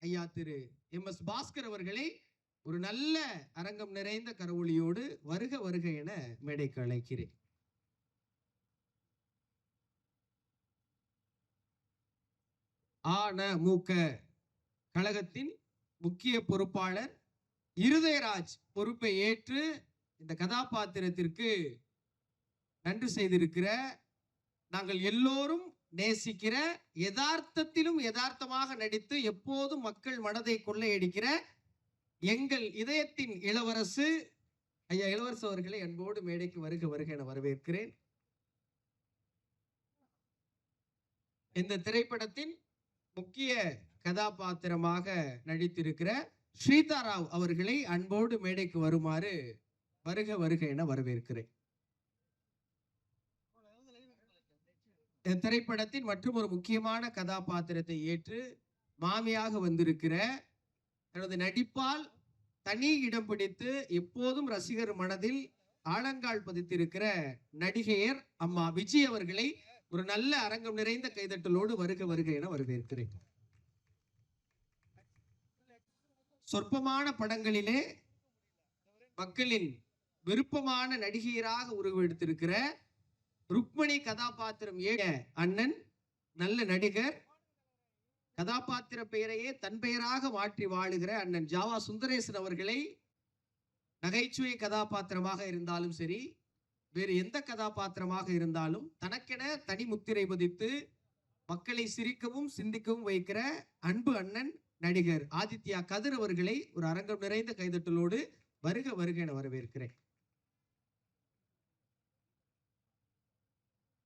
ஐயா திரு MS பாஸ்கர் அவர்களை ஒரு நல்ல அரங்கம் நிறைந்த கரவொலியோடு வருக வருக என மேடைக்கு அழைக்கிறேன். அ.ந.மு.க கழகத்தின் முக்கிய பொறுப்பாளர் இருதயராஜ் பொறுப்பை ஏற்று இந்த கதாபாத்திரத்திற்கு நன்றி செய்திருக்கிற, நாங்கள் எல்லோரும் நேசிக்கிற, யதார்த்தத்திலும் யதார்த்தமாக நடித்து எப்போதும் மக்கள் மனதை கொள்ளையடிக்கிற எங்கள் இதயத்தின் இளவரசு ஐயா இளவரசு அவர்களை அன்போடு மேடைக்கு வருக வருக என வரவேற்கிறேன். இந்த திரைப்படத்தின் முக்கிய கதாபாத்திரமாக நடித்திருக்கிற ஸ்ரீதாராவ் அவர்களை அன்போடு மேடைக்கு வருமாறு வருக வருக என வரவேற்கிறேன். திரைப்படத்தின் மற்றும் ஒரு முக்கியமான கதாபாத்திரத்தை ஏற்று மாமியாக வந்திருக்கிற, தனது நடிப்பால் தனி இடம் பிடித்து எப்போதும் ரசிகர் மனதில் ஆழங்கால் பதித்திருக்கிற நடிகையர் அம்மா விஜய் அவர்களை ஒரு நல்ல அரங்கம் நிறைந்த கைதட்டலோடு வருக வருக என வரவேற்கிறேன். சொற்பமான படங்களிலே மக்களின் விருப்பமான நடிகையராக உருவெடுத்திருக்கிற ருக்மணி கதாபாத்திரம் அண்ணன், நல்ல நடிகர், கதாபாத்திர பெயரையே தன் பெயராக மாற்றி வாழுகிற அண்ணன் ஜாவா சுந்தரேசன் அவர்களை நகைச்சுவை கதாபாத்திரமாக இருந்தாலும் சரி, வேறு எந்த கதாபாத்திரமாக இருந்தாலும் தனக்கென தனி முத்திரை பதித்து மக்களை சிரிக்கவும் சிந்திக்கவும் வைக்கிற அன்பு அண்ணன் நடிகர் ஆதித்யா கதிர் அவர்களை ஒரு அரங்கம் நிறைந்த கைதட்டலோடு வருக வருக என வரவேற்கிறேன்.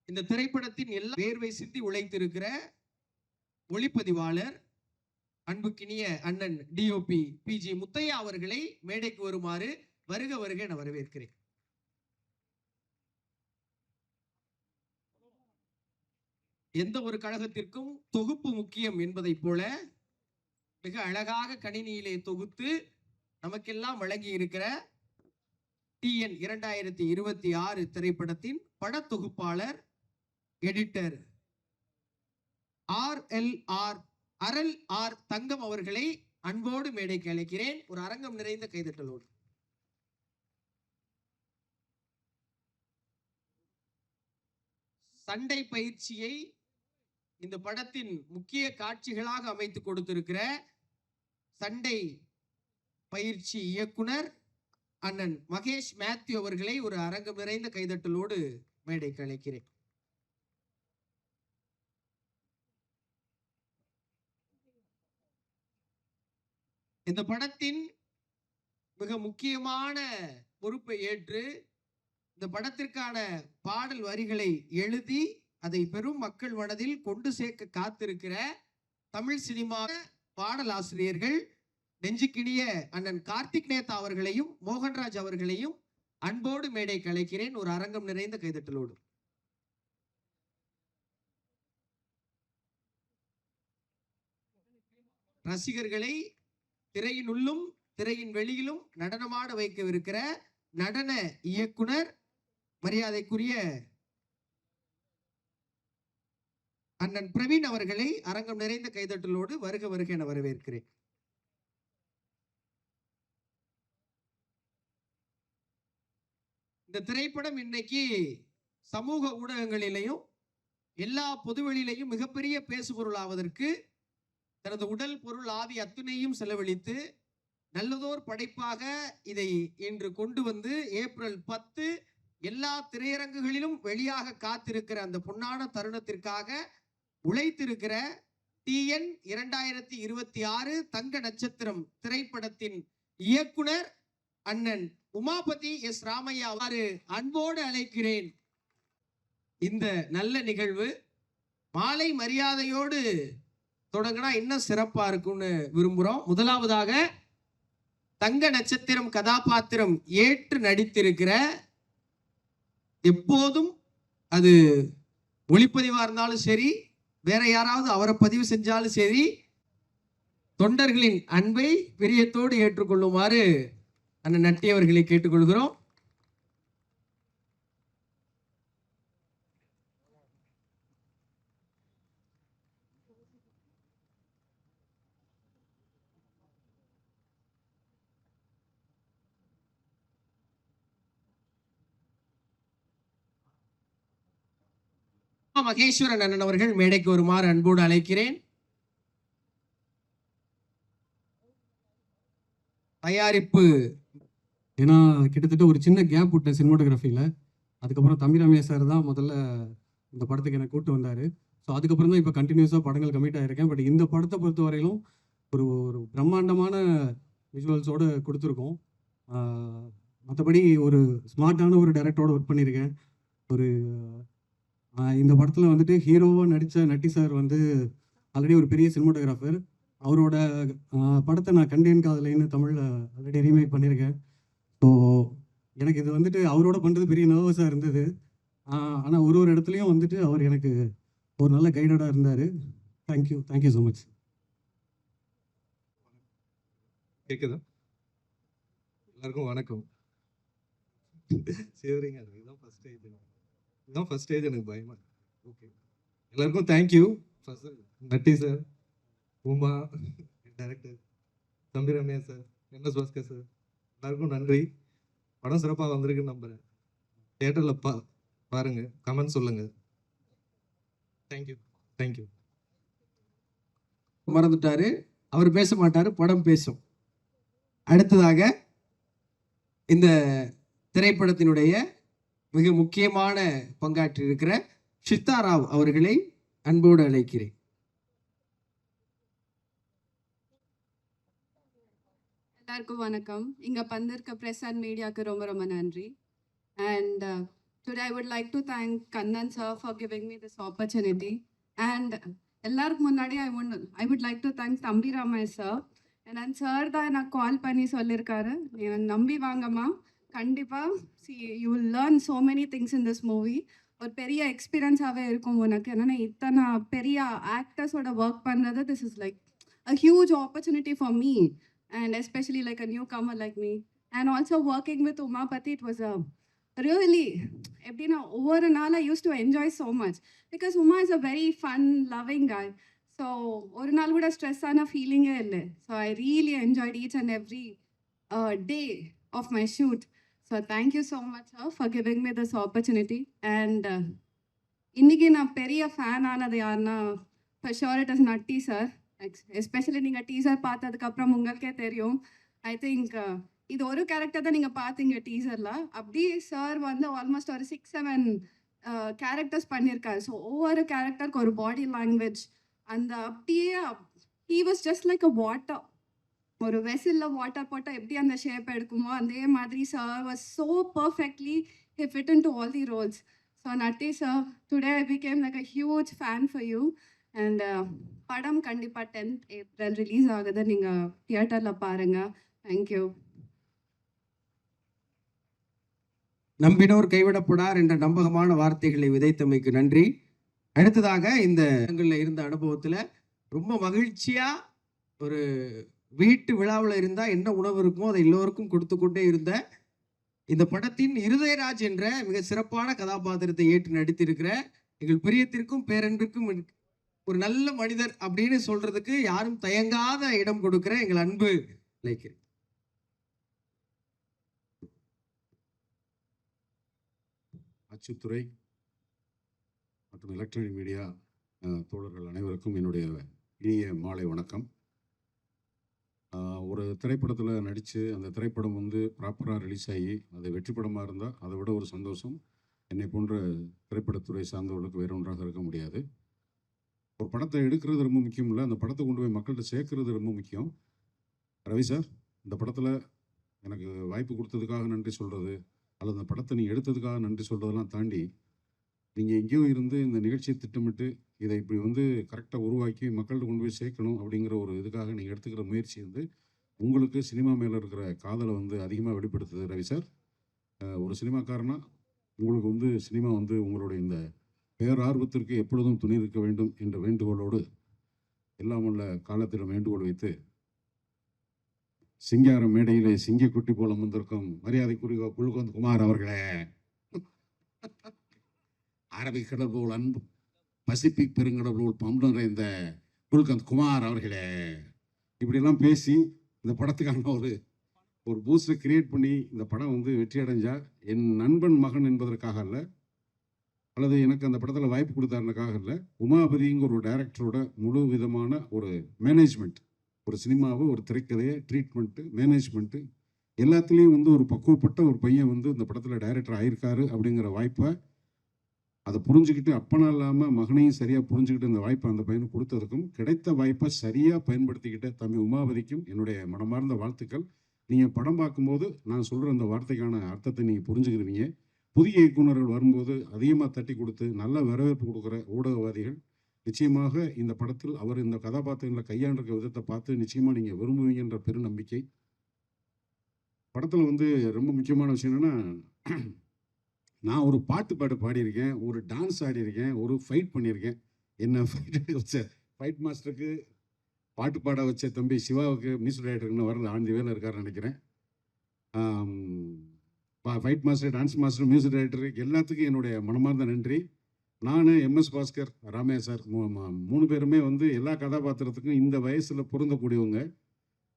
இந்த திரைப்படத்தின் எல்லா வேர்வை சிந்தி உழைத்திருக்கிற ஒளிப்பதிவாளர் அன்புக்கினிய அண்ணன் DOP PG முத்தையா அவர்களை மேடைக்கு வருமாறு வருக வருக என வரவேற்கிறேன். எந்த ஒரு கழகத்திற்கும் தொகுப்பு முக்கியம் என்பதை போல மிக அழகாக கணினியிலே தொகுத்து நமக்கெல்லாம் வழங்கி இருக்கிற TN 2026 திரைப்படத்தின் படத்தொகுப்பாளர் எடிட்டர் RLR தங்கம் அவர்களை அன்போடு மேடைக்கு அழைக்கிறேன் ஒரு அரங்கம் நிறைந்த கைதட்டலோடு. சண்டை பயிற்சியை இந்த படத்தின் முக்கிய காட்சிகளாக அமைத்து கொடுத்திருக்கிற சண்டை பயிற்சி இயக்குனர் அண்ணன் மகேஷ் மேத்யூ அவர்களை ஒரு அரங்கம் நிறைந்த கைதட்டலோடு மேடைக்கு அழைக்கிறேன். இந்த படத்தின் மிக முக்கியமான பொறுப்பை ஏற்று இந்த படத்திற்கான பாடல் வரிகளை எழுதி அதை பெரும் மக்கள் மனதில் கொண்டு சேர்க்க காத்திருக்கிற தமிழ் சினிமா பாடல் ஆசிரியர்கள் நெஞ்சுக்கினிய அண்ணன் கார்த்திக் நேதா அவர்களையும் மோகன்ராஜ் அவர்களையும் அன்போடு மேடைக்கு அழைக்கிறேன் ஒரு அரங்கம் நிறைந்த கைதட்டலோடு. ரசிகர்களை திரையினுள்ளும் திரையின் வெளியிலும் நடனமாட வைக்கவிருக்கிற நடன இயக்குனர் மரியாதைக்குரிய அண்ணன் பிரவீன் அவர்களை அரங்கம் நிறைந்த கைதட்டலோடு வருக வருக என வரவேற்கிறேன். இந்த திரைப்படம் இன்னைக்கு சமூக ஊடகங்களிலையும் எல்லா பொதுவெளியிலையும் மிகப்பெரிய பேசுபொருளாவதற்கு தனது உடல் பொருள் ஆவி அத்துணையும் செலவழித்து நல்லதோர் படைப்பாக இதை இன்று கொண்டு வந்து ஏப்ரல் 10 எல்லா திரையரங்குகளிலும் வெளியாக காத்திருக்கிற அந்த பொன்னான தருணத்திற்காக உழைத்திருக்கிற TN 2026 தங்க நட்சத்திரம் திரைப்படத்தின் இயக்குனர் அண்ணன் உமாபதி S ராமையா அன்போடு அழைக்கிறேன். இந்த நல்ல நிகழ்வு மாலை மரியாதையோடு தொடங்கினா இன்னும் சிறப்பா இருக்கும்னு விரும்புகிறோம். முதலாவதாக தங்க நட்சத்திரம் கதாபாத்திரம் ஏற்று நடித்திருக்கிற, எப்போதும் அது ஒளிப்பதிவாக இருந்தாலும் சரி, வேற யாராவது அவரை பதிவு செஞ்சாலும் சரி, தொண்டர்களின் அன்பை பிரியத்தோடு ஏற்றுக்கொள்ளுமாறு அண்ணன் நட்டியவர்களை கேட்டுக்கொள்கிறோம். மகேஸ்வரன் அண்ணன் அவர்கள் மேடைக்கு வருமாறு அன்போடு அழைக்கிறேன். தயாரிப்பு ஏன்னா கிட்டத்தட்ட ஒரு சின்ன கேப் விட்டேன் சினிமாட்டோகிராஃபியில். அதுக்கப்புறம் தம்பி ரமேஷ் சார் தான் முதல்ல இந்த படத்துக்கு என்னை கூப்பிட்டு வந்தார். ஸோ அதுக்கப்புறம் தான் இப்போ கண்டினியூஸாக படங்கள் கமிட் ஆகிருக்கேன். பட் இந்த படத்தை பொறுத்த வரையிலும் ஒரு ஒரு பிரம்மாண்டமான விஷுவல்ஸோடு கொடுத்துருக்கோம். மற்றபடி ஒரு ஸ்மார்ட்டான ஒரு டைரக்டரோட ஒர்க் பண்ணியிருக்கேன். ஒரு இந்த படத்தில் வந்துட்டு ஹீரோவாக நடித்த நட்டி சார் வந்து ஆல்ரெடி ஒரு பெரிய சினிமாட்டோகிராஃபர். அவரோட படத்தை நான் கண்டேன் காதலைன்னு தமிழில் ஆல்ரெடி ரீமேக் பண்ணியிருக்கேன். ஸோ எனக்கு இது வந்துட்டு அவரோட பண்ணுறது பெரிய நர்வஸாக இருந்தது. ஆனால் ஒரு இடத்துலையும் வந்துட்டு அவர் எனக்கு ஒரு நல்ல கைடடாக இருந்தார். Thank you so much. கேட்குதா? எல்லாருக்கும் வணக்கம். சரிங்க, இதுதான் ஃபர்ஸ்ட் ஸ்டேஜ். எனக்கு பயமா. ஓகே, எல்லாருக்கும் thank you. First Natty sir, Uma director, தம்பி Ramesh sir, NS Bhaskar sir, எல்லாருக்கும் நன்றி. படம் சிறப்பாக வந்திருக்குன்னு நம்புகிறேன். தியேட்டரில் பாருங்க, கமெண்ட் சொல்லுங்க. தேங்க்யூ. மறந்துட்டாரு, அவர் பேச மாட்டாரு, படம் பேசும். அடுத்ததாக இந்த திரைப்படத்தினுடைய மிக முக்கியமான பங்காற்றி இருக்கிற சித்தாராவ் அவர்களை அன்போடு அழைக்கிறேன். எல்லாருக்கும் வணக்கம். இங்கே வந்திருக்க ப்ரெஸ் அண்ட் மீடியாவுக்கு ரொம்ப ரொம்ப நன்றி. And today I would like to thank Kannan sir for giving me this opportunity. And எல்லாருக்கும் முன்னாடி I would like to thank தம்பி ரமேஷ் சார். ஏன்னா சார் தான் எனக்கு கால் பண்ணி சொல்லியிருக்காரு, நீ நம்பி வாங்கம்மா, கண்டிப்பாக you will learn so many things in this movie. ஒரு பெரிய எக்ஸ்பீரியன்ஸாகவே இருக்கும் உனக்கு. என்னென்னா இத்தனை பெரிய ஆக்டர்ஸோட ஒர்க் பண்ணுறது, this is like a huge opportunity for me. And especially like a newcomer like me. And also working with Uma Pati, it was a really, over and all I used to enjoy so much. Because Uma is a very fun, loving guy. So, over and all would have stress on a feeling. So, I really enjoyed each and every day of my shoot. So, thank you so much, sir, for giving me this opportunity. And இன்னைக்கு நான் பெரிய fan ஆனது யாருன்னா, for sure it is Natti sir. Especially நீங்கள் teaser பார்த்ததுக்கப்புறம் உங்களுக்கே தெரியும். I think இது ஒரு கேரக்டர் தான் நீங்கள் பார்த்தீங்க டீசரில். அப்படி சார் வந்து ஆல்மோஸ்ட் ஒரு 6-7 கேரக்டர்ஸ் பண்ணியிருக்காரு. ஸோ ஒவ்வொரு கேரக்டருக்கு ஒரு பாடி லாங்குவேஜ், அந்த அப்படியே he was just like a water. ஒரு வெசிலில் வாட்டர் போட்டால் எப்படி அந்த ஷேப் எடுக்குமோ அதே மாதிரி sir was so perfectly he fit in to all the roles. So Natty sir, today I became like a huge fan for you. And படம் கண்டிப்பாக 10th April release ஆகுது, நீங்கள் தியேட்டரில் பாருங்கள். தேங்க்யூ. நம்பினோர் கைவிடப்படார் என்ற நம்பகமான வார்த்தைகளை விதைத்தமைக்கு நன்றி. அடுத்ததாக இந்த இடங்களில் இருந்த அனுபவத்தில் ரொம்ப மகிழ்ச்சியாக ஒரு வீட்டு விழாவில் இருந்தால் என்ன உணவு இருக்குமோ அதை எல்லோருக்கும் கொடுத்து கொண்டே இருந்த இந்த படத்தின் இருதயராஜ் என்ற மிக சிறப்பான கதாபாத்திரத்தை ஏற்று நடித்திருக்கிற எங்கள் பிரியத்திற்கும் பேரன்பிற்கும் ஒரு நல்ல மனிதர் அப்படின்னு சொல்றதுக்கு யாரும் தயங்காத இடம் கொடுக்கிற எங்கள் அன்பு லைக்கிறேன். அச்சுத்துறை மற்றும் எலக்ட்ரானிக் மீடியா தோழர்கள் அனைவருக்கும் என்னுடைய இனிய மாலை வணக்கம். ஒரு திரைப்படத்தில் நடித்து அந்த திரைப்படம் வந்து ப்ராப்பராக ரிலீஸ் ஆகி அது வெற்றி படமாக இருந்தால் அதை விட ஒரு சந்தோஷம் என்னை போன்ற திரைப்படத்துறை சார்ந்தவர்களுக்கு வேறு ஒன்றாக இருக்க முடியாது. ஒரு படத்தை எடுக்கிறது ரொம்ப முக்கியம் இல்லை, அந்த படத்தை கொண்டு போய் மக்கள்கிட்ட சேர்க்கறது ரொம்ப முக்கியம். ரவி சார், இந்த படத்தில் எனக்கு வாய்ப்பு கொடுத்ததுக்காக நன்றி சொல்கிறது அல்லது அந்த படத்தை நீங்கள் எடுத்ததுக்காக நன்றி சொல்கிறதெல்லாம் தாண்டி நீங்கள் எங்கேயும் இருந்து இந்த நிகழ்ச்சியை திட்டமிட்டு இதை இப்படி வந்து கரெக்டாக உருவாக்கி மக்கள்கிட்ட கொண்டு போய் சேர்க்கணும் அப்படிங்கிற ஒரு இதுக்காக நீங்கள் எடுத்துக்கிற முயற்சி வந்து உங்களுக்கு சினிமா மேலே இருக்கிற காதலை வந்து அதிகமாக வெளிப்படுத்துது ரவி சார். ஒரு சினிமாக்காரனா உங்களுக்கு வந்து சினிமா வந்து உங்களுடைய இந்த பேரார்வத்திற்கு எப்பொழுதும் துணை இருக்க வேண்டும் என்ற வேண்டுகோளோடு எல்லாம் உள்ள காலத்திலும் வேண்டுகோள் வைத்து சிங்கார மேடையிலே சிங்கக்குட்டி போல வந்திருக்கும் மரியாதைக்குரிய குல்கந்த் குமார் அவர்களே, அரபிக்கடல் போல் அன்பு பசிபிக் பெருங்கடல் போல் பம்பு நிறைந்த குல்கந்த் குமார் அவர்களே, இப்படிலாம் பேசி இந்த படத்துக்கான ஒரு பூஸ்டை கிரியேட் பண்ணி இந்த படம் வந்து வெற்றி அடைஞ்சா என் நண்பன் மகன் என்பதற்காக அல்ல, அல்லது எனக்கு அந்த படத்தில் வாய்ப்பு கொடுத்தாருனுக்காக இல்லை, உமாபதிங்கிற ஒரு டைரக்டரோட முழு விதமான ஒரு மேனேஜ்மெண்ட், ஒரு சினிமாவை ஒரு திரைக்கதையை ட்ரீட்மெண்ட்டு மேனேஜ்மெண்ட்டு எல்லாத்துலேயும் வந்து ஒரு பக்குவப்பட்ட ஒரு பையன் வந்து இந்த படத்தில் டைரக்டர் ஆயிருக்காரு அப்படிங்கிற வாய்ப்பை அதை புரிஞ்சுக்கிட்டு, அப்பனா இல்லாமல் மகனையும் சரியாக புரிஞ்சுக்கிட்டு இந்த வாய்ப்பை அந்த பையனுக்கு கொடுத்ததுக்கும், கிடைத்த வாய்ப்பை சரியாக பயன்படுத்திக்கிட்ட தம்பி உமாபதிக்கும் என்னுடைய மனமார்ந்த வாழ்த்துக்கள். நீங்கள் படம் பார்க்கும்போது நான் சொல்கிற அந்த வார்த்தைக்கான அர்த்தத்தை நீங்கள் புரிஞ்சுக்கிருவீங்க. புதிய இயக்குனர்கள் வரும்போது அதிகமாக தட்டி கொடுத்து நல்ல வரவேற்பு கொடுக்குற ஊடகவாதிகள் நிச்சயமாக இந்த படத்தில் அவர் இந்த கதாபாத்திரங்களை கையாண்டிருக்க விதத்தை பார்த்து நிச்சயமாக நீங்கள் விரும்புவீங்கன்ற பெருநம்பிக்கை. படத்தில் வந்து ரொம்ப முக்கியமான விஷயம் என்னென்னா, நான் ஒரு பாட்டு பாடியிருக்கேன், ஒரு டான்ஸ் ஆடியிருக்கேன், ஒரு ஃபைட் பண்ணியிருக்கேன். என்ன ஃபைட் வச்ச ஃபைட் மாஸ்டருக்கு, பாட்டு பாட வச்ச தம்பி சிவாவுக்கு, மியூசிக் டைரக்டர்னு வரல, ஆண்டி வேலை இருக்காருன்னு நினைக்கிறேன். Fight master, dance master, music director எல்லாத்துக்கும் என்னுடைய மனமார்ந்த நன்றி. நான், எம்எஸ் பாஸ்கர், ராமையா சார் 3 பேருமே வந்து எல்லா கதாபாத்திரத்துக்கும் இந்த வயசில் பொருந்தக்கூடியவங்க.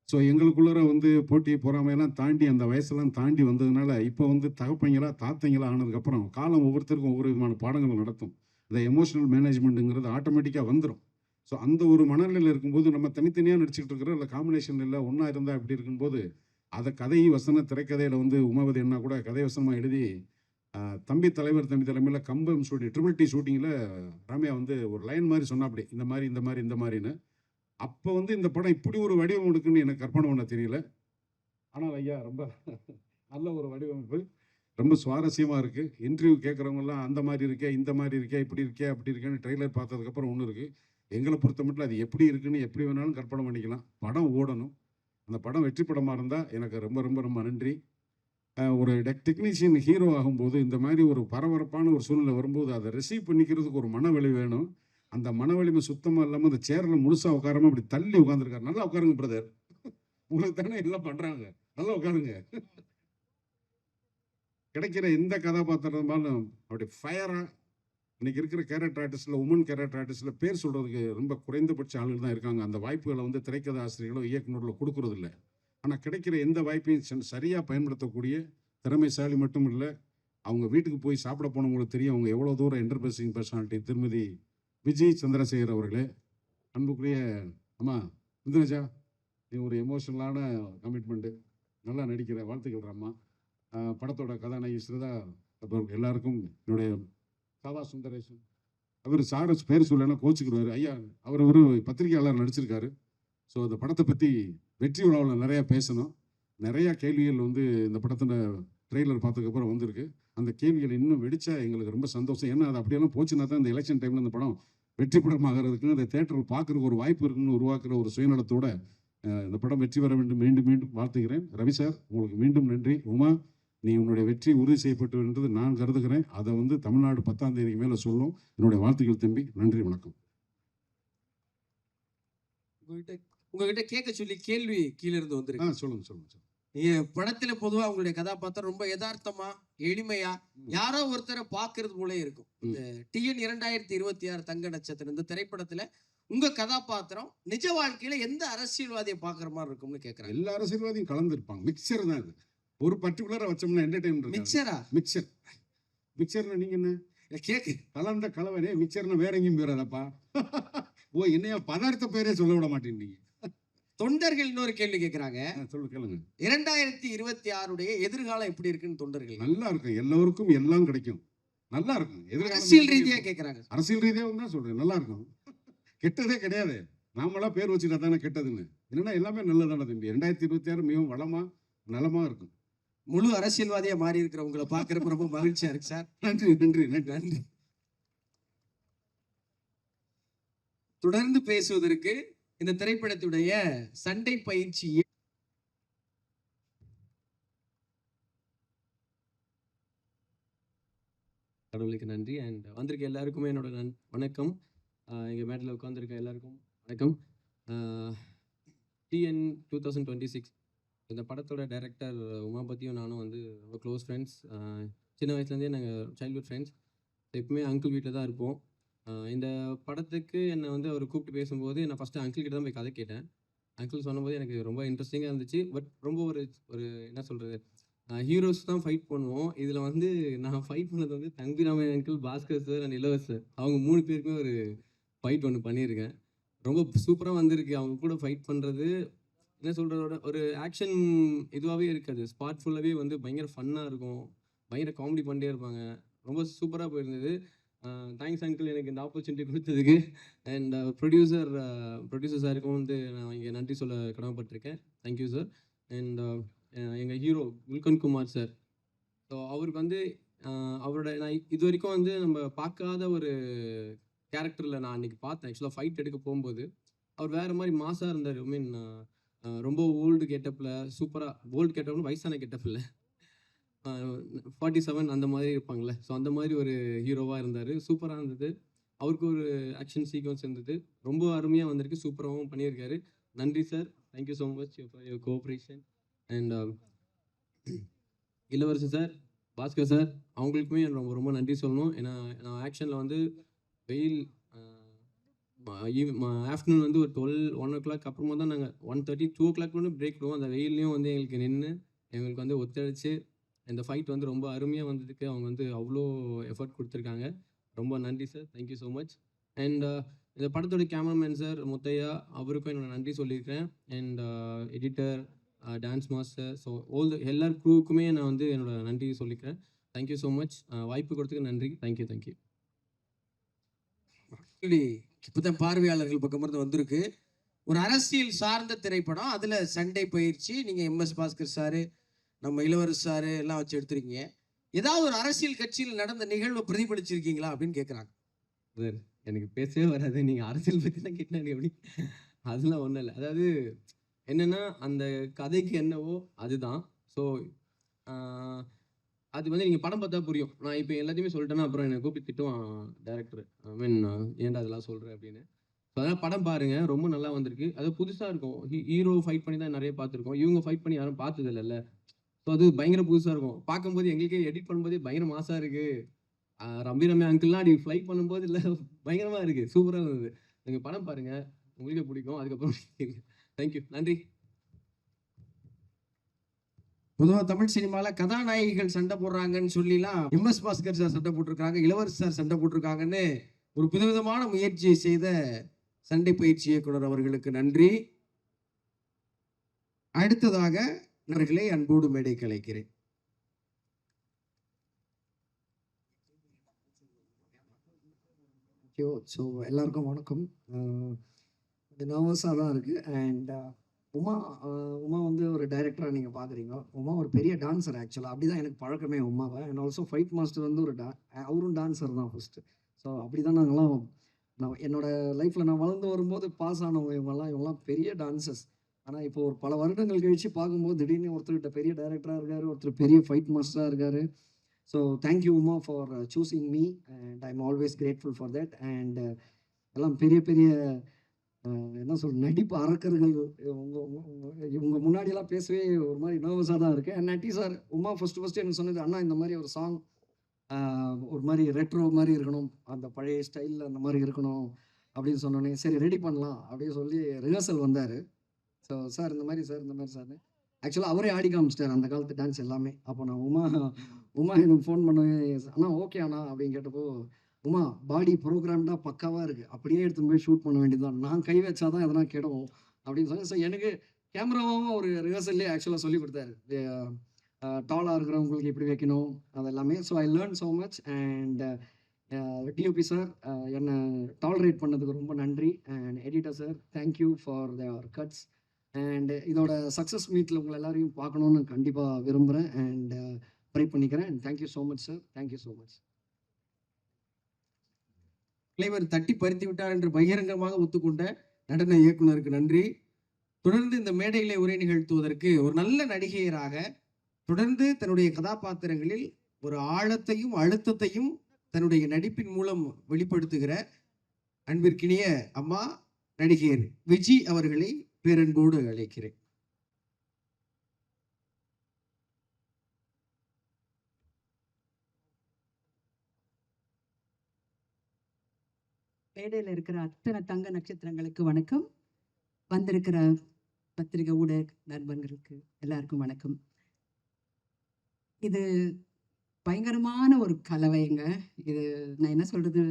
ஸோ எங்களுக்குள்ளார வந்து போட்டி பொறாமையெல்லாம் தாண்டி அந்த வயசெல்லாம் தாண்டி வந்ததுனால இப்போ வந்து தகப்பைங்களா தாத்தைங்களா ஆனதுக்கப்புறம் காலம் ஒவ்வொருத்தருக்கும் ஒவ்வொரு விதமான பாடங்கள் நடத்தும். இந்த எமோஷனல் மேனேஜ்மெண்ட்டுங்கிறது ஆட்டோமேட்டிக்காக வந்துடும். ஸோ அந்த ஒரு மனநிலையில் இருக்கும்போது நம்ம தனித்தனியாக நடிச்சுக்கிட்டு இருக்கிறோம், இல்லை காம்பினேஷன் இல்லை ஒன்றா இருந்தால் இப்படி இருக்கும்போது அதை கதை வசன திரைக்கதையில் வந்து உமாபதி என்ன கூட கதை வசனமாக எழுதி தம்பி தலைமையில் கம்பம் ட்ரிபிள் டி ஷூட்டிங்கில் ராமையா வந்து ஒரு லைன் மாதிரி சொன்னாப்படி, இந்த மாதிரின்னு. அப்போ வந்து இந்த படம் இப்படி ஒரு வடிவம் எடுக்குன்னு எனக்கு கற்பனை பண்ண தெரியல. ஆனால் ஐயா ரொம்ப நல்ல ஒரு வடிவமைப்பு, ரொம்ப சுவாரஸ்யமாக இருக்குது. இன்டர்வியூ கேட்குறவங்கலாம் அந்த மாதிரி இருக்கே, இந்த மாதிரி இருக்கே, இப்படி இருக்கே, அப்படி இருக்கேன்னு ட்ரெய்லர் பார்த்ததுக்கப்புறம் ஒன்று இருக்குது. எங்களை பொறுத்த மட்டும் அது எப்படி இருக்குன்னு எப்படி வேணாலும் கற்பனை பண்ணிக்கலாம். படம் ஓடணும். அந்த படம் வெற்றி படமாக இருந்தால் எனக்கு ரொம்ப ரொம்ப ரொம்ப நன்றி. ஒரு டெக்னீஷியன் ஹீரோ ஆகும்போது இந்த மாதிரி ஒரு பரபரப்பான ஒரு சூழ்நிலை வரும்போது அதை ரிசீவ் பண்ணிக்கிறதுக்கு ஒரு மனவலி வேணும். அந்த மனவலிமை சுத்தமாக இல்லாமல் அந்த சேரில் முழுசாக உட்காராம அப்படி தள்ளி உட்காந்துருக்காரு. நல்லா உட்காருங்க பிரதர், உங்களுக்கு தானே எல்லாம் பண்ணுறாங்க, நல்லா உட்காருங்க. கிடைக்கிற எந்த கதாபாத்திரமாலும் அப்படி ஃபயராக இன்னைக்கு இருக்கிற கேரக்டர் ஆர்டிஸ்டில், உமன் கேரக்டர் ஆர்டிஸ்டில் பேர் சொல்கிறதுக்கு ரொம்ப குறைந்தபட்ச ஆளுகள் தான் இருக்காங்க. அந்த வாய்ப்புகளை வந்து திரைக்கதை ஆசிரியர்களோ இயக்குநர்களோ கொடுக்குறதில்ல. ஆனால் கிடைக்கிற எந்த வாய்ப்பையும் சரியாக பயன்படுத்தக்கூடிய திறமைசாலி மட்டும் இல்லை, அவங்க வீட்டுக்கு போய் சாப்பிட போனவங்களுக்கு தெரியும் அவங்க எவ்வளோ தூரம் என்டர்பிரைசிங் பர்சனாலிட்டி. திருமதி விஜய் சந்திரசேகர் அவர்களே, அன்புக்குரிய அம்மா இந்துராஜா, நீ ஒரு எமோஷனலான கமிட்மெண்ட்டு, நல்லா நடிக்கிற, வாழ்த்துக்கள் அம்மா. படத்தோட கதாநாயகி ஸ்ரீதா எல்லாருக்கும் என்னுடைய சாதா சுந்தரேசன். அவர் சாரஸ் பேர் சொல்லலைன்னா கோச்சுக்குருவார் ஐயா. அவர் ஒரு பத்திரிகையாளர் நடிச்சிருக்காரு. ஸோ அந்த படத்தை பற்றி வெற்றி விழாவில் நிறையா பேசணும். நிறையா கேள்விகள் வந்து இந்த படத்தில் ட்ரெய்லர் பார்த்ததுக்கப்புறம் வந்திருக்கு. அந்த கேள்விகள் இன்னும் வெடிச்சா எங்களுக்கு ரொம்ப சந்தோஷம். ஏன்னா அது அப்படியெல்லாம் போச்சுன்னா தான் இந்த எலெக்ஷன் டைமில் இந்த படம் வெற்றி படமாகிறதுக்குன்னு அந்த தேட்டரில் பார்க்குறதுக்கு ஒரு வாய்ப்பு இருக்குன்னு உருவாக்குற ஒரு சுயநலத்தோட இந்த படம் வெற்றி பெற வேண்டும் மீண்டும் மீண்டும் வாழ்த்துகிறேன். ரவி சார், உங்களுக்கு மீண்டும் நன்றி. உமா, நீ உன்னுடைய வெற்றி உறுதி செய்யப்பட்டுன்றது நான் கருதுகிறேன். அதை வந்து தமிழ்நாடு 10ஆம் தேதிக்கு மேலே சொல்லும். என்னுடைய வாழ்த்துக்கள் தம்பி. நன்றி, வணக்கம். உங்ககிட்ட கேட்க சொல்லி கேள்வி கீழே இருந்து வந்துருக்கு. சொல்லுங்க. நீங்க படத்துல பொதுவா உங்களுடைய கதாபாத்திரம் ரொம்ப யதார்த்தமா, எளிமையா, யாரோ ஒருத்தரை பாக்குறது போல இருக்கும். இந்த TN 2026 தங்க நட்சத்திரம் இந்த திரைப்படத்துல உங்க கதாபாத்திரம் நிஜ வாழ்க்கையில எந்த அரசியல்வாதியை பாக்குற மாதிரி இருக்கும்னு கேக்குறாங்க. எல்லா அரசியல்வாதியும் கலந்துருப்பாங்க. மிக்சர் தான் இது. ஒரு பர்டிகுலரா வச்சோம்னா என்டர்டைன்மெண்ட். மிக்சர்னா நீங்க என்ன கேக்கு கலந்த கலவனே மிக்சர்னா வேற எங்கேயும் போயிடாதப்பா. ஓ, என்னையா பதார்த்த பேரே சொல்ல விட மாட்டேன். தொண்டர்கள் இன்னொரு கேள்வி கேட்கிறாங்க. கேளுங்க. 2026 எதிர்காலம் எப்படி இருக்குன்னு தொண்டர்கள். நல்லா இருக்கும், எல்லோருக்கும் எல்லாம் கிடைக்கும், நல்லா இருக்கும். அரசியல் ரீதியா கேட்கறாங்க. அரசியல் ரீதியா தான் சொல்றேன், நல்லா இருக்கும். கெட்டதே கிடையாது. நாமளா பேர் வச்சுட்டா தானே கெட்டதுன்னு. என்னன்னா எல்லாமே நல்லதான தம்பி. 2026 மிகவும் வளமா நலமா இருக்கும். முழு அரசியல்வாதியா மாறி இருக்கிற உங்களை பார்க்கறப்ப ரொம்ப மகிழ்ச்சியா இருக்கு சார். நன்றி. தொடர்ந்து பேசுவதற்கு இந்த திரைப்படத்துடைய சண்டை பயிற்சி கடவுளுக்கு நன்றி. அண்ட் வந்திருக்க எல்லாருக்குமே என்னோட வணக்கம். எங்கள் மேட்டில் உட்காந்துருக்க எல்லாருக்கும் வணக்கம். TN 2026 இந்த படத்தோட டைரக்டர் உமாபதியும் நானும் வந்து ரொம்ப க்ளோஸ் ஃப்ரெண்ட்ஸ். சின்ன வயசுலேருந்தே நாங்கள் சைல்ட்ஹுட் ஃப்ரெண்ட்ஸ். எப்பவுமே அங்கிள் வீட்டில் தான் இருப்போம். இந்த படத்துக்கு என்னை வந்து அவர் கூப்பிட்டு பேசும்போது நான் ஃபஸ்ட்டு அங்கிள் கிட்ட தான் போய் கதை கேட்டேன். அங்கிள் சொன்னபோது எனக்கு ரொம்ப இன்ட்ரெஸ்டிங்காக இருந்துச்சு. பட் ரொம்ப ஒரு என்ன சொல்கிறது, ஹீரோஸ் தான் ஃபைட் பண்ணுவோம். இதில் வந்து நான் ஃபைட் பண்ணது வந்து Thambi Ramaiah uncle, Bhaskar sir and இளவரசர் சார். அவங்க 3 பேருக்குமே ஒரு ஃபைட் ஒன்று பண்ணியிருக்கேன். ரொம்ப சூப்பராக வந்திருக்கு. அவங்க கூட ஃபைட் பண்ணுறது என்ன சொல்கிறதோட ஒரு ஆக்ஷன் இதுவாகவே இருக்காது. ஸ்பாட் ஃபுல்லாகவே வந்து பயங்கர ஃபன்னாக இருக்கும். பயங்கர காமெடி பண்ணிட்டே இருப்பாங்க. ரொம்ப சூப்பராக போயிருந்தது. தேங்க்ஸ் அங்கிள் எனக்கு இந்த ஆப்பர்ச்சுனிட்டி கொடுத்ததுக்கு. அண்ட் ப்ரொடியூசர் சாருக்கும் வந்து நான் இங்கே நன்றி சொல்ல கடமைப்பட்டிருக்கேன். Thank you sir. அண்ட் எங்கள் hero Kulkan Kumar sir. So அவருக்கு வந்து அவரோட நான் இது வரைக்கும் வந்து நம்ம பார்க்காத ஒரு கேரக்டரில் நான் அன்றைக்கி பார்த்தேன். ஆக்சுவலாக ஃபைட் எடுக்க போகும்போது அவர் வேறு மாதிரி மாசாக இருந்தார். ஐ மீன் ரொம்ப ஓல்டு கெட்டப்பில் சூப்பராக ஓல்டு கெட்டப்னு வயசான கெட்டப் இல்லை, 47 அந்த மாதிரி இருப்பாங்கள்ல. ஸோ அந்த மாதிரி ஒரு ஹீரோவாக இருந்தார். சூப்பராக இருந்தது. அவருக்கு ஒரு ஆக்ஷன் சீக்வன்ஸ் இருந்தது. ரொம்ப அருமையாக வந்திருக்கு. சூப்பராகவும் பண்ணியிருக்காரு. நன்றி sir. Thank you so much for your cooperation. And இளவரசர் சார், பாஸ்கர் சார் அவங்களுக்குமே ரொம்ப ரொம்ப நன்றி சொல்லணும். ஏன்னா நான் ஆக்ஷனில் வந்து வெயில் ஆஃப்டர்நூன் வந்து ஒரு 1 o'clock அப்புறமா தான் நாங்கள் 1:30 2 o'clock கூட பிரேக் விடுவோம். அந்த வெயிலையும் வந்து எங்களுக்கு நின்று எங்களுக்கு வந்து ஒத்துழைச்சு இந்த ஃபைட் வந்து ரொம்ப அருமையாக வந்ததுக்கு அவங்க வந்து அவ்வளோ எஃபர்ட் கொடுத்துருக்காங்க. ரொம்ப நன்றி sir. Thank you so much. And இந்த படத்தோட கேமராமேன் சார் முத்தையா, அவருக்கும் என்னோட நன்றி சொல்லியிருக்கிறேன். And editor, dance master, so எல்லா க்ரூவுக்குமே நான் வந்து என்னோட நன்றி சொல்லிக்கிறேன். Thank you so much. வாய்ப்பு கொடுத்ததுக்கு நன்றி. தேங்க்யூ. இப்போதான் பார்வையாளர்கள் பக்கமிருந்து வந்திருக்கு. ஒரு அரசியல் சார்ந்த திரைப்படம், அதில் சண்டை பயிற்சி. நீங்கள் எம்எஸ் பாஸ்கர் சாரு, நம்ம இளவரசர் சாரு எல்லாம் வச்சு எடுத்துருக்கீங்க. ஏதாவது ஒரு அரசியல் கட்சியில் நடந்த நிகழ்வை பிரதிபலிச்சிருக்கீங்களா அப்படின்னு கேட்குறாங்க. சார் எனக்கு பேசவே வராது. நீங்கள் அரசியல் பற்றி தான் கேட்டாங்க எப்படி? அதெல்லாம் ஒன்றும் இல்லை. அதாவது என்னென்னா அந்த கதைக்கு என்னவோ அதுதான். ஸோ அது வந்து நீங்கள் படம் பார்த்தா புரியும். நான் இப்போ எல்லாத்தையுமே சொல்லிட்டேன்னா அப்புறம் என்னை கூப்பிட்டு திட்டுவான் டேரக்டர். ஐ மீன் ஏன்டா அதெல்லாம் சொல்கிறேன் அப்படின்னு. ஸோ அதனால் படம் பாருங்கள், ரொம்ப நல்லா வந்திருக்கு. அது புதுசாக இருக்கும். ஹீரோ ஃபைட் பண்ணி தான் நிறைய பார்த்துருக்கோம். இவங்க ஃபைட் பண்ணி யாரும் பார்த்தது இல்லைல்ல. ஸோ அது பயங்கர புதுசாக இருக்கும். பார்க்கும்போது எங்களுக்கே எடிட் பண்ணும்போதே பயங்கர மாசாக இருக்குது. ரம்யா அங்கிள்லாம் அப்படி ஃப்ளை பண்ணும்போது இல்லை பயங்கரமாக இருக்குது. சூப்பராக இருந்தது. நீங்கள் படம் பாருங்கள், உங்களுக்கே பிடிக்கும். அதுக்கப்புறம் தேங்க்யூ. நன்றி. பொதுவாக தமிழ் சினிமாவில் கதாநாயகிகள் சண்டை போடுறாங்கன்னு சொல்லிலாம் எம்எஸ் பாஸ்கர் சார் சண்டை போட்டிருக்காங்க, இளவரசர் சார் சண்டை போட்டிருக்காங்கன்னு ஒரு புதுவிதமான முயற்சியை செய்த சண்டை பயிற்சி இயக்குனர் அவர்களுக்கு நன்றி. அடுத்ததாக நண்பர்களை அன்போடு மேடைக்கு அழைக்கிறேன். ஸோ எல்லாருக்கும் வணக்கம். நர்வஸாக தான் இருக்குது. அண்ட் உமா வந்து ஒரு டைரக்டராக நீங்கள் பார்க்குறீங்க. உமா ஒரு பெரிய டான்ஸர் ஆக்சுவலாக. அப்படி தான் எனக்கு பழக்கமே உமாவை. அண்ட் ஆல்சோ ஃபைட் மாஸ்டர் வந்து அவரும் டான்ஸர் தான் ஃபஸ்ட்டு. ஸோ அப்படி தான் நான் என்னோடய லைஃப்பில் நான் வளர்ந்து வரும்போது பாஸ் ஆனவங்க இவங்கெல்லாம் பெரிய டான்சர்ஸ். ஆனால் இப்போ ஒரு பல வருடங்கள் கழித்து பார்க்கும்போது திடீர்னு ஒருத்தர்கிட்ட பெரிய டைரக்டராக இருக்கார், ஒருத்தர் பெரிய ஃபைட் மாஸ்டராக இருக்கார். So thank you Uma for choosing me and I am always grateful for that. And எல்லாம் பெரிய பெரிய என்ன நடிப்பு அரக்கர்கள். இவங்க முன்னாடியெல்லாம் பேசவே ஒரு மாதிரி நர்வஸாக தான் இருக்குது. And Natty sir Uma first எனக்கு சொன்னது, அண்ணா இந்த மாதிரி ஒரு சாங் ஒரு மாதிரி ரெட்ரோ மாதிரி இருக்கணும், அந்த பழைய ஸ்டைலில் அந்த மாதிரி இருக்கணும் அப்படின்னு சொன்னோன்னே சரி ரெடி பண்ணலாம் அப்படின்னு சொல்லி ரிஹர்சல் வந்தார். ஸோ சார் இந்த மாதிரி சார் ஆக்சுவலாக அவரே ஆடி காமிச்சிட்டார் அந்த காலத்து டான்ஸ் எல்லாமே. அப்போ நான் உமா எனக்கு ஃபோன் பண்ணுவேன், அண்ணா ஓகே அண்ணா அப்படின்னு கேட்டப்போ, உமா பாடி ப்ரோக்ராம்டாக பக்காவாக இருக்குது, அப்படியே எடுத்து போய் ஷூட் பண்ண வேண்டியதுதான், நான் கை வச்சா தான் எதனா கெடும் அப்படின்னு சொல்லி. ஸோ எனக்கு கேமராவும் ஒரு ரிஹர்சல்லே ஆக்சுவலாக சொல்லி கொடுத்தாரு. டாலாக இருக்கிறவங்களுக்கு எப்படி வைக்கணும் அதெல்லாமே. So I learn so much. And DOP sir என்னை டாலரேட் பண்ணதுக்கு ரொம்ப நன்றி. And editor sir thank you for their cuts. And இதோட சக்ஸஸ் மீட்டில் உங்களை எல்லாரையும் பார்க்கணுன்னு கண்டிப்பாக விரும்புகிறேன் அண்ட் ப்ரே பண்ணிக்கிறேன். And thank you so much sir. Thank you so much. தலைவர் தட்டி பறித்து விட்டார் என்று பகிரங்கமாக ஒத்துக்கொண்ட நடன இயக்குனருக்கு நன்றி. தொடர்ந்து இந்த மேடையிலே உரை நிகழ்த்துவதற்கு ஒரு நல்ல நடிகையராக தொடர்ந்து தன்னுடைய கதாபாத்திரங்களில் ஒரு ஆழத்தையும் அழுத்தத்தையும் தன்னுடைய நடிப்பின் மூலம் வெளிப்படுத்துகிற அன்பிற்கினிய அம்மா நடிகையர் விஜி அவர்களை பேரன்போடு அழைக்கிறேன். மேடையில் இருக்கிற அத்தனை தங்க நட்சத்திரங்களுக்கு வணக்கம். வந்திருக்கிற பத்திரிகை ஊடக நண்பர்களுக்கு எல்லாருக்கும் வணக்கம். இது பயங்கரமான ஒரு கலவைங்க. இது நான் என்ன சொல்றது,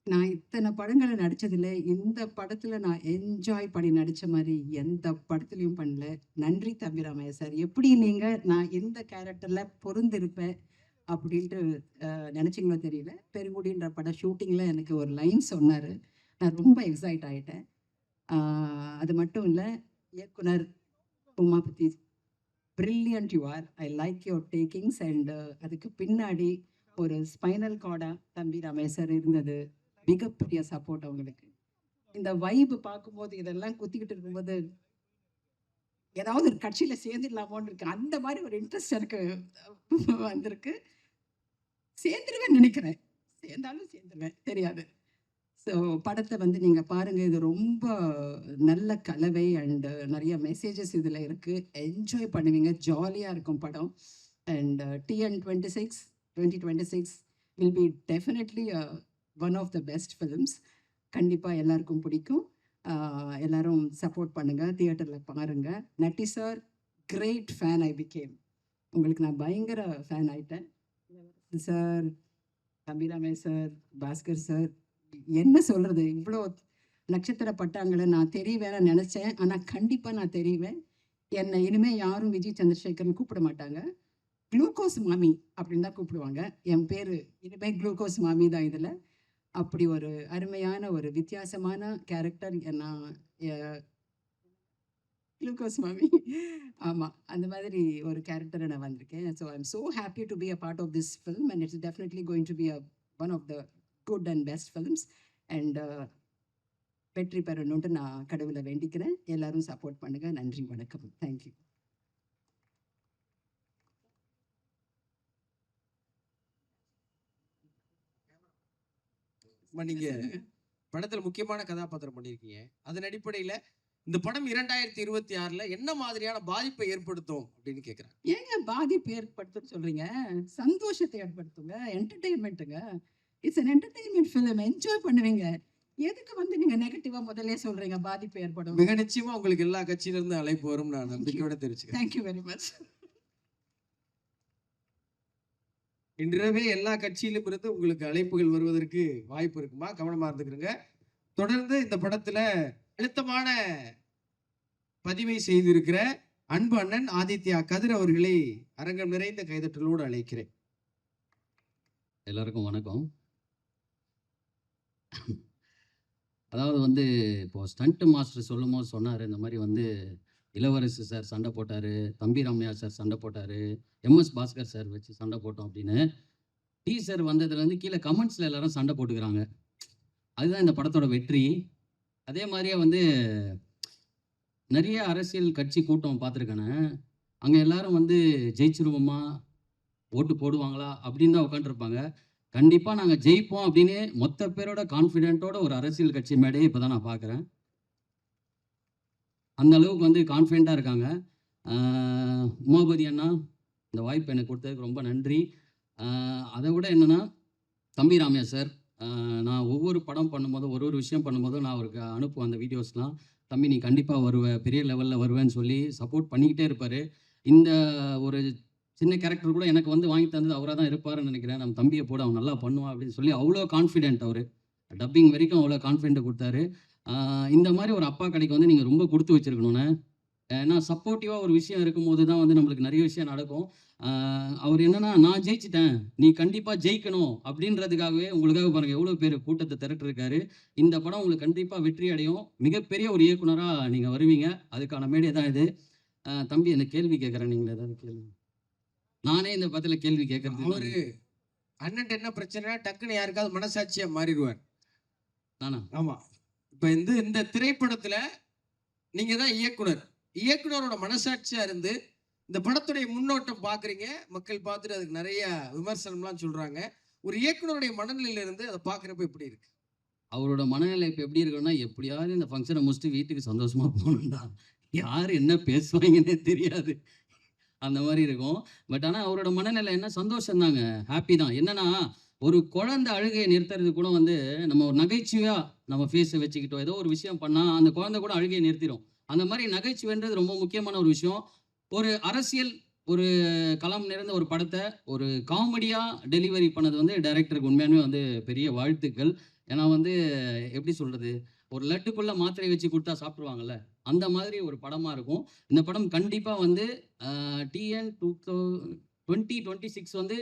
நான் இத்தனை படங்கள்ல நடிச்சதில்ல. இந்த படத்துல நான் என்ஜாய் பண்ணி நடிச்ச மாரி எந்த படத்துலயும் பண்ணல. நன்றி தம்பிராமையா சார். எப்படி நீங்க நான் எந்த கேரக்டர்ல பொருந்திருப்பேன் அப்படின்ட்டு நினைச்சீங்களோ தெரியல. பெருங்குடின்ற படம் ஷூட்டிங்ல எனக்கு ஒரு லைன் சொன்னாரு. நான் ரொம்ப எக்ஸைட் ஆயிட்டேன். அது மட்டும் இல்ல, இயக்குனர் Umapathi, brilliant you are. I like your takings. And அதுக்கு பின்னாடி ஒரு ஸ்பைனல் கார்டா தம்பி ரமேஷர் இருந்தது. மிகப்பெரிய சப்போர்ட் அவங்களுக்கு. இந்த வைப் பார்க்கும்போது, இதெல்லாம் குத்திக்கிட்டு இருக்கும்போது ஏதாவது ஒரு கட்சியில சேர்ந்துடலாமோன்னு இருக்கு. அந்த மாதிரி ஒரு இன்ட்ரெஸ்ட் எனக்கு வந்திருக்கு. சேர்ந்துருவேன் நினைக்கிறேன். சேர்ந்தாலும் சேர்ந்துருவேன், தெரியாது. ஸோ படத்தை வந்து நீங்கள் பாருங்கள். இது ரொம்ப நல்ல கலவை அண்ட் நிறைய மெசேஜஸ் இதில் இருக்குது. என்ஜாய் பண்ணுவீங்க. ஜாலியாக இருக்கும் படம். And TN 2026 will be definitely one of the best films. கண்டிப்பாக எல்லாருக்கும் பிடிக்கும். எல்லாரும் சப்போர்ட் பண்ணுங்கள், தியேட்டரில் பாருங்கள். Natty sir, great fan I became. உங்களுக்கு நான் பயங்கர ஃபேன் ஆயிட்டேன் sir. Thambi Ramaiah sir, Bhaskar sir, என்ன சொல்கிறது, இவ்வளோ நட்சத்திர பட்டாங்களை நான் தெரியவேன்னு நினச்சேன். ஆனால் கண்டிப்பாக நான் தெரிவேன். என்னை இனிமேல் யாரும் விஜய் சந்திரசேகர்னு கூப்பிட மாட்டாங்க. குளுக்கோஸ் மாமி அப்படின்னு தான் கூப்பிடுவாங்க. என் பேர் இனிமேல் குளுக்கோஸ் மாமி தான். இதில் அப்படி ஒரு அருமையான ஒரு வித்தியாசமான கேரக்டர். நான் குளுக்கோஸ் மாமி, ஆமாம், அந்த மாதிரி ஒரு கேரக்டரை நான் வந்திருக்கேன். So I am so happy to be a part of this film and it's definitely going to be one of the good and best films. And வெற்றி பெறணுன்ட்டு நான் கடவுளை வேண்டிக்கிறேன். எல்லாரும் சப்போர்ட் பண்ணுங்கள். நன்றி, வணக்கம், தேங்க்யூ. நீங்க படத்துல முக்கியமான கதாபாத்திரம் பண்ணியிருக்கீங்க. அதன் அடிப்படையில இந்த படம் 2026ல என்ன மாதிரியான பாதிப்பை ஏற்படுத்தும் அப்படின்னு கேட்குறேன். ஏங்க பாதிப்பு ஏற்படுத்துன்னு சொல்றீங்க? சந்தோஷத்தை ஏற்படுத்துங்க, என்டர்டெயின்மெண்ட்டுங்க. It's an entertainment film. Enjoy பண்ணுவீங்க. எதுக்கு வந்து நீங்க நெகட்டிவா முதல்ல சொல்றீங்க பாதிப்பு ஏற்படும்? மிக நிச்சயமா உங்களுக்கு எல்லா கட்சியில இருந்து அழைப்பு வரும், நான் நம்பிக்கையோட தெரிவிச்சுக்கிறேன். Thank you very much. இன்றிரவே எல்லா கட்சியிலும் இருந்து உங்களுக்கு அழைப்புகள் வருவதற்கு வாய்ப்பு இருக்குமா? கவனமா இருந்துக்கிறங்க. தொடர்ந்து இந்த படத்துல அழுத்தமான பதிவை செய்திருக்கிற அன்பு அண்ணன் ஆதித்யா கதிர் அவர்களை அரங்கம் நிறைந்த கைதட்டலோடு அழைக்கிறேன். எல்லாருக்கும் வணக்கம். அதாவது வந்து இப்போ ஸ்டண்ட் மாஸ்டர் சொல்லும் போது சொன்னார், இந்த மாதிரி வந்து இளவரசு சார் சண்டை போட்டார், தம்பி ரம்யா சார் சண்டை போட்டார், MS பாஸ்கர் சார் வச்சு சண்டை போட்டோம் அப்படின்னு. டீசர் வந்ததுலேருந்து கீழே கமெண்ட்ஸில் எல்லாரும் சண்டை போட்டுக்கிறாங்க. அதுதான் இந்த படத்தோட வெற்றி. அதே மாதிரியே வந்து நிறைய அரசியல் கட்சி கூட்டம் பார்த்துருக்கேனே, அங்கே எல்லாரும் வந்து ஜெயிச்சிருவோமா, ஓட்டு போடுவாங்களா அப்படின்னு தான் உட்காந்துருப்பாங்க. கண்டிப்பாக நாங்கள் ஜெயிப்போம் அப்படின்னு மொத்த பேரோட கான்ஃபிடென்ட்டோட ஒரு அரசியல் கட்சி மேடையை இப்போ தான் நான் பார்க்குறேன். அந்த அளவுக்கு வந்து கான்ஃபிடென்ட்டாக இருக்காங்க. உமாபதி அண்ணா, இந்த வாய்ப்பு எனக்கு கொடுத்ததுக்கு ரொம்ப நன்றி. அதை விட என்னென்னா, தம்பி ராமையா சார், நான் ஒவ்வொரு படம் பண்ணும்போதும் ஒரு விஷயம் பண்ணும்போதும் நான் அவருக்கு அனுப்புவேன் அந்த வீடியோஸ்லாம். தம்பி நீ கண்டிப்பாக வருவ, பெரிய லெவலில் வருவேன்னு சொல்லி சப்போர்ட் பண்ணிக்கிட்டே இருப்பார். இந்த ஒரு சின்ன கேரக்டர் கூட எனக்கு வந்து வாங்கி தந்தது அவராக தான் இருப்பாருன்னு நினைக்கிறேன். நம்ம தம்பியை போட அவன் நல்லா பண்ணுவான் அப்படின்னு சொல்லி அவ்வளோ கான்ஃபிடென்ட். அவர் டப்பிங் வரைக்கும் அவ்வளோ கான்ஃபிடென்ட் கொடுத்தாரு. இந்த மாதிரி ஒரு அப்பா கடைக்கு வந்து நீங்கள் ரொம்ப கொடுத்து வச்சுருக்கணுண்ணே. ஏன்னா சப்போர்ட்டிவாக ஒரு விஷயம் இருக்கும்போது தான் வந்து நம்மளுக்கு நிறைய விஷயம் நடக்கும். அவர் என்னென்னா, நான் ஜெயிச்சிட்டேன், நீ கண்டிப்பாக ஜெயிக்கணும் அப்படின்றதுக்காகவே உங்களுக்காக பாருங்கள் எவ்வளோ பேர் கூட்டத்தை திரட்டிருக்காரு. இந்த படம் உங்களுக்கு கண்டிப்பாக வெற்றி அடையும். மிகப்பெரிய ஒரு இயக்குனராக நீங்கள் வருவீங்க. அதுக்கான மேடை தான் இது. தம்பி என்ன கேள்வி கேட்குறேன், நீங்கள் ஏதாவது கேள்வி? நானே இந்த படத்தில் கேள்வி கேட்கறது. அவரு அண்ணன் என்ன பிரச்சனை, டக்குன்னு யாருக்காவது மனசாட்சியா மாறிடுவார். நானா? ஆமா. இப்ப இந்த திரைப்படத்துல நீங்க தான் இயக்குனரோட மனசாட்சியா இருந்து இந்த படத்துடைய முன்னோட்டம் பாக்குறீங்க. மக்கள் பார்த்துட்டு அதுக்கு நிறைய விமர்சனம்லாம் சொல்றாங்க. ஒரு இயக்குனருடைய மனநிலையில இருந்து அதை பாக்குறப்ப எப்படி இருக்கு? அவரோட மனநிலை இப்போ எப்படி இருக்குன்னா, எப்படியாவது இந்த ஃபங்க்ஷனை முடிச்சுட்டு வீட்டுக்கு சந்தோஷமா போகணும்டா, யார் என்ன பேசுவாங்கன்னே தெரியாது, அந்த மாதிரி இருக்கும். பட் ஆனால் அவரோட மனநிலை என்ன, சந்தோஷம் தாங்க, ஹாப்பி தான். என்னன்னா, ஒரு குழந்தை அழுகையை நிறுத்துறது கூட வந்து நம்ம ஒரு நகைச்சுவையாக நம்ம ஃபேஸை வச்சுக்கிட்டோம் ஏதோ ஒரு விஷயம் பண்ணால் அந்த குழந்தை கூட அழுகையை நிறுத்திடும். அந்த மாதிரி நகைச்சுவைன்றது ரொம்ப முக்கியமான ஒரு விஷயம். ஒரு அரசியல் ஒரு களம் நிறைந்த ஒரு படத்தை ஒரு காமெடியாக டெலிவரி பண்ணது வந்து டைரக்டருக்கு உண்மையாலுமே வந்து பெரிய வாழ்த்துக்கள். ஏன்னா வந்து எப்படி சொல்கிறது, ஒரு லட்டுக்குள்ளே மாத்திரை வச்சு கொடுத்தா சாப்பிட்ருவாங்கல்ல, அந்த மாதிரி ஒரு படமாக இருக்கும். இந்த படம் கண்டிப்பாக வந்து டிஎன் 2026 வந்து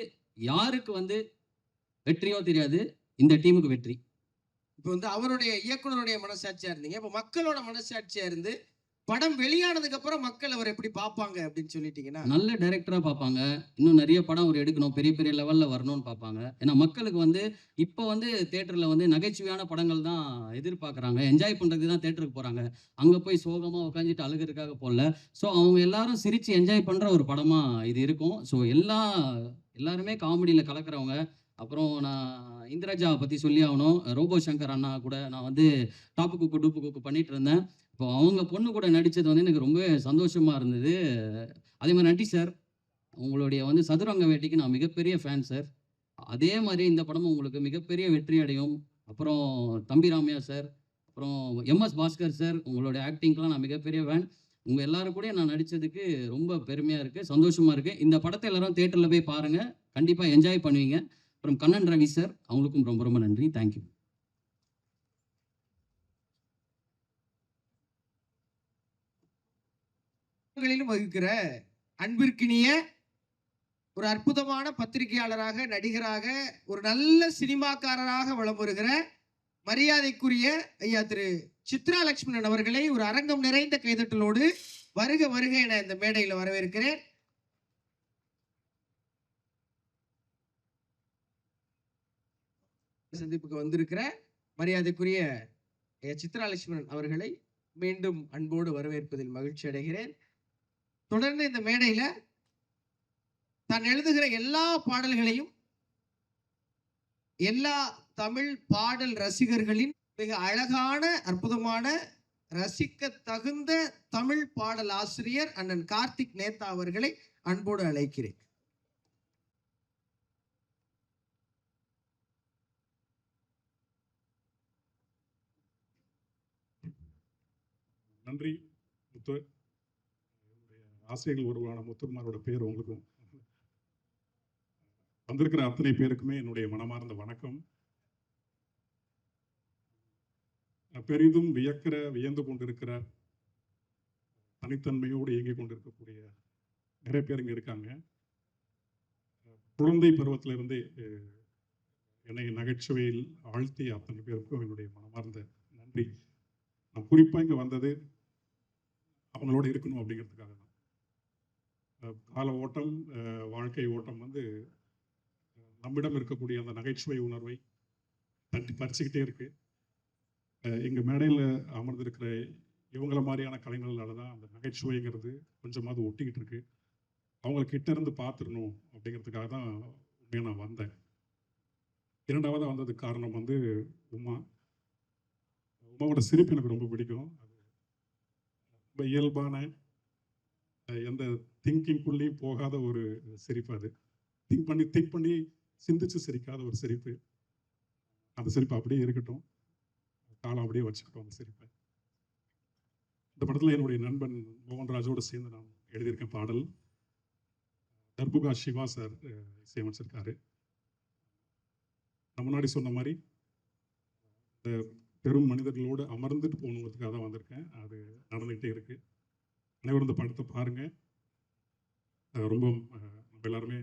யாருக்கு வந்து வெற்றியோ தெரியாது, இந்த டீமுக்கு வெற்றி. இப்போ வந்து அவருடைய இயக்குனருடைய மனசாட்சியா இருந்தீங்க, இப்போ மக்களோட மனசாட்சியா இருந்து படம் வெளியானதுக்கு அப்புறம் மக்கள் அவர் எப்படி பார்ப்பாங்க அப்படின்னு சொல்லிட்டீங்கன்னா, நல்ல டைரக்டராக பார்ப்பாங்க. இன்னும் நிறைய படம் அவர் எடுக்கணும், பெரிய பெரிய லெவலில் வரணும்னு பார்ப்பாங்க. ஏன்னா மக்களுக்கு வந்து இப்போ வந்து தேட்டரில் வந்து நகைச்சுவையான படங்கள் தான் எதிர்பார்க்குறாங்க. என்ஜாய் பண்ணுறதுக்கு தான் தேட்டருக்கு போகிறாங்க. அங்கே போய் சோகமாக உட்காந்துட்டு அழுகிறதுக்காக போகல. ஸோ அவங்க எல்லாரும் சிரித்து என்ஜாய் பண்ணுற ஒரு படமாக இது இருக்கும். ஸோ எல்லாருமே காமெடியில் கலக்கிறவங்க. அப்புறம் நான் இந்திரஜாவை பற்றி சொல்லி ஆகணும். ரோபோ சங்கர் அண்ணா கூட நான் வந்து டாப்பு குக்கு டூப்பு குக்கு பண்ணிட்டு இருந்தேன். இப்போ அவங்க பொண்ணு கூட நடித்தது வந்து எனக்கு ரொம்ப சந்தோஷமாக இருந்தது. அதே மாதிரி நன்றி சார், உங்களுடைய வந்து சதுரங்க வேட்டைக்கு நான் மிகப்பெரிய ஃபேன் சார். அதே மாதிரி இந்த படமும் உங்களுக்கு மிகப்பெரிய வெற்றி அடையும். அப்புறம் தம்பி ராமையா சார், அப்புறம் எம்எஸ் பாஸ்கர் சார், உங்களுடைய ஆக்டிங்க்கெலாம் நான் மிகப்பெரிய ஃபேன். உங்கள் எல்லாரும் கூட நான் நடித்ததுக்கு ரொம்ப பெருமையாக இருக்குது, சந்தோஷமாக இருக்குது. இந்த படத்தை எல்லாரும் தேட்டரில் போய் பாருங்கள், கண்டிப்பாக என்ஜாய் பண்ணுவீங்க. அப்புறம் கண்ணன் ரவி சார், அவங்களுக்கும் ரொம்ப ரொம்ப நன்றி. தேங்க்யூ. வகிக்கிற அன்பிற்கினிய ஒரு அற்புதமான பத்திரிகையாளராக, நடிகராக, ஒரு நல்ல சினிமாக்காரராக வலம் வருகிற மரியாதைக்குரிய ஐயா திரு சித்ரா லட்சுமணன் அவர்களை ஒரு அரங்கம் நிறைந்த கைதட்டலோடு வருக வருக என இந்த மேடையில் வரவேற்கிறேன். சந்திப்புக்கு வந்திருக்கிற மரியாதைக்குரிய சித்ரா லட்சுமணன் அவர்களை மீண்டும் அன்போடு வரவேற்பதில் மகிழ்ச்சி அடைகிறேன். தொடர்ந்து இந்த மேடையில தான் எழுதுகிற எல்லா பாடல்களையும் எல்லா தமிழ் பாடல் ரசிகர்களின் மிக அழகான, அற்புதமான, ரசிக்க தகுந்த தமிழ் பாடல் ஆசிரியர் அண்ணன் கார்த்திக் நேதா அவர்களை அன்போடு அழைக்கிறேன். நன்றி முத்து. ஆசிரியர்கள் ஒருவரான முத்துக்குமாரோட பேர் உங்களுக்கும் வந்திருக்கிற அத்தனை பேருக்குமே என்னுடைய மனமார்ந்த வணக்கம். பெரிதும் வியந்து கொண்டிருக்கிற, தனித்தன்மையோடு இயங்கிக் கொண்டிருக்கக்கூடிய நிறைய பேர் இங்கே இருக்காங்க. குழந்தை பருவத்திலிருந்தே என்னை நகைச்சுவையில் ஆழ்த்திய அத்தனை பேருக்கும் என்னுடைய மனமார்ந்த நன்றி. நான் குறிப்பாக இங்கே வந்தது அவங்களோட இருக்கணும் அப்படிங்கிறதுக்காக தான். கால ஓட்டம், வாழ்க்கை ஓட்டம் வந்து நம்மிடம் இருக்கக்கூடிய அந்த நகைச்சுவை உணர்வை தட்டி பறிச்சுக்கிட்டே இருக்கு. எங்கள் மேடையில் அமர்ந்திருக்கிற இவங்கள மாதிரியான கலைஞர்களால தான் அந்த நகைச்சுவைங்கிறது கொஞ்சமாவது ஒட்டிக்கிட்டு இருக்கு. அவங்கள கிட்ட இருந்து பார்த்துடணும் அப்படிங்கிறதுக்காக தான் உண்மையாக நான் வந்தேன். இரண்டாவதாக வந்ததுக்கு காரணம் வந்து உமாவோட சிரிப்பு எனக்கு ரொம்ப பிடிக்கும். அது ரொம்ப இயல்பான, எந்த திங்கிங்குள்ளேயும் போகாத ஒரு சிரிப்பு. அது திங்க் பண்ணி சிந்திச்சு சிரிக்காத ஒரு சிரிப்பு. அந்த சிரிப்பு அப்படியே இருக்கட்டும், காலம் அப்படியே வச்சுக்கிட்டோம் அந்த சிரிப்பை. இந்த படத்தில் என்னுடைய நண்பன் மோகன்ராஜோடு சேர்ந்து நான் எழுதியிருக்கேன் பாடல். தர்புகா சிவா சார் இசையமைச்சிருக்காரு. நான் முன்னாடி சொன்ன மாதிரி இந்த பெரும் மனிதர்களோடு அமர்ந்துட்டு போகணுங்கிறதுக்காக தான் வந்திருக்கேன். அது நடந்துகிட்டே இருக்கு. அனைவரும் இந்த படத்தை பாருங்க. ரொம்ப நம்ம எல்லாருமே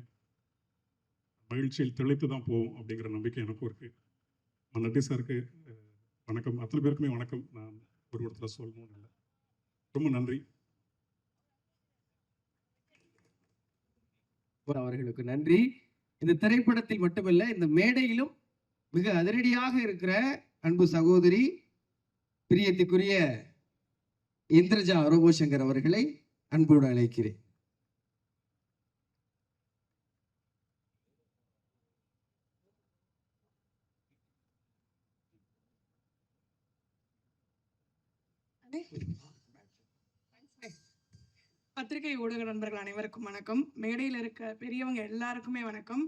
மகிழ்ச்சியில் திளைத்து தான் போவோம் அப்படிங்கிற நம்பிக்கை எனக்கும் இருக்கு. நட்டி சாருக்கு வணக்கம், அத்தனை பேருக்குமே வணக்கம். நான் ஒருத்தர சொல்லணும்னு இல்லை. ரொம்ப நன்றி. அவர்களுக்கு நன்றி. இந்த திரைப்படத்தில் மட்டுமல்ல, இந்த மேடையிலும் மிக அதிரடியாக இருக்கிற அன்பு சகோதரி பிரியத்துக்குரிய இந்திரஜா ரோபோ சங்கர் அவர்களை அன்போடு அழைக்கிறேன். பத்திரிகை ஊடக நண்பர்கள் அனைவருக்கும் வணக்கம். மேடையில் இருக்க பெரியவங்க எல்லாருக்குமே வணக்கம்.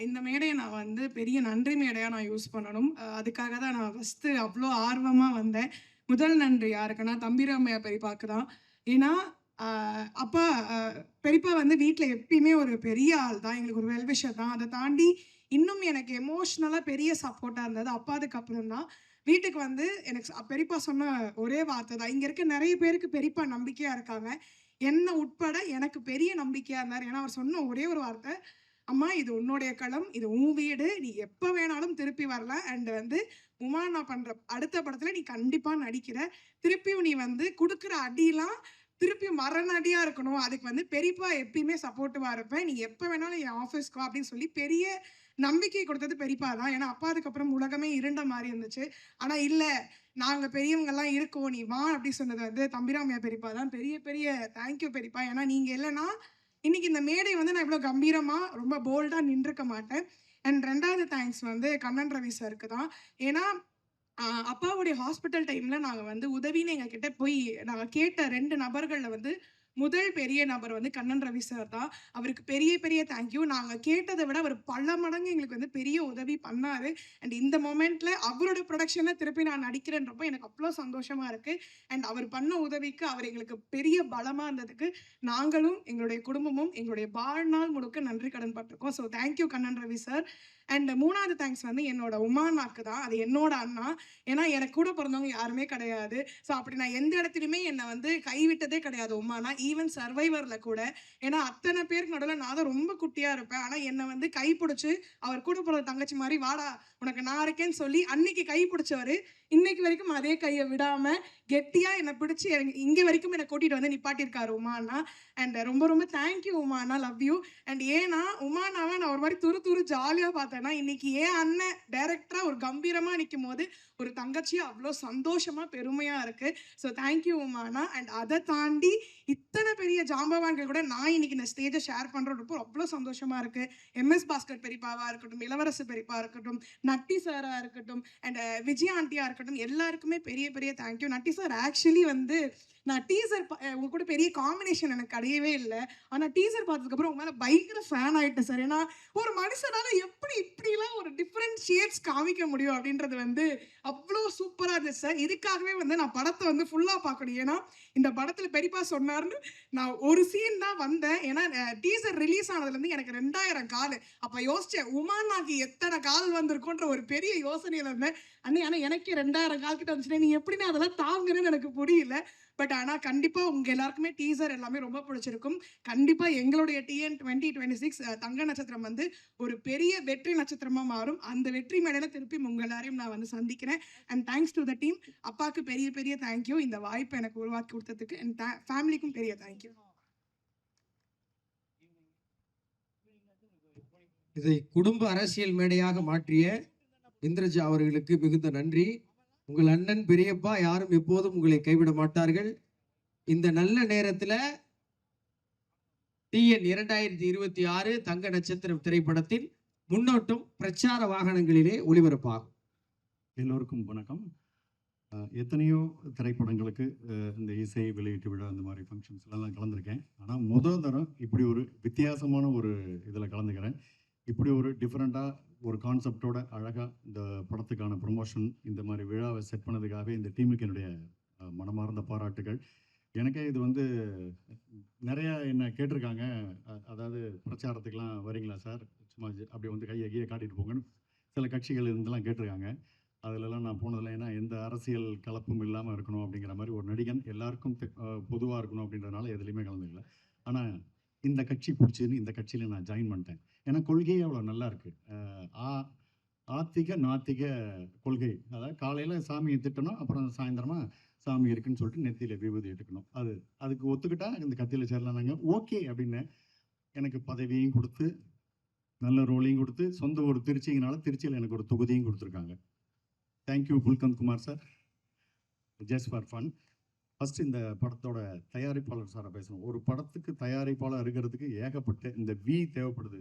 இந்த மேடையை நான் வந்து பெரிய நன்றி மேடையாக நான் யூஸ் பண்ணணும். அதுக்காக தான் நான் ஃபஸ்ட்டு அவ்வளோ ஆர்வமாக வந்தேன். முதல் நன்றி யாருக்குன்னா தம்பிராமையா பெரியப்பாக்கு தான். ஏன்னா அப்பா பெரியப்பா வந்து வீட்டில் எப்பயுமே ஒரு பெரிய ஆள் தான், எங்களுக்கு ஒரு வெல்விஷர் தான். அதை தாண்டி இன்னும் எனக்கு எமோஷ்னலாக பெரிய சப்போர்ட்டாக இருந்தது அப்பாதுக்கு அப்புறம் தான். வீட்டுக்கு வந்து எனக்கு பெரியப்பா சொன்ன ஒரே வார்த்தை தான். இங்கே இருக்க நிறைய பேருக்கு பெரியப்பா நம்பிக்கையாக இருக்காங்க, என்ன உட்பட எனக்கு பெரிய நம்பிக்கையாக இருந்தார். ஏன்னா அவர் சொன்ன ஒரே ஒரு வார்த்தை, அம்மா இது உன்னுடைய களம், இது உன் வீடு, நீ எப்போ வேணாலும் திருப்பி வரலாம். அண்ட் வந்து உமா நான் பண்ணுற அடுத்த படத்தில் நீ கண்டிப்பாக நடிக்கிற, திருப்பியும் நீ வந்து கொடுக்குற அடியெலாம் திருப்பியும் மரணடியாக இருக்கணும், அதுக்கு வந்து பெரியப்பா எப்பயுமே சப்போர்ட்டிவாக இருப்பேன், நீ எப்போ வேணாலும் என் ஆஃபீஸ்க்கு வா அப்படின்னு சொல்லி பெரிய நம்பிக்கை கொடுத்தது பெரியப்பா தான். ஏன்னா அப்பா அதுக்கப்புறம் உலகமே இருண்ட மாதிரி இருந்துச்சு. ஆனால் இல்லை, நாங்கள் பெரியவங்கெல்லாம் இருக்கோம், நீ வா அப்படி சொன்னது வந்து தம்பிராமையா பெரியப்பா தான். பெரிய பெரிய தேங்க்யூ பெரியப்பா. ஏன்னா நீங்கள் இல்லைன்னா இன்னைக்கு இந்த மேடை வந்து நான் இவ்வளோ கம்பீரமாக ரொம்ப போல்டாக நின்றுக்க மாட்டேன். அண்ட் ரெண்டாவது தேங்க்ஸ் வந்து கண்ணன் ரவி சாருக்கு தான். ஏன்னா அப்பாவுடைய ஹாஸ்பிட்டல் டைமில் நாங்கள் வந்து உதவின்னு எங்ககிட்ட போய் நாங்கள் கேட்ட 2 நபர்களில் வந்து முதல் பெரிய நபர் வந்து கண்ணன் ரவி சார் தான். அவருக்கு பெரிய பெரிய தேங்க்யூ. நாங்கள் கேட்டதை விட அவர் பல மடங்கு எங்களுக்கு வந்து பெரிய உதவி பண்ணார். அண்ட் இந்த மொமெண்ட்டில் அவரோட ப்ரொடக்ஷனில் திருப்பி நான் நடிக்கிறேன்றப்போ எனக்கு அவ்வளோ சந்தோஷமாக இருக்குது. அண்ட் அவர் பண்ண உதவிக்கு அவர் எங்களுக்கு பெரிய பலமாக இருந்ததுக்கு நாங்களும் எங்களுடைய குடும்பமும் எங்களுடைய வாழ்நாள் முழுக்க நன்றி கடன் பட்டிருக்கோம். So thank you Kannan Ravi sir. And 3வது தேங்க்ஸ் வந்து என்னோட உமானாக்கு தான். அது என்னோட அண்ணா. ஏன்னா எனக்கு கூட பிறந்தவங்க யாருமே கிடையாது. ஸோ அப்படி நான் எந்த இடத்துலையுமே என்னை வந்து கைவிட்டதே கிடையாது உமானா. ஈவன் சர்வைவரில் கூட. ஏன்னா அத்தனை பேருக்கு நடுவில் நான் தான் ரொம்ப குட்டியாக இருப்பேன். ஆனால் என்னை வந்து கைப்பிடிச்சி அவர் கூட பிறந்த தங்கச்சி மாதிரி வாடா உனக்கு நான் இருக்கேன்னு சொல்லி அன்னைக்கு கை பிடிச்சவர் இன்னைக்கு வரைக்கும் அதே கையை விடாமல் கெட்டியாக என்னை பிடிச்சி இங்கே வரைக்கும் என்னை கூட்டிகிட்டு வந்து நிப்பாட்டியிருக்காரு உமானா. அண்ட் ரொம்ப ரொம்ப தேங்க்யூ உமானா, லவ் யூ. அண்ட் ஏன்னா உமானாவை நான் ஒரு மாதிரி துரு ஜாலியாக பார்த்தேன்னா இன்னைக்கு ஏன் அண்ணன் டைரக்டராக ஒரு கம்பீரமாக நிற்கும் போது ஒரு தங்கச்சியாக அவ்வளோ சந்தோஷமாக பெருமையாக இருக்குது. So thank you உமானா. அண்ட் அதை தாண்டி இத்தனை பெரிய ஜாம்பவான்கள் கூட நான் இன்னைக்கு இந்த ஸ்டேஜை ஷேர் பண்ணுறப்போ அவ்வளோ சந்தோஷமாக இருக்குது. எம்எஸ் பாஸ்கர் பெரியப்பாவாக இருக்கட்டும், இளவரசு பெரியப்பா இருக்கட்டும், நட்டி சாராக இருக்கட்டும், அண்ட் விஜயா ஆண்டியாக இருக்கட்டும், எல்லாருக்குமே பெரிய பெரிய தேங்க்யூ. நட்டி சார் ஆக்சுவலி வந்து நான் டீசர் உங்க கூட பெரிய காம்பினேஷன் எனக்கு கிடையவே இல்லை. ஆனால் டீசர் பார்த்ததுக்கப்புறம் உங்க மேலே பயங்கர ஃபேன் ஆகிட்டேன் சார். ஏன்னா ஒரு மனுஷனால எப்படி இப்படிலாம் ஒரு டிஃப்ரெண்ட் ஷேட்ஸ் காமிக்க முடியும் அப்படின்றது வந்து அவ்வளோ சூப்பராக இருந்துச்சு சார். இதுக்காகவே வந்து நான் படத்தை வந்து ஃபுல்லாக பார்க்கணும். ஏன்னா இந்த படத்தில் பெரியப்பா சொன்னார்னு நான் ஒரு சீன் தான் வந்தேன். ஏன்னா டீசர் ரிலீஸ் ஆனதுலேருந்து எனக்கு 2000 கால். அப்போ யோசித்தேன் உமானாக்கு எத்தனை கால் வந்திருக்குன்ற ஒரு பெரிய யோசனையில் இருந்தேன். ஆனால் எனக்கே 2000 கால் கிட்ட வந்துச்சுன்னா நீ எப்படின்னா அதெல்லாம் தாங்குறேன்னு எனக்கு புரியல. பட் ஆனால் கண்டிப்பாக உங்கள் எல்லாருக்குமே டீசர் எல்லாமே ரொம்ப பிடிச்சிருக்கும். கண்டிப்பாக எங்களுடைய TN 2026 தங்க நட்சத்திரம் வந்து ஒரு பெரிய வெற்றி நட்சத்திரமாக மாறும். அந்த வெற்றி மேடையில் திருப்பி உங்கள் எல்லாரையும் நான் வந்து சந்திக்கிறேன். And thanks to the team. அப்பாவுக்கு பெரிய பெரிய தேங்க்யூ இந்த வாய்ப்பை எனக்கு உருவாக்கி கொடுத்ததுக்கு. அண்ட் ஃபேமிலிக்கும் பெரிய தேங்க்யூ. இதை குடும்ப அரசியல் மேடையாக மாற்றிய இந்திரஜா அவர்களுக்கு மிகுந்த நன்றி. உங்கள் அண்ணன் பெரியப்பா யாரும் எப்போதும் உங்களை கைவிட மாட்டார்கள். இந்த நல்ல நேரத்தில் TN 2026 தங்க நட்சத்திரம் திரைப்படத்தின் முன்னோட்டம் பிரச்சார வாகனங்களிலே ஒளிபரப்பாகும். எல்லோருக்கும் வணக்கம். எத்தனையோ திரைப்படங்களுக்கு இந்த இசை வெளியீட்டு விழா இந்த மாதிரி ஃபங்க்ஷன்ஸ்லாம் கலந்துருக்கேன். ஆனால் முதல் தரம் இப்படி ஒரு வித்தியாசமான ஒரு இதில் கலந்துக்கிறேன். இப்படி ஒரு டிஃப்ரெண்ட்டாக ஒரு கான்செப்டோட அழகாக இந்த படத்துக்கான ப்ரொமோஷன் இந்த மாதிரி விழாவை செட் பண்ணதுக்காகவே இந்த டீமுக்கு என்னுடைய மனமார்ந்த பாராட்டுகள். எனக்கே இது வந்து நிறையா என்ன கேட்டிருக்காங்க, அதாவது பிரச்சாரத்துக்கெலாம் வரீங்களா சார், சும்மா அப்படி வந்து கையை காட்டிட்டு போங்கன்னு சில கட்சிகள் இருந்தெல்லாம் கேட்டிருக்காங்க. அதிலெல்லாம் நான் போனதில்லை. ஏன்னா எந்த அரசியல் கலப்பும் இல்லாமல் இருக்கணும் அப்படிங்கிற மாதிரி ஒரு நடிகன் எல்லாருக்கும் பொதுவாக இருக்கணும் அப்படின்றதுனால எதுலேயுமே கலந்துக்கல. ஆனால் இந்த கட்சி பிடிச்சின்னு இந்த கட்சியில் நான் ஜாயின் பண்ணிட்டேன். ஏன்னா கொள்கையே அவ்வளோ நல்லா இருக்குது. ஆத்திக நாத்திக கொள்கை. அதாவது காலையில் சாமியை திட்டணும், அப்புறம் சாயந்தரமாக சாமி இருக்குன்னு சொல்லிட்டு நெத்தியில் விபூதி எடுக்கணும். அதுக்கு ஒத்துக்கிட்டா இந்த கத்தியில் சேரலானாங்க. ஓகே அப்படின்னு எனக்கு பதவியும் கொடுத்து நல்ல ரோலையும் கொடுத்து சொந்த ஒரு திருச்சிங்கனால திருச்சியில் எனக்கு ஒரு தொகுதியும் கொடுத்துருக்காங்க. Thank you Pulkanth Kumar sir, just for fun. First இந்த படத்தோட தயாரிப்பாளர் சாரை பேசணும். ஒரு படத்துக்கு தயாரிப்பாளர் இருக்கிறதுக்கு ஏகப்பட்ட இந்த தேவைப்படுது,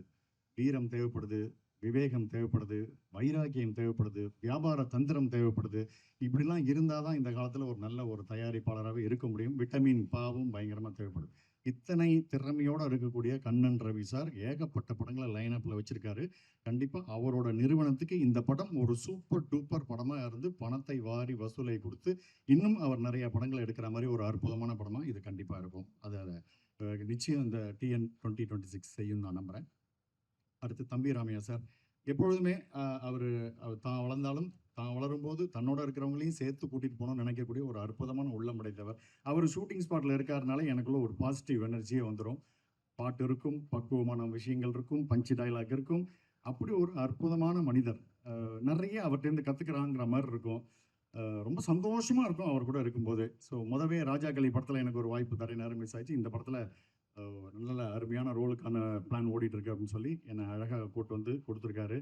வீரம் தேவைப்படுது, விவேகம் தேவைப்படுது, வைராக்கியம் தேவைப்படுது, வியாபார தந்திரம் தேவைப்படுது. இப்படிலாம் இருந்தால் தான் இந்த காலத்தில் ஒரு நல்ல ஒரு தயாரிப்பாளராகவே இருக்க முடியும். விட்டமின் பாவும் பயங்கரமாக தேவைப்படுது. இத்தனை திறமையோடு இருக்கக்கூடிய கண்ணன் ரவி சார் ஏகப்பட்ட படங்களை லைனப்பில் வச்சுருக்காரு. கண்டிப்பாக அவரோட நிறுவனத்துக்கு இந்த படம் ஒரு சூப்பர் டூப்பர் படமாக இருந்து பணத்தை வாரி வசூலை கொடுத்து இன்னும் அவர் நிறைய படங்களை எடுக்கிற மாதிரி ஒரு அற்புதமான படமாக இது கண்டிப்பாக இருக்கும். அதை நிச்சயம் இந்த TN 2026 செய்யும் நான் நம்புகிறேன். அடுத்து தம்பி ராமையா சார் எப்பொழுதுமே அவர் தான் வளர்ந்தாலும் தான் வளரும்போது தன்னோட இருக்கிறவங்களையும் சேர்த்து கூட்டிகிட்டு போகணும்னு நினைக்கக்கூடிய ஒரு அற்புதமான உள்ளம் படைத்தவர். அவர் ஷூட்டிங் ஸ்பாட்டில் இருக்காருனால எனக்குள்ள ஒரு பாசிட்டிவ் எனர்ஜியே வந்துடும். பாட்டு இருக்கும், பக்குவமான விஷயங்கள் இருக்கும், பஞ்சு டைலாக் இருக்கும். அப்படி ஒரு அற்புதமான மனிதர். நிறைய அவர்கிட்டருந்து கற்றுக்கிறாங்கிற மாதிரி இருக்கும். ரொம்ப சந்தோஷமாக இருக்கும் அவர் கூட இருக்கும்போது. ஸோ முதவே ராஜாக்களி படத்தில் எனக்கு ஒரு வாய்ப்பு தர நேரம் மிஸ் ஆயிடுச்சு. இந்த படத்தில் நல்ல அருமையான ரோலுக்கான பிளான் ஓடிட்டுருக்கு அப்படின்னு சொல்லி என்னை அழகாக கூட்டு வந்து கொடுத்துருக்காரு.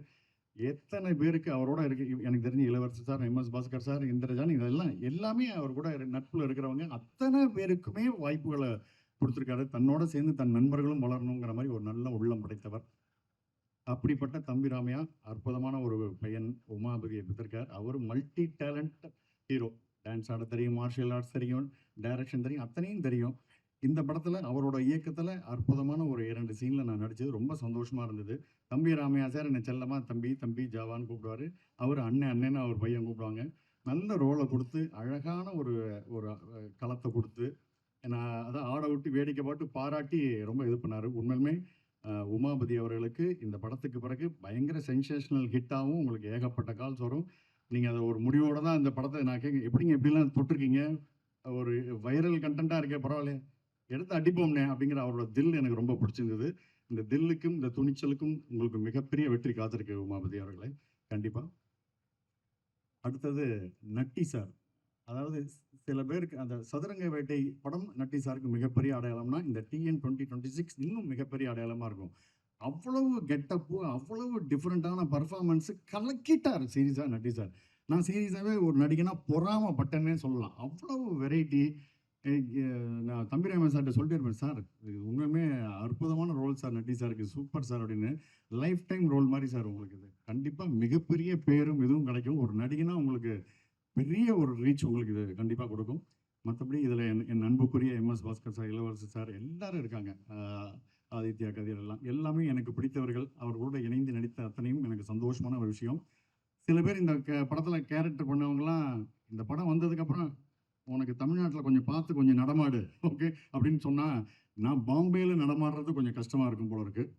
எத்தனை பேருக்கு அவரோட இருக்கு எனக்கு தெரிஞ்ச இளவரசர் சார், MS பாஸ்கர் சார், இந்திரஜான், இதெல்லாம் எல்லாமே அவர் கூட நட்பில் இருக்கிறவங்க அத்தனை பேருக்குமே வாய்ப்புகளை கொடுத்துருக்காரு. தன்னோட சேர்ந்து தன் நண்பர்களும் வளரணுங்கிற மாதிரி ஒரு நல்ல உள்ளம் படைத்தவர். அப்படிப்பட்ட தம்பி ராமையா அற்புதமான ஒரு பையன் உமாபதியை பெற்றிருக்கார். அவர் மல்டி டேலண்ட் ஹீரோ. டான்ஸ் ஆட தெரியும், மார்ஷியல் ஆர்ட்ஸ் தெரியும், டைரக்ஷன் தெரியும், அத்தனையும் தெரியும். இந்த படத்தில் அவரோட இயக்கத்தில் அற்புதமான ஒரு 2 சீனில் நான் நடித்தது ரொம்ப சந்தோஷமாக இருந்தது. தம்பி ராமையா சார் என்னை செல்லமாக தம்பி தம்பி ஜாவான்னு கூப்பிடுவார். அவர் அண்ணன்னு அவர் பையன் கூப்பிடுவாங்க. நல்ல ரோலை கொடுத்து அழகான ஒரு ஒரு களத்தை கொடுத்து நான் அதான் ஆட விட்டு வேடிக்கை பாட்டு பாராட்டி ரொம்ப இது பண்ணார். உண்மையிலுமே உமாபதி அவர்களுக்கு இந்த படத்துக்கு பிறகு பயங்கர சென்சேஷனல் ஹிட்டாகவும் உங்களுக்கு ஏகப்பட்ட கால்ஸ் வரும். நீங்கள் அதை ஒரு முடிவோடு தான் இந்த படத்தை நான் எப்படிங்க எப்படிலாம் தொட்டிருக்கீங்க, ஒரு வைரல் கண்டென்ட்டாக இருக்கே, பரவாயில்ல எடுத்து அடிப்போம்னே அப்படிங்கிற அவரோட தில் எனக்கு ரொம்ப பிடிச்சிருந்தது. இந்த தில்லுக்கும் இந்த துணிச்சலுக்கும் உங்களுக்கு மிகப்பெரிய வெற்றி காத்திருக்கு உமாபதி அவர்களை. கண்டிப்பாக. அடுத்தது நட்டி சார். அதாவது சில பேருக்கு அந்த சதுரங்க வேட்டை படம் நட்டி சாருக்கு மிகப்பெரிய அடையாளம்னா இந்த TN 2026 இன்னும் மிகப்பெரிய அடையாளமாக இருக்கும். அவ்வளவு கெட்டப்பு, அவ்வளவு டிஃப்ரெண்ட்டான பர்ஃபார்மன்ஸு கலக்கிட்டார் சீரியஸாக நட்டி சார். நான் சீரியஸாகவே ஒரு நடிகனாக பொறாமப்பட்டேன்னே சொல்லலாம். அவ்வளவு வெரைட்டி. நான் தம்பி ராமையா சார்கிட்ட சொல்லிட்டே இருப்பேன், சார் உண்மையுமே அற்புதமான ரோல் சார் நட்டி சாருக்கு, சூப்பர் சார் அப்படின்னு. லைஃப் டைம் ரோல் மாதிரி சார் உங்களுக்கு இது கண்டிப்பாக மிகப்பெரிய பேரும் இதுவும் கிடைக்கும். ஒரு நடிகனாக உங்களுக்கு பெரிய ஒரு ரீச் உங்களுக்கு இது கண்டிப்பாக கொடுக்கும். மற்றபடி இதில் என் அன்புக்குரிய MS பாஸ்கர் சார், இளவரசர் சார் எல்லாரும் இருக்காங்க. ஆதித்யா கதிர் எல்லாமே எனக்கு பிடித்தவர்கள். அவர்களோட இணைந்து நடித்த அத்தனையும் எனக்கு சந்தோஷமான ஒரு விஷயம். சில பேர் இந்த படத்தில் கேரக்டர் பண்ணவங்களாம் இந்த படம் வந்ததுக்கப்புறம் உனக்கு தமிழ்நாட்டில் கொஞ்சம் பார்த்து கொஞ்சம் நடமாடு ஓகே அப்படின்னு சொன்னால் நான் பாம்பேயில் நடமாடுறது கொஞ்சம் கஷ்டமாக இருக்கும் போல இருக்குது.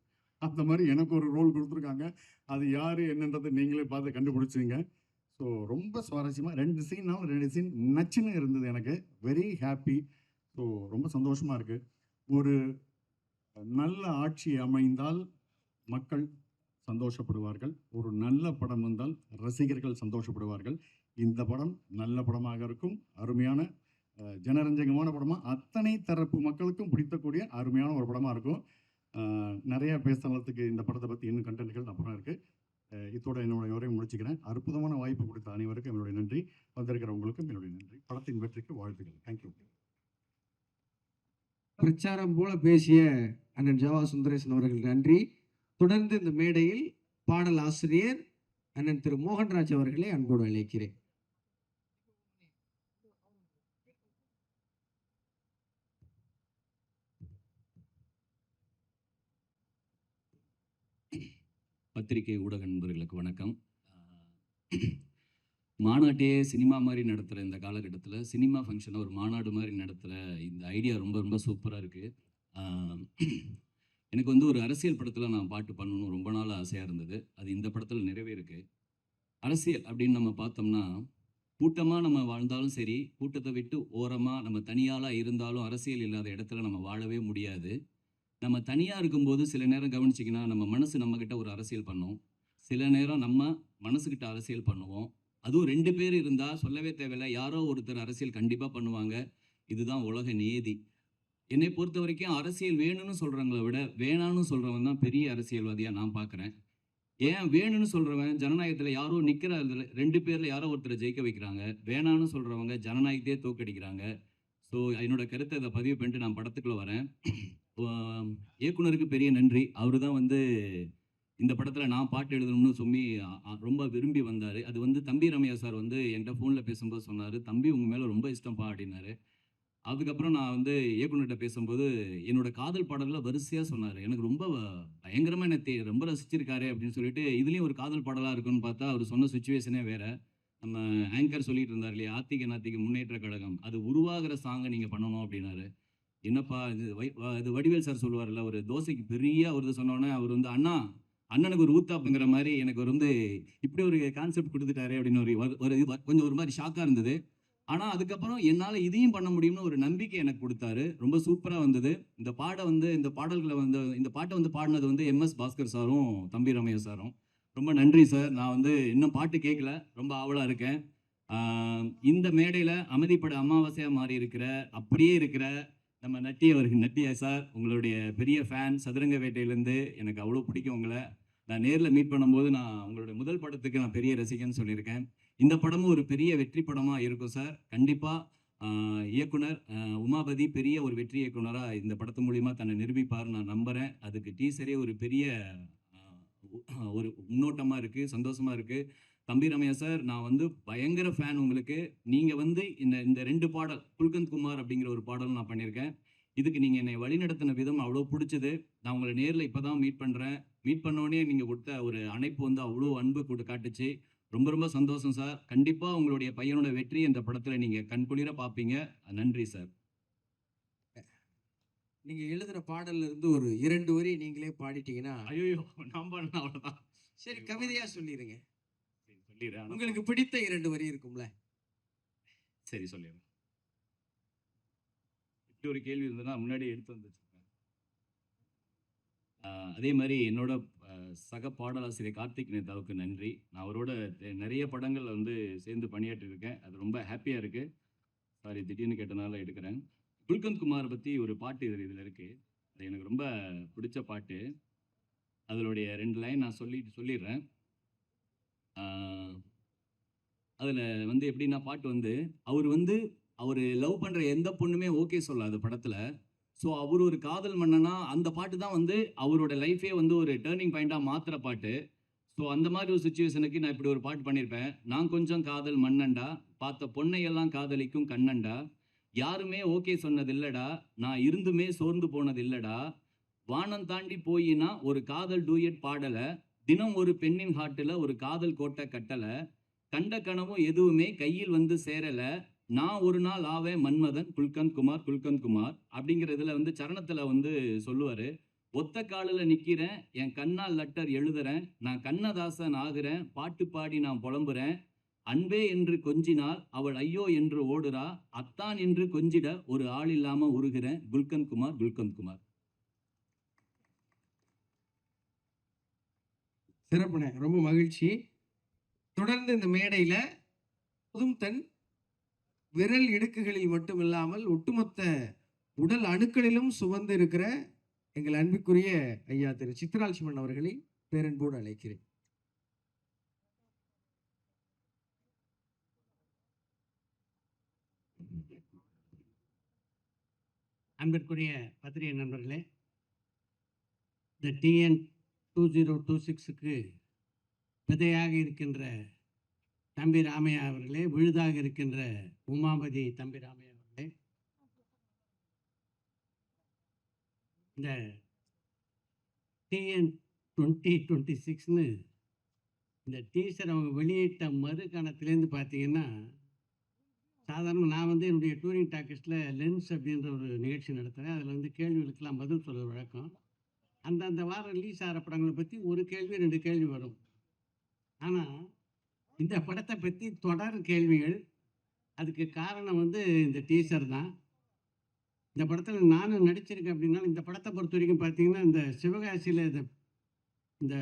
அந்த மாதிரி எனக்கு ஒரு ரோல் கொடுத்துருக்காங்க. அது யார் என்னன்றது நீங்களே பார்த்து கண்டுபிடிச்சிங்க. ஸோ ரொம்ப சுவாரஸ்யமாக 2 சீன் நச்சுன்னு இருந்தது. எனக்கு வெரி ஹாப்பி. ஸோ ரொம்ப சந்தோஷமாக இருக்குது. ஒரு நல்ல ஆட்சி அமைந்தால் மக்கள் சந்தோஷப்படுவார்கள். ஒரு நல்ல படம் வந்தால் ரசிகர்கள் சந்தோஷப்படுவார்கள். இந்த படம் நல்ல படமாக இருக்கும். அருமையான ஜனரஞ்சகமான படமாக அத்தனை தரப்பு மக்களுக்கும் பிடிக்கக்கூடிய அருமையான ஒரு படமாக இருக்கும். நிறைய பேசுறதுக்கு இந்த படத்தை பற்றி இன்னும் கண்டென்ட்கள் அப்புறம் இருக்குது. இதோட என்னுடைய உரையை முடிச்சுக்கிறேன். அற்புதமான வாய்ப்பு கொடுத்த அனைவருக்கும் என்னுடைய நன்றி. வந்திருக்கிறவங்களுக்கும் என்னுடைய நன்றி. படத்தின் வெற்றிக்கு வாழ்த்துக்கள். தேங்க்யூ. பிரச்சாரம் போல பேசிய அண்ணன் ஜவா சுந்தரேசன் அவர்கள் நன்றி. தொடர்ந்து இந்த மேடையில் பாடல் ஆசிரியர் அண்ணன் திரு மோகன்ராஜ் அவர்களை அன்போடு அழைக்கிறேன். பத்திரிகை ஊடக நண்பர்களுக்கு வணக்கம். மாநாட்டையே சினிமா மாதிரி நடத்துகிற இந்த காலகட்டத்தில் சினிமா ஃபங்க்ஷனை ஒரு மாநாடு மாதிரி நடத்துகிற இந்த ஐடியா ரொம்ப ரொம்ப சூப்பராக இருக்குது. எனக்கு வந்து ஒரு அரசியல் படத்தில் நான் பாட்டு பண்ணணும்னு ரொம்ப நாள் ஆசையாக இருந்தது. அது இந்த படத்தில் நிறைவேறுக்கு. அரசியல் அப்படின்னு நம்ம பார்த்தோம்னா கூட்டமாக நம்ம வாழ்ந்தாலும் சரி, கூட்டத்தை விட்டு ஓரமாக நம்ம தனியாளாக இருந்தாலும் அரசியல் இல்லாத இடத்துல நம்ம வாழவே முடியாது. நம்ம தனியாக இருக்கும்போது சில நேரம் கவனிச்சிங்கன்னா நம்ம மனசு நம்மக்கிட்ட ஒரு அரசியல் பண்ணும், சில நேரம் நம்ம மனசுக்கிட்ட அரசியல் பண்ணுவோம். அதுவும் 2 பேர் இருந்தால் சொல்லவே தேவையில்லை, யாரோ ஒருத்தர் அரசியல் கண்டிப்பாக பண்ணுவாங்க. இதுதான் உலக நியதி. என்னை பொறுத்த வரைக்கும் அரசியல் வேணும்னு சொல்கிறவங்கள விட வேணான்னு சொல்கிறவன் தான் பெரிய அரசியல்வாதியாக நான் பார்க்குறேன். ஏன் வேணும்னு சொல்கிறவன் ஜனநாயகத்தில் யாரோ நிற்கிற 2 பேரில் யாரோ ஒருத்தரை ஜெயிக்க வைக்கிறாங்க, வேணான்னு சொல்கிறவங்க ஜனநாயகத்தையே தோக்கடிக்கிறாங்க. ஸோ என்னோட கருத்தை இதை பதிவு பண்ணிட்டு நான் படத்துக்குள்ளே வரேன். இயக்குனருக்கு பெரிய நன்றி. அவர் தான் வந்து இந்த படத்தில் நான் பாட்டு எழுதணும்னு சொல்லி ரொம்ப விரும்பி வந்தார். அது வந்து தம்பி ரம்யா சார் வந்து என்கிட்ட ஃபோனில் பேசும்போது சொன்னார், தம்பி உங்கள் மேலே ரொம்ப இஷ்டம்ப்பா அப்படின்னாரு. அதுக்கப்புறம் நான் வந்து இயக்குனர்கிட்ட பேசும்போது என்னோட காதல் பாடல்களை வரிசையாக சொன்னார். எனக்கு ரொம்ப பயங்கரமாக என்னை ரொம்ப ரசிச்சிருக்காரு அப்படின்னு சொல்லிட்டு, இதுலேயும் ஒரு காதல் பாடலாக இருக்குன்னு பார்த்தா அவர் சொன்ன சுச்சுவேஷனே வேறு. நம்ம ஆங்கர் சொல்லிட்டு இருந்தார் இல்லையா, ஆத்திக நாத்திக முன்னேற்ற கழகம், அது உருவாகிற சாங்கை நீங்கள் பண்ணணும் அப்படின்னாரு. என்னப்பா இது இது வடிவேல் சார் சொல்லுவார்ல, ஒரு தோசைக்கு பெரிய ஒரு இது சொன்னோன்னே அவர் வந்து அண்ணனுக்கு ஒரு ஊத்தாப்புங்கிற மாதிரி எனக்கு ஒரு வந்து இப்படி ஒரு கான்செப்ட் கொடுத்துட்டாரு அப்படின்னு கொஞ்சம் ஒரு மாதிரி ஷாக்காக இருந்தது. ஆனால் அதுக்கப்புறம் என்னால் இதையும் பண்ண முடியும்னு ஒரு நம்பிக்கை எனக்கு கொடுத்தாரு. ரொம்ப சூப்பராக வந்தது. இந்த பாடல்களை வந்து இந்த பாட்டை வந்து பாடினது வந்து MS பாஸ்கர் சாரும் தம்பி ரம்யா சாரும். ரொம்ப நன்றி சார். நான் வந்து இன்னும் பாட்டு கேட்கல, ரொம்ப ஆவலாக இருக்கேன். இந்த மேடையில் அமைதிப்பட அமாவாசையாக மாறி இருக்கிற அப்படியே இருக்கிற நம்ம நட்டியா சார், உங்களுடைய பெரிய ஃபேன். சதுரங்க வேட்டையிலேருந்து எனக்கு அவ்வளோ பிடிக்கும் உங்களை. நான் நேரில் மீட் பண்ணும்போது நான் உங்களுடைய முதல் படத்துக்கு நான் பெரிய ரசிகன்னு சொல்லியிருக்கேன். இந்த படமும் ஒரு பெரிய வெற்றி படமாக இருக்கும் சார். கண்டிப்பாக இயக்குனர் உமாபதி பெரிய ஒரு வெற்றி இயக்குனராக இந்த படத்து மூலிமா தன்னை நிரூபிப்பார் நான் நம்புகிறேன். அதுக்கு டீசரே ஒரு பெரிய ஒரு முன்னோட்டமாக இருக்குது, சந்தோஷமாக இருக்குது. தம்பி ரம்யா சார், நான் வந்து பயங்கர ஃபேன் உங்களுக்கு. நீங்கள் வந்து இந்த 2 பாடல் குல்கந்த் குமார் அப்படிங்கிற ஒரு பாடல் நான் பண்ணியிருக்கேன். இதுக்கு நீங்கள் என்னை வழிநடத்தின விதம் அவ்வளோ பிடிச்சது. நான் உங்களை நேரில் இப்போ தான் மீட் பண்ணுறேன். மீட் பண்ணோடனே நீங்கள் கொடுத்த ஒரு அணைப்பு வந்து அவ்வளோ அன்பு காட்டுச்சு. ரொம்ப ரொம்ப சந்தோஷம் சார். கண்டிப்பாக உங்களுடைய பையனோட வெற்றி இந்த படத்தில் நீங்கள் கண்குளிர பார்ப்பீங்க. நன்றி சார். நீங்கள் எழுதுகிற பாடல்ல இருந்து ஒரு 2 வரி நீங்களே பாடிட்டீங்கன்னா. ஐயோ, நான் பண்ண அவ்வளோதான். சரி, கவிதையாக சொல்லிடுங்க. சொல்லிடுறேன். உங்களுக்கு பிடித்த 2 வரி இருக்கும்ல? சரி, சொல்லிடுறேன். இப்படி ஒரு கேள்வி இருந்ததுன்னா முன்னாடி எடுத்து வந்துருக்கேன். அதே மாதிரி என்னோட சக பாடலாசிரியர் கார்த்திக் நேதாவுக்கு நன்றி. நான் அவரோட நிறைய படங்கள் வந்து சேர்ந்து பணியாற்றிருக்கேன். அது ரொம்ப ஹாப்பியாக இருக்குது. சாரி, திடீர்னு கேட்டனால எடுக்கிறேன். குல்கந்த் குமார் பற்றி ஒரு பாட்டு இதில் இருக்குது. அது எனக்கு ரொம்ப பிடிச்ச பாட்டு. அதனுடைய 2 லைன் நான் சொல்லிடுறேன். அதில் வந்து எப்படின்னா, பாட்டு வந்து அவர் லவ் பண்ணுற எந்த பொண்ணுமே ஓகே சொல்லாது படத்தில். ஸோ அவர் ஒரு காதல் மன்னனா அந்த பாட்டு தான் வந்து அவரோட லைஃபே வந்து ஒரு டேர்னிங் பாயிண்ட்டாக மாற்றுற பாட்டு. ஸோ அந்த மாதிரி ஒரு சுச்சுவேஷனுக்கு நான் இப்படி ஒரு பாட்டு பண்ணியிருப்பேன். நான் கொஞ்சம் காதல் மன்னன்டா, பார்த்த பொண்ணையெல்லாம் காதலிக்கும் கண்ணன்டா, யாருமே ஓகே சொன்னதில்லடா, நான் இருந்துமே சோர்ந்து போனதில்லடா, வானம் தாண்டி போயினா ஒரு காதல் டூயட் பாடலை, தினம் ஒரு பெண்ணின் ஹார்ட்டில் ஒரு காதல் கோட்டை கட்டலை, கண்ட கனவும் எதுவுமே கையில் வந்து சேரலை, நான் ஒரு நாள் ஆவேன் மன்மதன் குல்கந்த் குமார் அப்படிங்கிறதுல வந்து சரணத்தில் வந்து சொல்லுவார். ஒத்த காலில் நிற்கிறேன், என் கண்ணால் லெட்டர் எழுதுறேன், நான் கண்ணதாசன் ஆகிறேன், பாட்டு பாடி நான் புலம்புறேன், அன்பே என்று கொஞ்சினால் அவள் ஐயோ என்று ஓடுறா, அத்தான் என்று கொஞ்சிட ஒரு ஆள் இல்லாம உருகிறேன், குல்கந்த் குமார். சிறப்புண்ணே, ரொம்ப மகிழ்ச்சி. தொடர்ந்து இந்த மேடையில் போதும் தன் விரல் இடுக்குகளில் மட்டும் இல்லாமல் ஒட்டுமொத்த உடல் அணுக்களிலும் சுமந்து இருக்கிற எங்கள் அன்பிற்குரிய ஐயா திரு சித்ராலட்சுமன் அவர்களை பேரன்போடு அழைக்கிறேன். அன்பிற்குரிய பத்திரிகை நண்பர்களே, இந்த TN 2026க்கு விதையாக இருக்கின்ற தம்பி ராமையா அவர்களே, விழுதாக இருக்கின்ற உமாபதி தம்பி ராமையா அவர்களே, இந்த TN 2026ன்னு இந்த டீசர் அவங்க வெளியிட்ட மறுகணத்துலேருந்து பார்த்தீங்கன்னா, சாதாரண நான் வந்து என்னுடைய டூரிங் டாக்கீஸில் லென்ஸ் அப்படின்ற ஒரு நிகழ்ச்சி நடத்துகிறேன். அதில் வந்து கேள்விகளுக்கெல்லாம் பதில் சொல்கிற வழக்கம். அந்தந்த வாரம் ரிலீஸ் ஆகிற படங்களை பற்றி ஒரு கேள்வி 2 கேள்வி வரும். ஆனால் இந்த படத்தை பற்றி தொடர் கேள்விகள். அதுக்கு காரணம் வந்து இந்த டீசர் தான். இந்த படத்தில் நானும் நடிச்சிருக்கேன். அப்படின்னா இந்த படத்தை பொறுத்த வரைக்கும் பார்த்தீங்கன்னா, இந்த சிவகாசியில் இந்த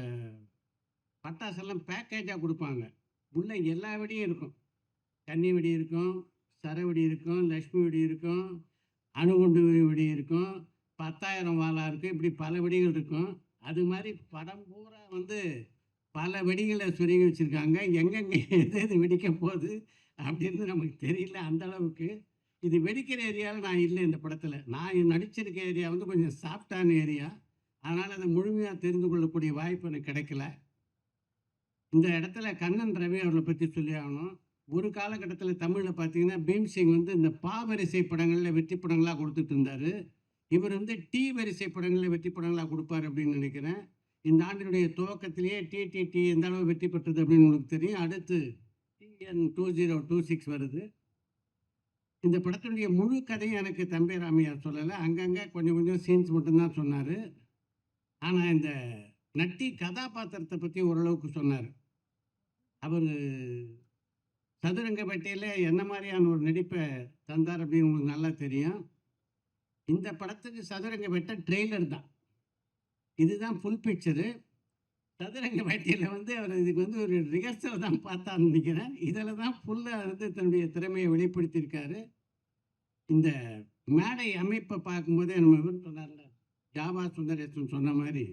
பட்டாசெல்லாம் பேக்கேஜாக கொடுப்பாங்க. உள்ளே எல்லா வெடியும் இருக்கும். கன்னி வெடி இருக்கும், சரவெடி இருக்கும், லக்ஷ்மி வெடி இருக்கும், அணுகுண்டு வெடி இருக்கும், 10,000 வாலா இருக்கும், இப்படி பல வெடிகள் இருக்கும். அது மாதிரி படம் பூரா வந்து பல வெடிகளை சொருகி வச்சுருக்காங்க. எங்கெங்கே எது வெடிக்க போகுது அப்படின்னு நமக்கு தெரியல. அந்த அளவுக்கு இது வெடிக்கிற ஏரியாவில் நான் இல்லை. இந்த படத்தில் நான் நடிச்சிருக்க ஏரியா வந்து கொஞ்சம் சாஃப்டான ஏரியா. அதனால் அதை முழுமையாக தெரிந்து கொள்ளக்கூடிய வாய்ப்பு எனக்கு கிடைக்கல. இந்த இடத்துல கண்ணன் ரவி அவர்களை பற்றி சொல்லி ஆகணும். ஒரு காலகட்டத்தில் தமிழில் பார்த்தீங்கன்னா பீம்சிங் வந்து இந்த பா வரிசை படங்களில் வெற்றி படங்களாக கொடுத்துட்டு இருந்தார். இவர் வந்து டி வரிசை படங்களில் வெற்றி படங்களாக கொடுப்பார் அப்படின்னு நினைக்கிறேன். இந்த ஆண்டினுடைய துவக்கத்திலேயே டிடிடி எந்த அளவு வெற்றி பெற்றது அப்படின்னு உங்களுக்கு தெரியும். அடுத்து டிஎன் 2026 வருது. இந்த படத்தினுடைய முழு கதையும் எனக்கு தம்பி ராமையார் சொல்லலை. அங்கங்கே கொஞ்சம் கொஞ்சம் சீன்ஸ் மட்டும்தான் சொன்னார். ஆனால் இந்த நட்டி கதாபாத்திரத்தை பற்றி ஓரளவுக்கு சொன்னார். அவர் சதுரங்கப்பேட்டையில் என்ன மாதிரியான ஒரு நடிப்பை தந்தார் அப்படின்னு உங்களுக்கு நல்லா தெரியும். இந்த படத்துக்கு சதுரங்கப்பேட்டை ட்ரெய்லர் தான், இதுதான் ஃபுல் பிக்சரு. சதுரங்கப்பேட்டையில் வந்து அவர் இதுக்கு வந்து ஒரு ரிஹர்சல் தான் பார்த்தான்னு நினைக்கிறேன். இதில் தான் ஃபுல்லாக வந்து தன்னுடைய திறமையை வெளிப்படுத்தியிருக்காரு. இந்த மேடை அமைப்பை பார்க்கும்போதே நம்ம இவர் சொன்னார்ல, ஜாவா சுந்தரேசன் சொன்ன மாதிரி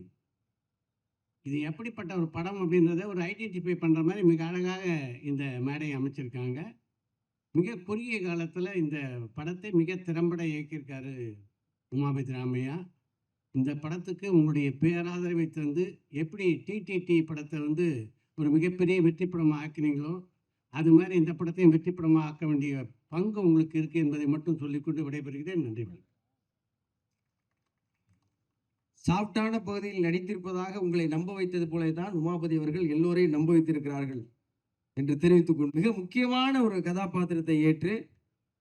இது எப்படிப்பட்ட ஒரு படம் அப்படின்றத ஒரு ஐடென்டிஃபை பண்ணுற மாதிரி மிக அழகாக இந்த மேடையை அமைச்சிருக்காங்க. மிக குறுகிய காலத்தில் இந்த படத்தை மிக திறம்பட இயக்கியிருக்காரு உமாபதி ராமையா. இந்த படத்துக்கு உங்களுடைய பேராதரவை தந்து எப்படி டிடிடி படத்தை வந்து ஒரு மிகப்பெரிய வெற்றி படமாக ஆக்கினீங்களோ அது மாதிரி இந்த படத்தையும் வெற்றி படமாக ஆக்க வேண்டிய பங்கு உங்களுக்கு இருக்குது என்பதை மட்டும் சொல்லிக்கொண்டு விடைபெறுகிறேன். நன்றி. சாஃப்டான பகுதியில் நடித்திருப்பதாக உங்களை நம்ப வைத்தது போல தான் உமாபதி அவர்கள் எல்லோரையும் நம்ப வைத்திருக்கிறார்கள் என்று தெரிவித்துக் கொண்டு மிக முக்கியமான ஒரு கதாபாத்திரத்தை ஏற்று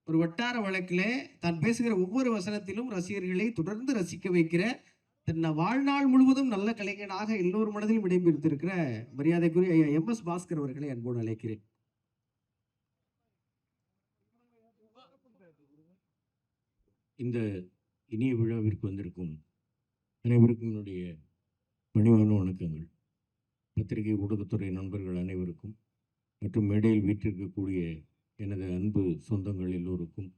ஒரு வட்டார வழக்கிலே தான் பேசுகிற ஒவ்வொரு வசனத்திலும் ரசிகர்களை தொடர்ந்து ரசிக்க வைக்கிற தன் வாழ்நாள் முழுவதும் நல்ல கலைஞனாக எல்லோரும் மனதிலும் இடம்பெற்றிருக்கிற மரியாதைக்குரிய ஐயா MS பாஸ்கர் அவர்களை அன்போடு அழைக்கிறேன். இந்த இனிய விழாவிற்கு வந்திருக்கும் அனைவருக்கும் என்னுடைய பணிவான வணக்கங்கள். பத்திரிகை ஊடகத்துறை நண்பர்கள் அனைவருக்கும் மற்றும் மேடையில் வீற்றிருக்கக்கூடிய எனது அன்பு சொந்தங்கள் எல்லோருக்கும்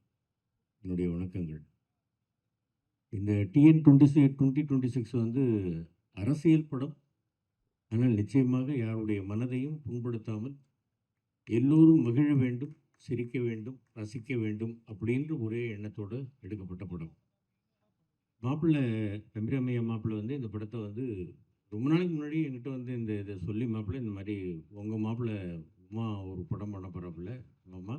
என்னுடைய வணக்கங்கள். இந்த TN 2026 வந்து அரசியல் படம். ஆனால் நிச்சயமாக யாருடைய மனதையும் புண்படுத்தாமல் எல்லோரும் மகிழ வேண்டும், சிரிக்க வேண்டும், ரசிக்க வேண்டும் அப்படின்ற ஒரே எண்ணத்தோடு எடுக்கப்பட்ட படம். மாப்பிள்ளை தம்பிராமையா மாப்பிள்ளை வந்து இந்த படத்தை வந்து ரொம்ப நாளைக்கு முன்னாடி என்கிட்ட வந்து இதை சொல்லி, மாப்பிள்ளை இந்த மாதிரி உங்கள் மாப்பிள்ளை உமா ஒரு படம் பண்ண போகிறாப்புல, மாமா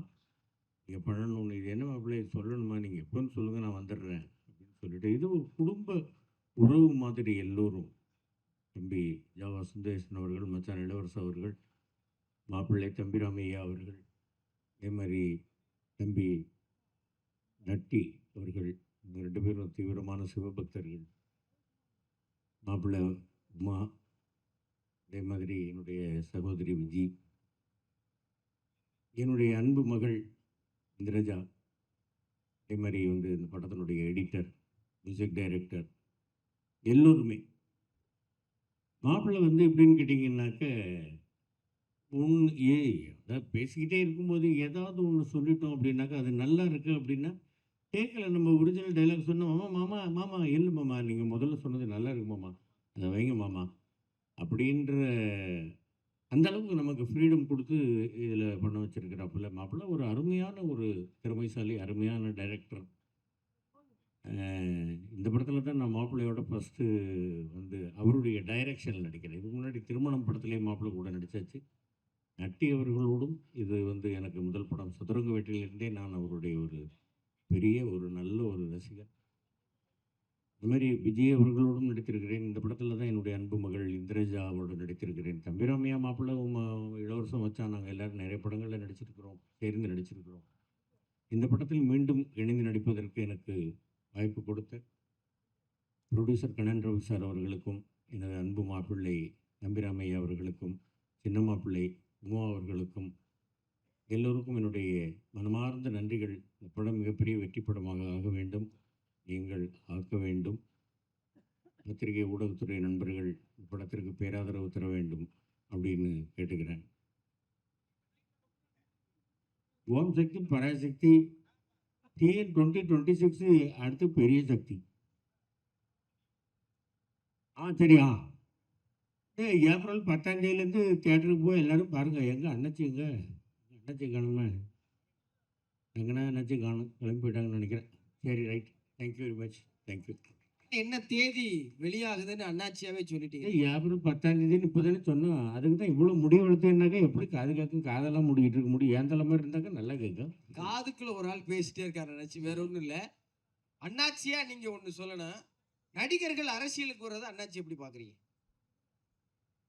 நீங்கள் பண்ணணும், இது என்ன மாப்பிள்ளை சொல்லணுமா, நீங்கள் எப்போன்னு சொல்லுங்கள் நான் வந்துடுறேன் அப்படின்னு சொல்லிட்டு, இது ஒரு குடும்ப உறவு மாதிரி எல்லோரும், தம்பி ஜாவா சுந்தரேசன் அவர்கள், மச்சான் இளவரசு அவர்கள், மாப்பிள்ளை தம்பிராமையா அவர்கள், அதே மாதிரி தம்பி நட்டி அவர்கள், இவங்க 2 பேரும் தீவிரமான சிவபக்தர்கள். மாப்பிள்ளை உமா, அதே மாதிரி என்னுடைய சகோதரி விஜி, என்னுடைய அன்பு மகள் இந்திரஜா, அதே மாதிரி வந்து இந்த படத்தினுடைய எடிட்டர், மியூசிக் டைரக்டர், எல்லோருமே. மாப்பிள்ளை வந்து எப்படின்னு கேட்டிங்கன்னாக்க, அதாவது பேசிக்கிட்டே இருக்கும்போது ஏதாவது ஒன்று சொல்லிட்டோம் அப்படின்னாக்கா அது நல்லா இருக்குது அப்படின்னா கேட்கல. நம்ம ஒரிஜினல் டைலாக் சொன்னோம், மாமா மாமா மாமா இல்லை மாமா நீங்கள் முதல்ல சொன்னது நல்லா இருக்கு மாமா, அதை வைங்க மாமா அப்படின்ற அந்த அளவுக்கு நமக்கு ஃப்ரீடம் கொடுத்து இதில் பண்ண வச்சுருக்கிறாப்புல மாப்பிள்ளை. ஒரு அருமையான ஒரு திறமைசாலி, அருமையான டைரக்டர். இந்த படத்தில் தான் நான் மாப்பிள்ளையோட ஃபஸ்ட்டு வந்து அவருடைய டைரக்ஷனில் நடிக்கிறேன். இதுக்கு முன்னாடி திருமணம் படத்துலேயே மாப்பிள்ளை கூட நடித்தாச்சு. நட்டி அவர்களோடும் இது வந்து எனக்கு முதல் படம். சதுரங்க வேட்டையிலிருந்தே நான் அவருடைய ஒரு பெரிய ஒரு நல்ல ஒரு ரசிகர். இந்த மாதிரி விஜய் அவர்களோடும் நடித்திருக்கிறேன். இந்த படத்தில் தான் என்னுடைய அன்பு மகள் இந்திரஜாவோடு நடித்திருக்கிறேன். தம்பிராமையா மாப்பிள்ளை இளவரசம் வச்சா நாங்கள் எல்லோரும் நிறைய படங்களில் நடிச்சிருக்கிறோம், சேர்ந்து நடிச்சிருக்கிறோம். இந்த படத்தில் மீண்டும் இணைந்து நடிப்பதற்கு எனக்கு வாய்ப்பு கொடுத்த ப்ரொடியூசர் கண்ணன் ரவி சார் அவர்களுக்கும், எனது அன்பு மாப்பிள்ளை தம்பிராமையா அவர்களுக்கும், சின்ன மாப்பிள்ளை உமா அவர்களுக்கும், எல்லோருக்கும் என்னுடைய மனமார்ந்த நன்றிகள். இந்த படம் மிகப்பெரிய வெற்றி படமாக ஆக வேண்டும், நீங்கள் ஆக்க வேண்டும். பத்திரிகை ஊடகத்துறை நண்பர்கள் இந்த படத்திற்கு பேராதரவு தர வேண்டும் அப்படின்னு கேட்டுக்கிறேன். ஓம் சக்தி பராசக்தி TN 2026 அடுத்து பெரிய சக்தி. சரியா, ஏப்ரல் 10ஆம் தேதியிலேருந்து தியேட்டருக்கு போய் எல்லோரும் பாருங்கள். எங்கள் அண்ணாச்சி காணுமே, எங்கன்னா அண்ணாச்சி காணும், கிளம்பி போயிட்டாங்கன்னு நினைக்கிறேன். சரி, right, thank you very much, thank you. என்ன தேதி வெளியாகுதுன்னு அண்ணாச்சியாவே சொல்லிட்டீங்க. ஏப்ரல் 10ஆம் தேதின்னு இப்போ தானே சொன்னோம். அதுக்கு தான் இவ்வளோ முடிவு எடுத்தேன்னாக்கா எப்படி காது கேட்கும்? காதெல்லாம் மூடிக்கிட்டு இருக்க முடியும். ஏன் தலை மாதிரி இருந்தாக்கா நல்லா கேட்கும். காதுக்குள்ள ஒரு ஆள் பேசிட்டே இருக்காரு அண்ணாச்சி, வேற ஒன்றும் இல்லை. அண்ணாச்சியா நீங்க ஒன்று சொல்லணும், நடிகர்கள் அரசியலுக்கு வர்றதை அண்ணாச்சி எப்படி பாக்குறீங்க?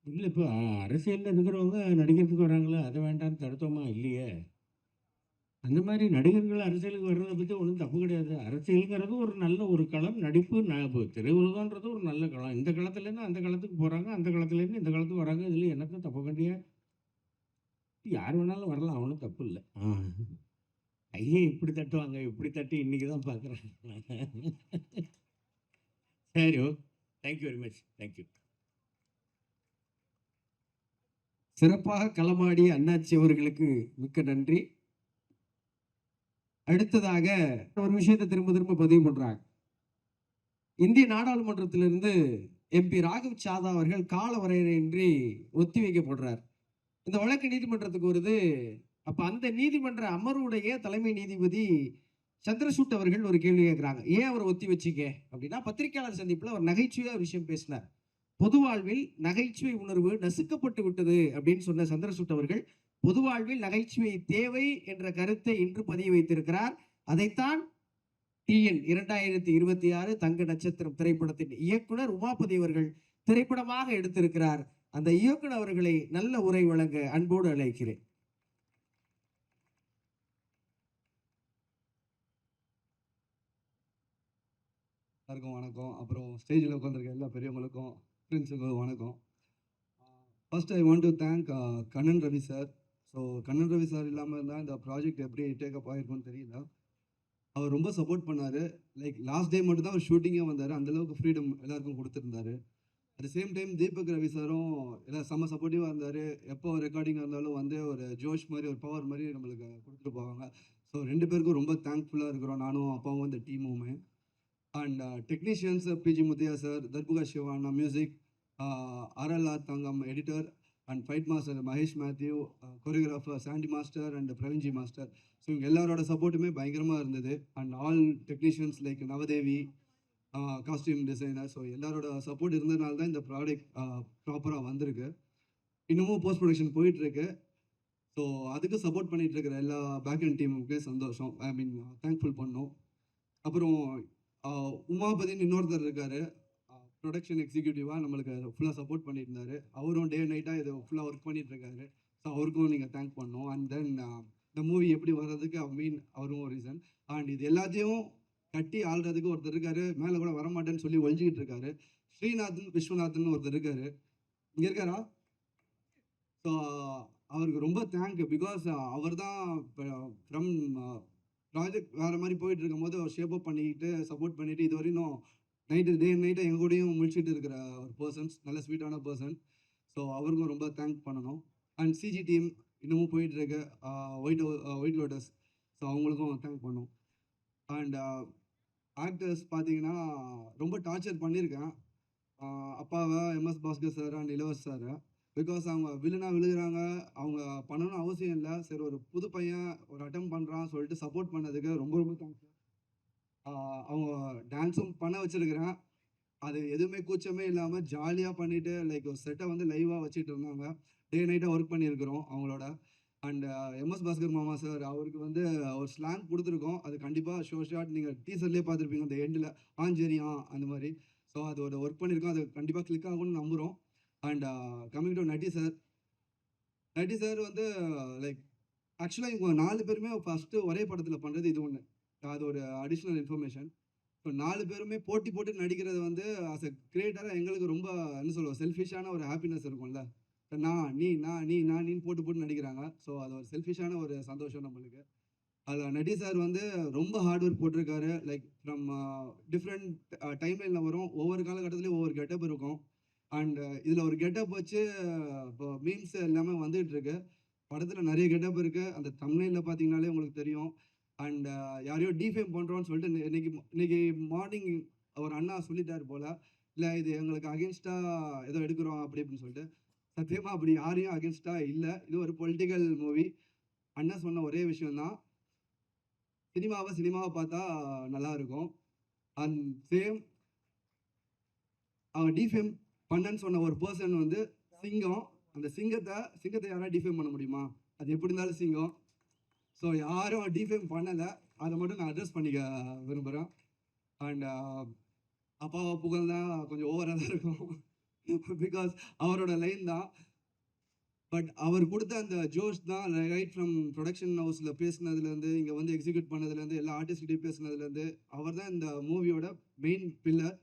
இல்லை இப்போ அரசியலில் இருக்கிறவங்க நடிக்கிறதுக்கு வராங்களே, அதை வேண்டாம்னு தடுத்தோமா? இல்லையே. அந்த மாதிரி நடிகர்கள் அரசியலுக்கு வர்றதை பற்றி ஒன்றும் தப்பு கிடையாது. அரசியலுங்கிறது ஒரு நல்ல ஒரு களம். நடிப்பு இப்போ திரையுலகன்றது ஒரு நல்ல களம். இந்த களத்துலேருந்து அந்த களத்துக்கு போகிறாங்க, அந்த களத்துலேருந்து இந்த களத்துக்கு வராங்க. இதில் என்னத்தை தப்பு கண்டியா? யார் வேணாலும் வரலாம், அவனும் தப்பு இல்லை. ஐயே இப்படி தட்டுவாங்க, இப்படி தட்டி இன்றைக்கி தான் பார்க்குறேன். சரி, ஓ, தேங்க்யூ வெரி மச். தேங்க்யூ. சிறப்பாக களமாடிய அண்ணாச்சி அவர்களுக்கு மிக்க நன்றி. அடுத்ததாக ஒரு விஷயத்தை திரும்ப திரும்ப பதிவு பண்றாங்க. இந்திய நாடாளுமன்றத்திலிருந்து MP ராகவ் சாதா அவர்கள் கால வரையறையின்றி ஒத்தி வைக்கப்படுறார். இந்த வழக்கு நீதிமன்றத்துக்கு வருது. அப்ப அந்த நீதிமன்ற அமர்வுடைய தலைமை நீதிபதி சந்திரசூட் அவர்கள் ஒரு கேள்வி கேட்கிறாங்க. ஏன் அவர் ஒத்தி வச்சிங்க அப்படின்னா, பத்திரிகையாளர் சந்திப்புல ஒரு நகைச்சுவையா ஒரு விஷயம் பேசினார். பொது வாழ்வில் நகைச்சுவை உணர்வு நசுக்கப்பட்டு விட்டது அப்படின்னு சொன்ன சந்திரசூட் அவர்கள் பொது வாழ்வில் நகைச்சுவை தேவை என்ற கருத்தை இன்று பதிய வைத்திருக்கிறார். அதைத்தான் TN 2026 தங்க நட்சத்திரம் திரைப்படத்தின் இயக்குனர் உமாபதி அவர்கள் திரைப்படமாக எடுத்திருக்கிறார். அந்த இயக்குனர் அவர்களை நல்ல உரை வழங்க அன்போடு அழைக்கிறேன். எல்லாருக்கும் வணக்கம். அப்புறம் ஸ்டேஜில் உட்காந்துருக்க எல்லா பெரியவங்களுக்கும் ஃப்ரெண்ட்ஸுக்கும் வணக்கம். First I want to thank Kannan Ravi sir. So Kannan Ravi sir இல்லாமல் இருந்தால் இந்த ப்ராஜெக்ட் எப்படி டேக்கப் ஆகிருக்கும்னு தெரியல. அவர் ரொம்ப சப்போர்ட் பண்ணார். லைக் லாஸ்ட் டே மட்டும் தான் அவர் ஷூட்டிங்கே வந்தார். அந்தளவுக்கு ஃப்ரீடம் எல்லாருக்கும் கொடுத்துருந்தாரு. At the same time Deepak Ravi சாரும் எல்லாம் செம்ம சப்போர்ட்டிவாக இருந்தார். எப்போ ரெக்கார்டிங்காக இருந்தாலும் வந்து ஒரு ஜோஷ் மாதிரி ஒரு பவர் மாதிரி நம்மளுக்கு கொடுத்துட்டு போவாங்க. ஸோ ரெண்டு பேருக்கும் ரொம்ப தேங்க்ஃபுல்லாக இருக்கிறோம், நானும் அப்பாவும் இந்த டீமுமே. And technicians PG Muthiah sir, Darbuka சிவானா music, RLR Thangam editor, and fight master Mahesh Mathew, choreographer Sandy master and Praveenji master. So இவங்க எல்லாரோட சப்போர்ட்டுமே பயங்கரமாக இருந்தது. And all technicians like Navadevi, costume designer. So எல்லாரோட சப்போர்ட் இருந்ததுனால தான் இந்த ப்ராடக்ட் ப்ராப்பராக வந்திருக்கு. இன்னமும் போஸ்ட் ப்ரொடக்ஷன் போயிட்டுருக்கு. ஸோ அதுக்கு சப்போர்ட் பண்ணிகிட்டு இருக்கிற எல்லா பேக் அண்ட் டீமுக்கே சந்தோஷம், ஐ மீன் தேங்க்ஃபுல் பண்ணோம். அப்புறம் உமாபதினு இன்னொருத்தர் இருக்கார், ப்ரொடக்ஷன் எக்ஸிக்யூட்டிவாக நம்மளுக்கு ஃபுல்லாக சப்போர்ட் பண்ணிட்டு இருந்தார். அவரும் டே நைட்டாக இதை ஃபுல்லாக ஒர்க் பண்ணிட்டு இருக்காரு. ஸோ அவருக்கும் நீங்கள் தேங்க் பண்ணோம். அண்ட் தென் இந்த மூவி எப்படி வர்றதுக்கு அவரும் ஒரு ரீசன். அண்ட் இது எல்லாத்தையும் கட்டி ஆள்றதுக்கு ஒருத்தர் இருக்காரு, மேலே கூட வரமாட்டேன்னு சொல்லி ஒழிஞ்சிக்கிட்டு இருக்காரு. ஸ்ரீநாதன் விஸ்வநாதன் ஒருத்தர் இருக்காரு, இங்கே இருக்காரா? ஸோ அவருக்கு ரொம்ப தேங்க். பிகாஸ் அவர் தான் ஃப்ரம் ப்ராஜெக்ட் வேறு மாதிரி போயிட்டு இருக்கும்போது அவர் ஷேப் அப் பண்ணிக்கிட்டு சப்போர்ட் பண்ணிவிட்டு இது வரையும் டே நைட்டை எங்கள் கூடயும் முடிச்சுட்டு இருக்கிற ஒரு பர்சன்ஸ், நல்ல ஸ்வீட்டான பர்சன். ஸோ அவருக்கும் ரொம்ப தேங்க் பண்ணணும். அண்ட் சிஜி டீம் இன்னமும் போயிட்டுருக்கு, ஒயிட் லோட்டஸ். ஸோ அவங்களுக்கும் தேங்க் பண்ணோம். அண்ட் ஆக்டர்ஸ் பார்த்தீங்கன்னா ரொம்ப டார்ச்சர் பண்ணியிருக்கேன் அப்பாவை, MS பாஸ்கர் சார் அண்ட் இளவரசர் சார். பிகாஸ் அவங்க வில்லனாக விழுகிறாங்க, அவங்க பண்ணணும்னு அவசியம் இல்லை. சரி ஒரு புது பையன் ஒரு அட்டம் பண்ணுறான் சொல்லிட்டு சப்போர்ட் பண்ணதுக்கு ரொம்ப ரொம்ப தேங்க்ஸ். அவங்க டான்ஸும் பண்ண வச்சுருக்கிறேன், அது எதுவுமே கூச்சமே இல்லாமல் ஜாலியாக பண்ணிவிட்டு லைக் ஒரு செட்டை வந்து லைவாக வச்சுட்டு இருந்தாங்க. டே நைட்டாக ஒர்க் பண்ணியிருக்கிறோம் அவங்களோட. அண்ட் MS பாஸ்கர் மாமா சார், அவருக்கு வந்து ஒரு ஸ்லாங் கொடுத்துருக்கோம். அது கண்டிப்பாக ஷார்ட் நீங்கள் டீசர்லேயே பார்த்துருப்பீங்க, அந்த எண்டில் ஆஞ்சரியா அந்த மாதிரி. ஸோ அதோட ஒர்க் பண்ணியிருக்கோம், அது கண்டிப்பாக கிளிக் ஆகும்னு நம்புகிறோம். And coming to Natty sir வந்து லைக் ஆக்சுவலாக இவங்க 4 பேருமே ஃபஸ்ட்டு ஒரே படத்தில் பண்ணுறது இது ஒன்று. அது ஒரு அடிஷ்னல் இன்ஃபர்மேஷன். ஸோ 4 பேருமே போட்டு நடிக்கிறது வந்து அஸ் எ கிரியேட்டராக எங்களுக்கு ரொம்ப என்ன சொல்லுவோம், செல்ஃபிஷான ஒரு ஹாப்பினஸ் இருக்கும்ல. நீ போட்டு நடிக்கிறாங்க. ஸோ அது ஒரு செல்ஃபிஷான ஒரு சந்தோஷம் நம்மளுக்கு. அதில் நட்டி சார் வந்து ரொம்ப ஹார்ட் ஒர்க் போட்டிருக்காரு. லைக் ஃப்ரம் டிஃப்ரெண்ட் டைம்லைனில் வரும், ஒவ்வொரு காலகட்டத்துலேயும் ஒவ்வொரு கெட்டப் இருக்கும். அண்ட் இதில் ஒரு கெட்டப் வச்சு இப்போ மீம்ஸ் எல்லாமே வந்துகிட்டு இருக்கு. படத்தில் நிறைய கெட்டப் இருக்குது, அந்த தம்ப்நெயிலில் பார்த்தீங்கனாலே உங்களுக்கு தெரியும். அண்ட் யாரையோ டிஃபேம் பண்ணுறோன்னு சொல்லிட்டு இன்னைக்கு மார்னிங் ஒரு அண்ணா சொல்லிட்டார் போல், இல்லை இது எங்களுக்கு அகேன்ஸ்டாக ஏதோ எடுக்கிறோம் அப்படின்னு சொல்லிட்டு. சத்தியமாக அப்படி யாரையும் அகேன்ஸ்டாக இல்லை, இது ஒரு பொலிட்டிக்கல் மூவி. அண்ணா சொன்ன ஒரே விஷயந்தான், சினிமாவை பார்த்தா நல்லாயிருக்கும். அண்ட் சேம் அவர் டிஃபேம் பண்ணன்னு சொன்ன ஒரு பர்சன் வந்து சிங்கம். அந்த சிங்கத்தை யாராவது டிஃபேம் பண்ண முடியுமா? அது எப்படி இருந்தாலும் சிங்கம். ஸோ யாரும் டிஃபேம் பண்ணலை, அதை மட்டும் நான் அட்ரஸ் பண்ணிக்க விரும்புகிறேன். அண்ட் அப்பாவை புகழ் தான் கொஞ்சம் ஓவராக தான் இருக்கும், பிகாஸ் அவரோட லைன் தான். பட் அவர் கொடுத்த அந்த ஜோஷ் தான், ரைட் ஃப்ரம் ப்ரொடக்ஷன் ஹவுஸில் பேசுனதுலேருந்து இங்கே வந்து எக்ஸிக்யூட் பண்ணதுலேருந்து எல்லா ஆர்டிஸ்ட்கிட்டையும் பேசுனதுலேருந்து அவர் தான் இந்த மூவியோட மெயின் பில்லர்.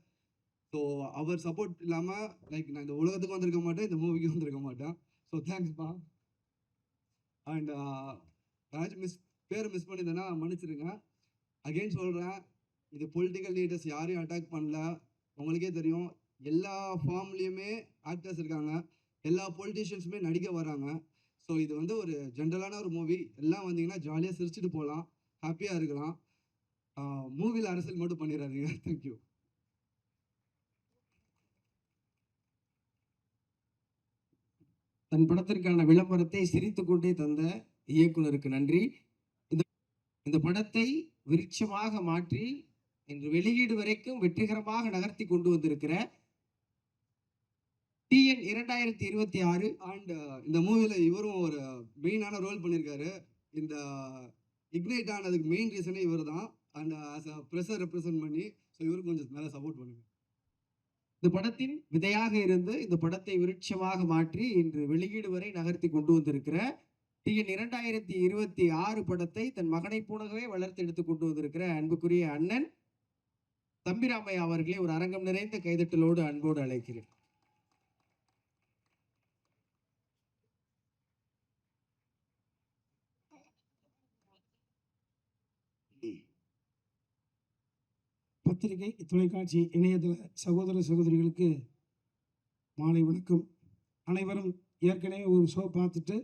ஸோ அவர் சப்போர்ட் இல்லாமல் லைக் நான் இந்த உலகத்துக்கு வந்திருக்க மாட்டேன், இந்த மூவிக்கு வந்திருக்க மாட்டேன். ஸோ தேங்க்ஸ்ப்பா. அண்ட் ராஜ் பேரை மிஸ் பண்ணியிருந்தேன்னா மன்னிச்சிருங்க. அகெயின் சொல்கிறேன், இது பொலிட்டிக்கல் லீடர்ஸ் யாரையும் அட்டாக் பண்ணல. உங்களுக்கே தெரியும், எல்லா ஃபார்ம்லேயுமே ஆக்டர்ஸ் இருக்காங்க, எல்லா பொலிட்டிஷியன்ஸுமே நடிக்க வராங்க. ஸோ இது வந்து ஒரு ஜென்ரலான ஒரு மூவி. எல்லாம் வந்தீங்கன்னா ஜாலியாக சிரிச்சுட்டு போகலாம், ஹாப்பியாக இருக்கலாம். மூவியில் அரசியல் மட்டும் பண்ணிடாதீங்க. தேங்க்யூ. தன் படத்திற்கான விளம்பரத்தை சிரித்து கொண்டே தந்த இயக்குனருக்கு நன்றி. இந்த படத்தை விருட்சமாக மாற்றி இன்று வெளியீடு வரைக்கும் வெற்றிகரமாக நகர்த்தி கொண்டு வந்திருக்கிற TN 2026 அண்ட் இந்த மூவியில் இவரும் ஒரு மெயினான ரோல் பண்ணியிருக்காரு. இந்த இக்னைட் ஆனதுக்கு மெயின் ரீசனே இவர் தான். And as a pressure represent பண்ணி, ஸோ இவருக்கு கொஞ்சம் நல்லா சப்போர்ட் பண்ணுங்க. இந்த படத்தின் விதையாக இருந்து இந்த படத்தை விருட்சமாக மாற்றி இன்று வெளியீடு வரை நகர்த்தி கொண்டு வந்திருக்கிற TN 2026 படத்தை தன் மகனை போலவே வளர்த்து எடுத்து கொண்டு வந்திருக்கிற அன்புக்குரிய அண்ணன் தம்பிராமையா அவர்களே ஒரு அரங்கம் நிறைந்த கைதட்டலோடு அன்போடு அழைக்கிறேன். பத்திரிகை, தொலைக்காட்சி, இணையதள சகோதர சகோதரிகளுக்கு மாலை வணக்கம். அனைவரும் ஏற்கனவே ஒரு ஷோ பார்த்துட்டு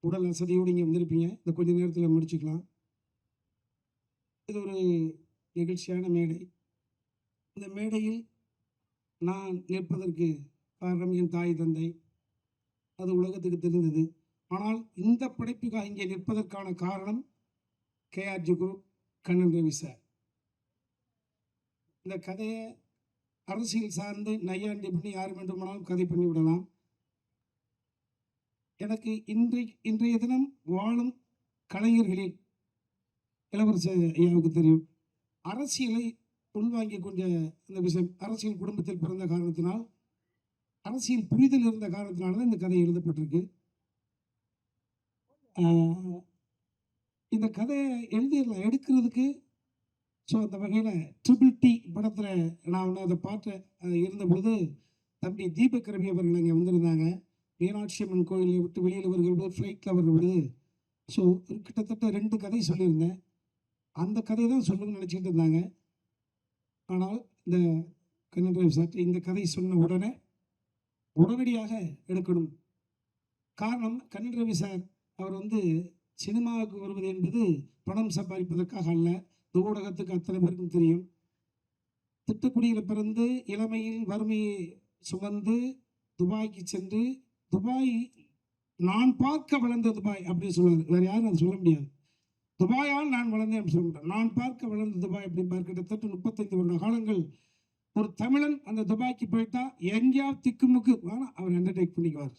உடல் அசதியோடு இங்கே வந்திருப்பீங்க. இந்த கொஞ்ச நேரத்தில் முடிச்சுக்கலாம். இது ஒரு நிகழ்ச்சியான மேடை. இந்த மேடையில் நான் நிற்பதற்கு காரணம் என் தாய் தந்தை, அது உலகத்துக்கு தெரிந்தது. ஆனால் இந்த படைப்புக்காக இங்கே நிற்பதற்கான காரணம் KRG group, Kannan Ravi sir. இந்த கதையை அரசியல் சார்ந்து நையாண்டி பண்ணி யார் வேண்டுமானாலும் கதை பண்ணிவிடலாம். எனக்கு இன்றைய தினம் வாழும் கலைஞர்களில் இளவரசர் ஐயாவுக்கு தெரியும், அரசியலை உள்வாங்கி கொண்ட இந்த விஷயம். அரசியல் குடும்பத்தில் பிறந்த காரணத்தினால், அரசியல் புரிதல் இருந்த காரணத்தினால தான் இந்த கதை எழுதப்பட்டிருக்கு. இந்த கதையை எழுதிடலாம் எடுக்கிறதுக்கு. ஸோ அந்த வகையில் TTT படத்தில் நான் அதை பார்த்து இருந்த பொழுது தம்பி தீபக் ரவி அவர்கள் அங்கே வந்திருந்தாங்க. மீனாட்சி அம்மன் கோயிலை விட்டு வெளியில் வருகிறது ஃப்ளைட்டில் வரும்பொழுது. ஸோ கிட்டத்தட்ட 2 கதை சொல்லியிருந்தேன். அந்த கதையை தான் சொல்லணும்னு நினச்சிக்கிட்டு இருந்தாங்க. ஆனால் இந்த கண்ணன் ரவி சார் இந்த கதை சொன்ன உடனடியாக எடுக்கணும். காரணம், கண்ணன் ரவி சார் அவர் சினிமாவுக்கு வருவது என்பது பணம் சம்பாதிப்பதற்காக அல்ல. இந்த ஊடகத்துக்கு அத்தனை பேருக்கும் தெரியும். திட்டுக்குடியில் பிறந்து இளமையில் வறுமையை சுமந்து துபாய்க்கு சென்று, துபாய் நான் பார்க்க வளர்ந்த துபாய் அப்படின்னு சொல்லுவார். வேறு யாரும் அதை சொல்ல முடியாது. துபாயால் நான் வளர்ந்தேன் அப்படின்னு சொல்ல முடியாது. நான் பார்க்க வளர்ந்த துபாய் அப்படின்னு கிட்டத்தட்ட 35 வருட காலங்கள் ஒரு தமிழன் அந்த துபாய்க்கு போயிட்டா எங்கேயாவது திக்குமுக்கு வேணால் அவர் அண்டர்டேக் பண்ணிக்குவார்.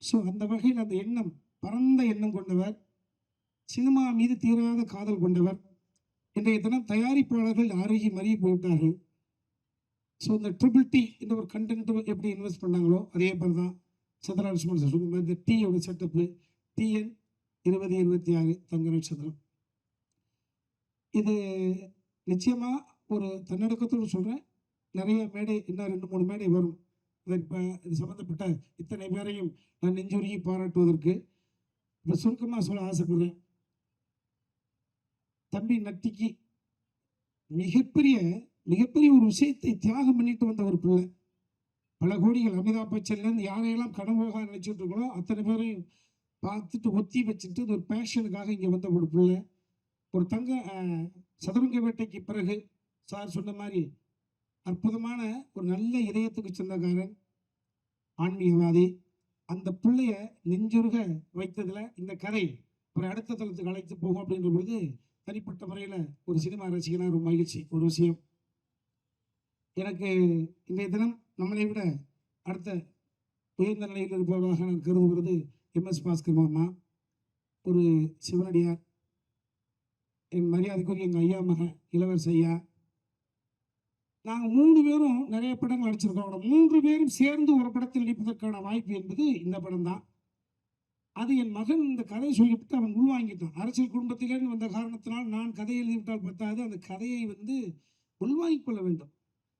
ஸோ அந்த வகையில் அந்த எண்ணம், பரந்த எண்ணம் கொண்டவர், சினிமா மீது தீராத காதல் கொண்டவர். இன்றைய தினம் தயாரிப்பாளர்கள் அருகி மறிய போயிட்டார்கள். ஸோ இந்த TTT இந்த ஒரு கண்டென்ட் எப்படி இன்வெஸ்ட் பண்ணாங்களோ அதே மாதிரி தான் சத்யராஜ்குமார் சார் சொன்ன மாதிரி இந்த டீயோட செட்டப்பு TN 2026 தங்க நட்சத்திரம். இது நிச்சயமாக ஒரு தன்னடக்கத்தோடு சொல்கிறேன். நிறைய மேடை, இன்னும் 2-3 மேடை வரும். இப்போ இது சம்மந்தப்பட்ட இத்தனை பேரையும் நான் நெஞ்சுருகி பாராட்டுவதற்கு இப்போ சுருக்கமாக சொல்ல ஆசைப்படுறேன். தம்பி நட்டிக்கு மிகப்பெரிய ஒரு விஷயத்தை தியாகம் பண்ணிட்டு வந்த ஒரு பிள்ளை. பல கோடிகள் அமிதாப் பச்சன்லேருந்து யாரையெல்லாம் கனவாக நினச்சிட்டு இருக்கோ அத்தனை பேரையும் பார்த்துட்டு ஒத்தி வச்சுட்டு ஒரு பேஷனுக்காக இங்கே வந்த ஒரு பிள்ளை. ஒரு சதுரங்க வேட்டைக்கு பிறகு சார் சொன்ன மாதிரி அற்புதமான ஒரு நல்ல இதயத்துக்கு சொந்தக்காரன், ஆன்மீகவாதி. அந்த பிள்ளைய நெஞ்சுருக வைத்ததில் இந்த கதை ஒரு அடுத்த தளத்துக்கு அழைத்து போகும் அப்படின்ற பொழுது தனிப்பட்ட முறையில் ஒரு சினிமா ரசிகனாக ஒரு மகிழ்ச்சி. ஒரு விஷயம் எனக்கு இன்றைய தினம் நம்மளை விட அடுத்த உயர்ந்த நிலையில் இருப்பவராக நான் கருதுகிறது எம்எஸ் பாஸ்கர் மாமா, ஒரு சிவனடியார், என் மரியாதைக்குரிய எங்கள் ஐயா மகன் இளவரசு ஐயா. நாங்கள் 3 பேரும் நிறைய படங்கள் நடிச்சிருக்கோம். ஆனால் 3 பேரும் சேர்ந்து ஒரு படத்தில் நடிப்பதற்கான வாய்ப்பு என்பது இந்த படம் தான். அது என் மகன் இந்த கதையை சொல்லிவிட்டு அவன் உள்வாங்கிட்டான். அரசியல் குடும்பத்திலேருந்து வந்த காரணத்தினால் நான் கதை எழுதிவிட்டால் பத்தாது, அந்த கதையை உள்வாங்கிக் கொள்ள வேண்டும்.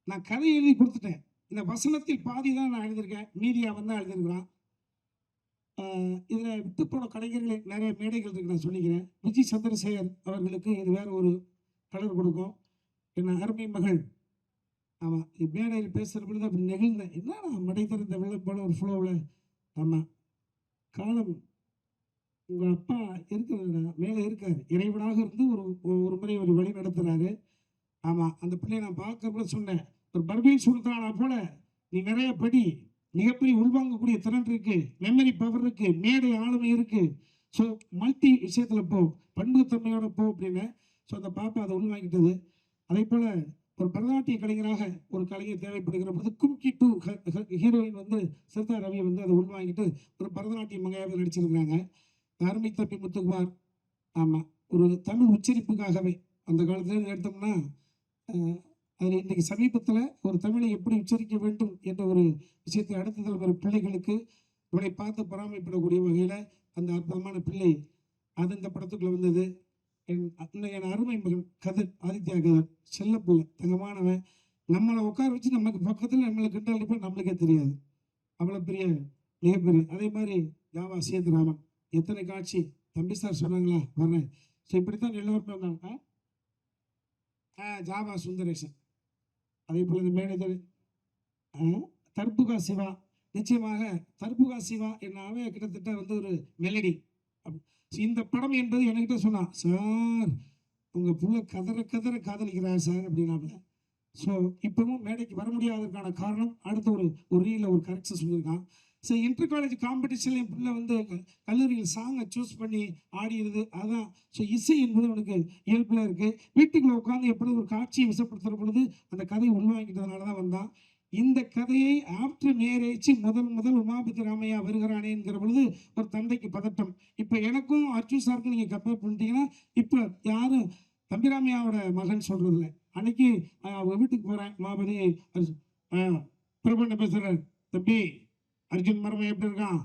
நான் கதை எழுதி கொடுத்துட்டேன். இந்த வசனத்தில் பாதி தான் நான் எழுதியிருக்கேன், மீதி அவன் தான் எழுதியிருக்கிறான். இதில் விட்டு போன கலைஞர்களே நிறைய மேடைகள் இருக்கு, நான் சொல்லிக்கிறேன். விஜய் சந்திரசேகர் அவர்களுக்கு இது வேற ஒரு கலர் கொடுக்கும். என்ன அருமை மகள், ஆமாம், மேடையில் பேசுகிற பொழுது அப்படி நெகிழ்ந்தேன். என்னன்னா மடை திறந்த வெள்ளம் போல ஒரு ஃப்ளோவில். ஆமாம், காலம் உங்கள் அப்பா இருக்கிற மேலே இருக்கார், இறைவனாக இருந்து ஒரு முறை ஒரு வழி நடத்துகிறாரு. ஆமாம், அந்த பிள்ளையை நான் பார்க்கறப்ப சொன்னேன், ஒரு பர்வீன் சுல்தானா போல நீ நிறைய படி, மிகப்பெரிய உள்வாங்கக்கூடிய திறன் இருக்கு, மெமரி பவர் இருக்கு, மேடை ஆளுமை இருக்கு. ஸோ மல்டி விஷயத்தில் போ, பன்முகத்தன்மையோட போ அப்படின்னு. ஸோ அந்த பாப்பா அதை உள்வாங்கிட்டது. அதே போல் ஒரு பரதநாட்டிய கலைஞராக ஒரு கலைஞர் தேவைப்படுகிற போது கும்கி 2 ஹீரோயின் சிறுதா ரவி அதை உள்வாங்கிட்டு ஒரு பரதநாட்டிய மங்கையாக நடிச்சிருக்கிறாங்க. அருமை தம்பி முத்துக்குமார். ஆமாம், ஒரு தமிழ் உச்சரிப்புக்காகவே அந்த காலத்தில் எடுத்தோம்னா அதில் இன்றைக்கி சமீபத்தில் ஒரு தமிழை எப்படி உச்சரிக்க வேண்டும் என்ற ஒரு விஷயத்தை அடுத்த தலைமுறை பிள்ளைகளுக்கு இவனை பார்த்து பராமரிப்படக்கூடிய வகையில் அந்த அற்புதமான பிள்ளை அது இந்த படத்துக்குள்ளே வந்தது. என் அருமை மகன் கதிர், ஆதித்யா கதிர், செல்ல பிள்ளை, தங்கமானவன். நம்மளை உட்கார வச்சு நமக்கு பக்கத்தில் நம்மளை கிட்ட அடிப்போம், நம்மளுக்கே தெரியாது, அவ்வளோ பெரிய மிகப்பெரிய. அதே மாதிரி ஜாவா சேதுராமன், எத்தனை காட்சி தம்பி சார் சொன்னாங்களா வர்றேன். ஸோ இப்படித்தான் எல்லோருமே வந்தாங்க. ஜாவா சுந்தரேசன், அதே போல் இந்த மேனேஜர் தர்புகா சிவா. நிச்சயமாக தர்புகா சிவா என்னாவே கிட்டத்தட்ட ஒரு மெலடி. இந்த படம் என்பது என்கிட்ட சொன்னான், சார் உங்கள் புள்ள கதற காதலிக்கிறார் சார் அப்படின்னாப்புல. ஸோ இப்போவும் மேடைக்கு வர முடியாததுக்கான காரணம் அடுத்த ஒரு ரீலில் ஒரு கரெக்ஷன் சொல்லியிருக்கான். ஸோ இன்டர் காலேஜ் காம்படிஷனில் என் பிள்ளை கல்லூரியில் சாங்கை சூஸ் பண்ணி ஆடிடுது. அதான் ஸோ இசை என்பது அவனுக்கு இயல்பில் இருக்குது. வீட்டுக்குள்ளே உட்காந்து எப்படி ஒரு காட்சியை விசப்படுத்துகிற பொழுது அந்த கதையை உள்வாங்கிட்டதுனால தான் வந்தான். இந்த கதையை ஆஃப்டர் மேரேஜ் முதல் உமாபதி ராமையா வருகிறானே என்கிற பொழுது ஒரு தந்தைக்கு பதட்டம். இப்போ எனக்கும் அர்ஜுன் சாருக்கும் நீங்கள் கம்பேர் பண்ணிட்டீங்கன்னா இப்போ யாரும் தம்பிராமையாவோட மகன் சொல்கிறதில்ல. அன்னைக்கு அவங்க வீட்டுக்கு போகிறேன், உமாபதி பிரபண்ண பேசுகிறார், தம்பி அர்ஜுன் மரமன் எப்படி இருக்கான்,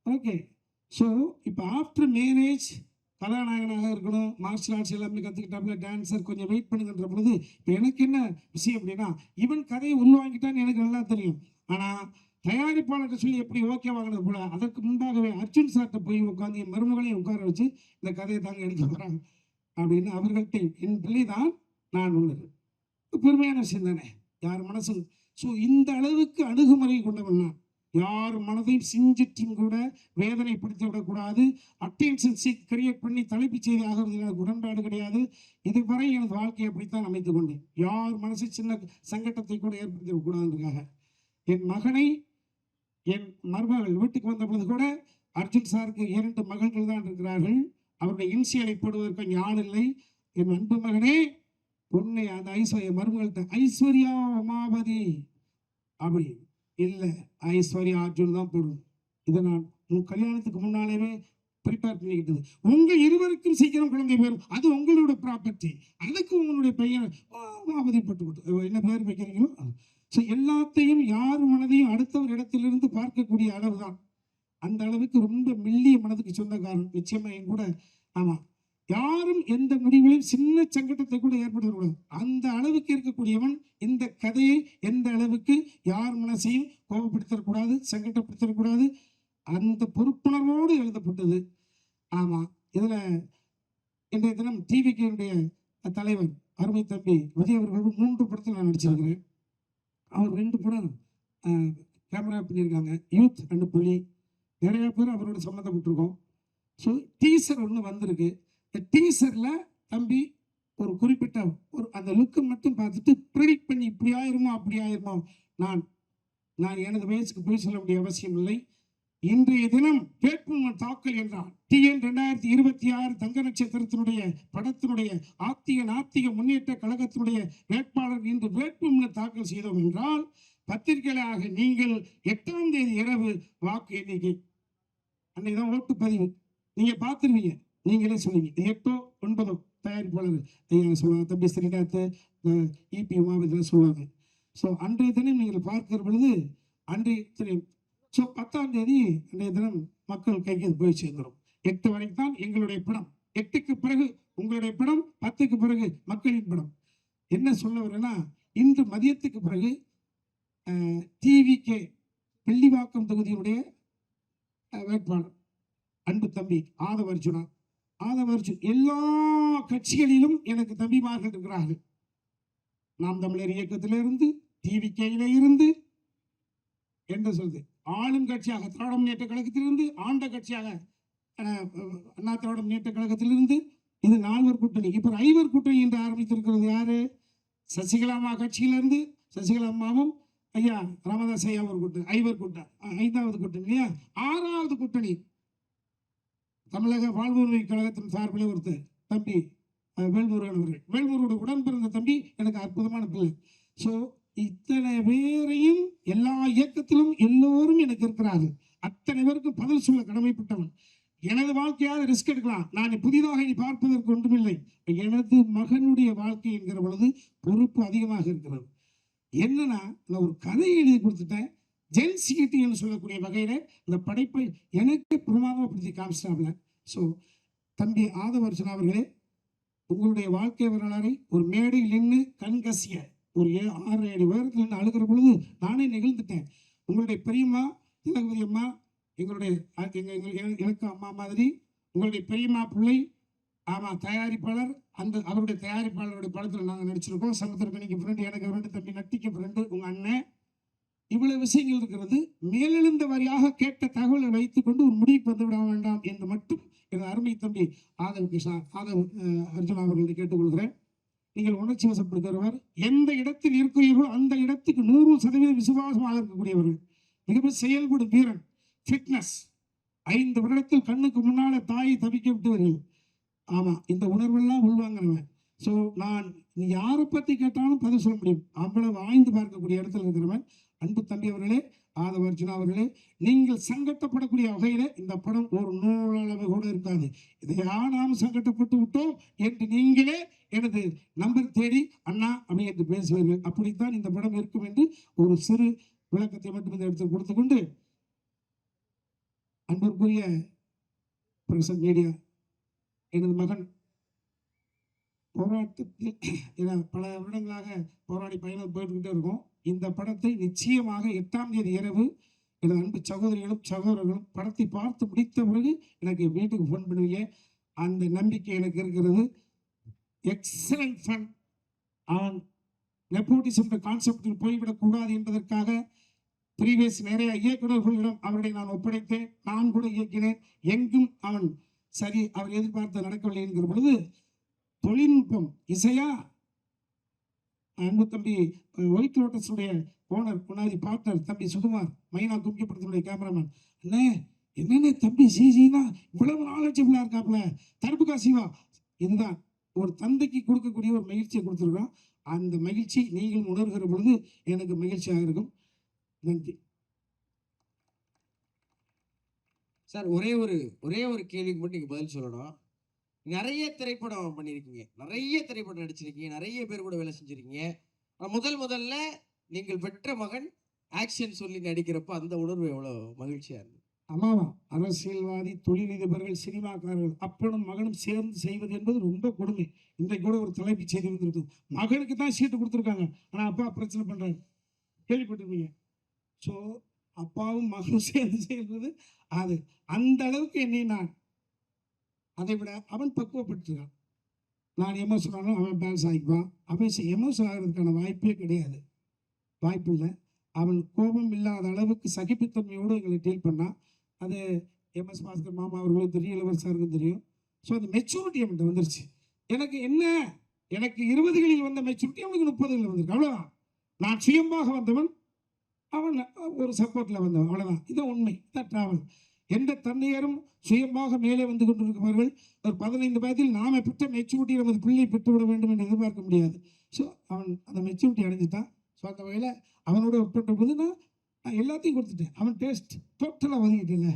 ஓகே. ஸோ இப்போ ஆஃப்டர் மேரேஜ் கதாநாயகனாக இருக்கணும், மார்ஷல் ஆர்ட்ஸ் எல்லாமே கற்றுக்கிட்டாப்புல, டான்ஸர், கொஞ்சம் வெயிட் பண்ணுங்கன்ற பொழுது இப்போ எனக்கு என்ன விஷயம் அப்படின்னா, இவன் கதையை உள்வாங்கிட்டான்னு எனக்கு நல்லா தெரியும். ஆனால் தயாரிப்பாளர்கிட்ட சொல்லி எப்படி ஓகே வாங்கினது போல அதற்கு முன்பாகவே அர்ஜுன் சார்கிட்ட போய் உட்காந்து என் மருமகளையும் உட்கார வச்சு இந்த கதையை தாங்க எடுக்க போகிறாங்க அப்படின்னு அவர்கள்ட்ட என் பிள்ளை தான் நான் உள்ளது. பெருமையான விஷயம் தானே, யார் மனசும். ஸோ இந்த அளவுக்கு அணுகுமுறை கொண்டவன் நான். யார் மனதையும் சிஞ்சிட்டும் கூட வேதனைப்படுத்தி விடக்கூடாது. அட்டென்ஷன் சீக் கிரியேட் பண்ணி தலைப்புச் செய்தி ஆகிறது எனக்கு உடன்பாடு கிடையாது. இதுவரை எனது வாழ்க்கையை அப்படித்தான் அமைத்துக் கொண்டேன். யார் மனசு சின்ன சங்கட்டத்தை கூட ஏற்படுத்தி விடக்கூடாதுக்காக. என் மகனை என் மருமகள் வீட்டுக்கு வந்த பொழுது கூட அர்ஜுன் சாருக்கு 2 மகள்கள் தான் இருக்கிறார்கள். அவருடைய இன்சியலை போடுவதற்கு ஞான் இல்லை. என் அன்பு மகனே பொண்ணை அந்த ஐஸ்வர்யா மருமகள்கிட்ட ஐஸ்வர்யா உமாபதி அப்படி இல்லை, ஐஸ்வர்யா அர்ஜுன் தான் போடணும். இதை நான் கல்யாணத்துக்கு முன்னாலேயே ப்ரிப்பேர் பண்ணிக்கிட்டது. உங்கள் இருவருக்கும் சீக்கிரம் குழந்தை பேரும், அது உங்களோட ப்ராப்பர்ட்டி. அதுக்கு உங்களுடைய பையன் உமாபதிப்பட்டு கொடுத்து என்ன பேர் வைக்கிறீங்களோ. ஸோ எல்லாத்தையும் யார் மனதையும் அடுத்தவர் இடத்திலிருந்து பார்க்கக்கூடிய அளவு தான். அந்த அளவுக்கு ரொம்ப மெல்லிய மனதுக்கு சொந்தக்காரன். நிச்சயமாக என் கூட ஆமாம், யாரும் எந்த முடிவிலும் சின்ன சங்கடத்தை கூட ஏற்படுத்தக்கூடாது. அந்த அளவுக்கு இருக்கக்கூடியவன் இந்த கதையை எந்த அளவுக்கு யார் மனசையும் கோபப்படுத்தக்கூடாது, சங்கடப்படுத்தக்கூடாது, அந்த பொறுப்புணர்வோடு எழுதப்பட்டது. ஆமாம், இதில் இன்றைய தினம் டிவிக்கு தலைவர் அருமை தம்பி விஜய் அவர்கள் 3 படத்தில் நான் நடிச்சிருக்கிறேன். அவர் 2 படம் கேமரா பண்ணியிருக்காங்க, யூத் அண்டு புலி. நிறைய பேர் அவரோட சம்மந்தப்பட்டிருக்கோம். ஸோ டீசர் ஒன்று வந்திருக்கு. இந்த டீசரில் தம்பி ஒரு குறிப்பிட்ட அந்த லுக்கை மட்டும் பார்த்துட்டு ப்ரெடிக்ட் பண்ணி இப்படி ஆயிருமோ அப்படி ஆயிருமோ. நான் எனது வயசுக்கு போய் சொல்ல வேண்டிய அவசியம் இல்லை. இன்றைய தினம் வேட்புமனு தாக்கல் என்றால் TN 2026 தங்க நட்சத்திரத்தினுடைய படத்தினுடைய நாத்திக முன்னேற்ற கழகத்தினுடைய வேட்பாளர் இன்று வேட்புமனு தாக்கல் செய்தோம் என்றால் பத்திரிகையாளராக நீங்கள் 8ஆம் தேதி இரவு வாக்கு எண்ணிக்கை அன்னைக்கு தான் ஓட்டுப்பதிவு நீங்க பார்த்துருவீங்க, நீங்களே சொல்லுவீங்க. 8ஓ 9ஓ தயாரிப்பாளர் ஐயா சொல்லுவாங்க, தம்பி ஸ்ரீநாத், இபி உமாபதிலாம் சொல்லுவாங்க. ஸோ அன்றைய தினம் நீங்கள் பார்க்கிற பொழுது அன்றைய தினம், ஸோ 10ஆம் தேதி அன்றைய தினம் மக்கள் கைக்கு போய் சேர்ந்துடும். 8 வரைக்கும் தான் எங்களுடைய படம், 8க்கு பிறகு உங்களுடைய படம், 10க்கு பிறகு மக்களின் படம். என்ன சொல்ல வரேன்னா, இன்று மதியத்துக்கு பிறகு டிவிகே வெள்ளிவாக்கம் தொகுதியினுடைய வேட்பாளர் அன்பு தம்பி ஆதவ அர்ஜுனா, ஆதவ அர்ஜுன் எல்லா கட்சிகளிலும் எனக்கு தம்பிமார்கள் இருக்கிறார்கள். நாம் தமிழர் இயக்கத்திலிருந்து, டிவிகேயில இருந்து, என்ன சொல்றது, ஆளும் கட்சியாக திராவிட முன்னேற்ற கழகத்திலிருந்து, ஆண்ட கட்சியாக அண்ணா திராவிட முன்னேற்ற கழகத்திலிருந்து, இது 4 கூட்டணி. இப்போ 5 கூட்டணி என்று ஆரம்பித்திருக்கிறது யாரு? சசிகலாமா கட்சியிலிருந்து, சசிகலா அம்மாவும் ஐயா ராமதாஸ் ஐயா ஒரு கூட்டணி, 5 கூட்டணி, 5வது கூட்டணி இல்லையா? 6வது கூட்டணி தமிழக வாழ்வுரிமை கழகத்தின் சார்பில் ஒருத்தர் தம்பி வேல்முருகன் அவர்கள். வேல்முருகோட உடன் பிறந்த தம்பி, எனக்கு அற்புதமான பிள்ளை. ஸோ இத்தனை பேரையும் எல்லா இயக்கத்திலும் எல்லோரும் எனக்கு இருக்கிறார்கள். அத்தனை பேருக்கும் பதில் சொல்ல கடமைப்பட்டவன். எனது வாழ்க்கையாக ரிஸ்க் எடுக்கலாம், நான் புதிதாக இனி பார்ப்பதற்கு ஒன்றுமில்லை. எனது மகனுடைய வாழ்க்கை என்கிற பொழுது பொறுப்பு அதிகமாக இருக்கிறது. என்னன்னா, நான் ஒரு கதையை எழுதி கொடுத்துட்டேன். ஜென்சிட்டி என்று சொல்லக்கூடிய வகையில் இந்த படைப்பை எனக்கு பிரமாதப்படுத்தி காமிச்சிட்டாப்ல. ஸோ தம்பி ஆதவ அர்ஜுனா அவர்களே, உங்களுடைய வாழ்க்கை வரலாறை ஒரு மேடையில் நின்று கண்கசிய ஒரு 6-7 பேரத்தில் நின்று அழுகிற பொழுது நானே நெகிழ்ந்துட்டேன். உங்களுடைய பெரியம்மா திலகவதி அம்மா, எங்களுடைய எனக்கு அம்மா மாதிரி, உங்களுடைய பெரியம்மா பிள்ளை, ஆமாம் தயாரிப்பாளர், அந்த அவருடைய தயாரிப்பாளருடைய படத்தில் நாங்கள் நடிச்சிருக்கோம். சமுத்திரக்கணிக்கு ஃப்ரெண்டு, எனக்கு ஃப்ரெண்டு, தம்பி நட்டிக்கு ஃப்ரெண்டு, உங்கள் அண்ணன். இவ்வளவு விஷயங்கள் இருக்கிறது. மேலெழுந்த வாரியாக கேட்ட தகவலை வைத்துக்கொண்டு ஒரு முடிவுக்கு வந்து விட வேண்டாம் என்று மட்டும் எனது அருமை தம்பி ஆதவ அர்ஜுனா அவர்களை கேட்டுக்கொள்கிறேன். நீங்கள் உணர்ச்சி வசப்படுகிறவர், எந்த இடத்தில் இருக்கிறீர்களோ அந்த இடத்துக்கு 100% விசுவாசமாக இருக்கக்கூடியவர்கள், மிகவும் செயல்படும் வீரன், ஃபிட்னஸ். 5 வருடத்தில் கண்ணுக்கு முன்னால தாயை தவிக்க விட்டவர்கள். ஆமாம், இந்த உணர்வெல்லாம் உள்வாங்கிறவன். ஸோ நான் நீ யாரை பற்றி கேட்டாலும் பதில் சொல்ல முடியும், அவ்வளவு ஆய்ந்து பார்க்கக்கூடிய இடத்துல இருக்கிறவன். அன்பு தம்பி அவர்களே, ஆதவ அர்ஜுனா அவர்களே, நீங்கள் சங்கட்டப்படக்கூடிய வகையில் இந்த படம் ஒரு நூலளவு கூட இருக்காது. இதையா நாம் சங்கட்டப்பட்டு விட்டோம் என்று நீங்களே எனது நம்பர் தேடி அண்ணா அப்படி என்று பேசுவீர்கள். அப்படித்தான் இந்த படம் இருக்கும் என்று ஒரு சிறு விளக்கத்தை மட்டும் இந்த இடத்தில் கொடுத்துக்கொண்டு, அன்பிற்குரிய பிரசன்ட் மீடியா, எனது மகன் போராட்டத்தில் பல வருடங்களாக போராடி பயணம் போயிட்டுக்கிட்டே இருக்கோம். இந்த படத்தை நிச்சயமாக 8ஆம் தேதி இரவு எனது அன்பு சகோதரிகளும் சகோதரர்களும் படத்தை பார்த்து முடித்த பிறகு எனக்கு வீட்டுக்கு ஃபோன் பண்ணுவீங்க. அந்த நம்பிக்கை எனக்கு இருக்கிறது. Excellent fun. அவன் நெப்போட்டிசம் கான்செப்டில் போய்விடக்கூடாது என்பதற்காக ப்ரீவியஸ் நிறைய இயக்குநர்களிடம் அவர்களை நான் ஒப்படைத்தேன். நான் கூட இயக்கினேன். எங்கும் அவன் சரி, அவர் எதிர்பார்த்த நடக்கவில்லை என்கிற பொழுது தொழில்நுட்பம் இசையா அன்பு தம்பி ஒயிட் லோட்டஸுடைய ஓனர் முன்னாடி பார்ட்னர் தம்பி சுகுமார், மைனா கும்கிப்படத்தினுடைய கேமராமேன், அண்ணே என்னென்ன தம்பி சிஜினா இவ்வளவு நாலேஜபிளாக இருக்காப்புல, தர்புகா சிவா. இதுதான் ஒரு தந்தைக்கு கொடுக்கக்கூடிய ஒரு மகிழ்ச்சியை கொடுத்துருக்கோம். அந்த மகிழ்ச்சி நீங்கள் உணர்கிற பொழுது எனக்கு மகிழ்ச்சியாக இருக்கும். நன்றி சார். ஒரே ஒரு கேள்விக்கு மட்டும் நீங்கள் பதில் சொல்லணும். நிறைய திரைப்படம் பண்ணியிருக்கீங்க, நிறைய திரைப்படம் நடிச்சிருக்கீங்க, நிறைய பேர் கூட வேலை செஞ்சுருக்கீங்க. முதல்ல நீங்கள் பெற்ற மகன் ஆக்ஷன் சொல்லி நடிக்கிறப்போ அந்த உணர்வு எவ்வளோ மகிழ்ச்சியாக இருந்தது? ஆமாவா, அரசியல்வாதி, தொழிலதிபர்கள், சினிமாக்காரர்கள் அப்பனும் மகனும் சேர்ந்து செய்வது என்பது ரொம்ப கொடுமை. இன்றைக்கு கூட ஒரு தலைப்பு செய்தி வந்துருக்கு, மகனுக்கு தான் சீட்டு கொடுத்துருக்காங்க, ஆனால் அப்பா பிரச்சனை பண்ணுறாரு, கேள்விப்பட்டிருப்பீங்க. ஸோ அப்பாவும் மகனும் சேர்ந்து செய்வது அது அந்த அளவுக்கு என்னை நான் அதை விட அவன் பக்குவப்பட்டிருக்கான். நான் எமோஷன் ஆனாலும் அவன் பேலன்ஸ் ஆகிக்குவான். அவன் எமோஷன் ஆகிறதுக்கான வாய்ப்பே கிடையாது, வாய்ப்பு இல்லை. அவன் கோபம் இல்லாத அளவுக்கு சகிப்புத்தன்மையோடு எங்களை டீல் பண்ணான். அது எம்எஸ் பாஸ்கர் மாமா அவர்களும் தெரியும், இளவரசருக்கும் தெரியும். ஸோ அந்த மெச்சூரிட்டி அவன்கிட்ட வந்துருச்சு. எனக்கு என்ன, எனக்கு 20களில் வந்த மெச்சூரிட்டி அவனுக்கு 30களில் வந்திருக்கு, அவ்வளோதான். நான் சுயமாக வந்தவன், அவன் ஒரு சப்போர்ட்டில் வந்தவன், அவ்வளோதான். இதான் உண்மை, இதான் ட்ராவல். எந்த தந்தையரும் சுயமாக மேலே வந்து கொண்டிருக்கிறார்கள். ஒரு 15 வயதில் நாம பெற்ற மெச்சூரிட்டி நமது பிள்ளை பெற்றுவிட வேண்டும் என்று எதிர்பார்க்க முடியாது. ஸோ அவன் அந்த மெச்சூரிட்டி அடைஞ்சிட்டான். ஸோ அந்த வகையில் அவனோட ஒர்க் பண்ணுற போது நான் எல்லாத்தையும் கொடுத்துட்டேன். அவன் டேஸ்ட் டோட்டலாக ஒதுக்கிட்டேங்க.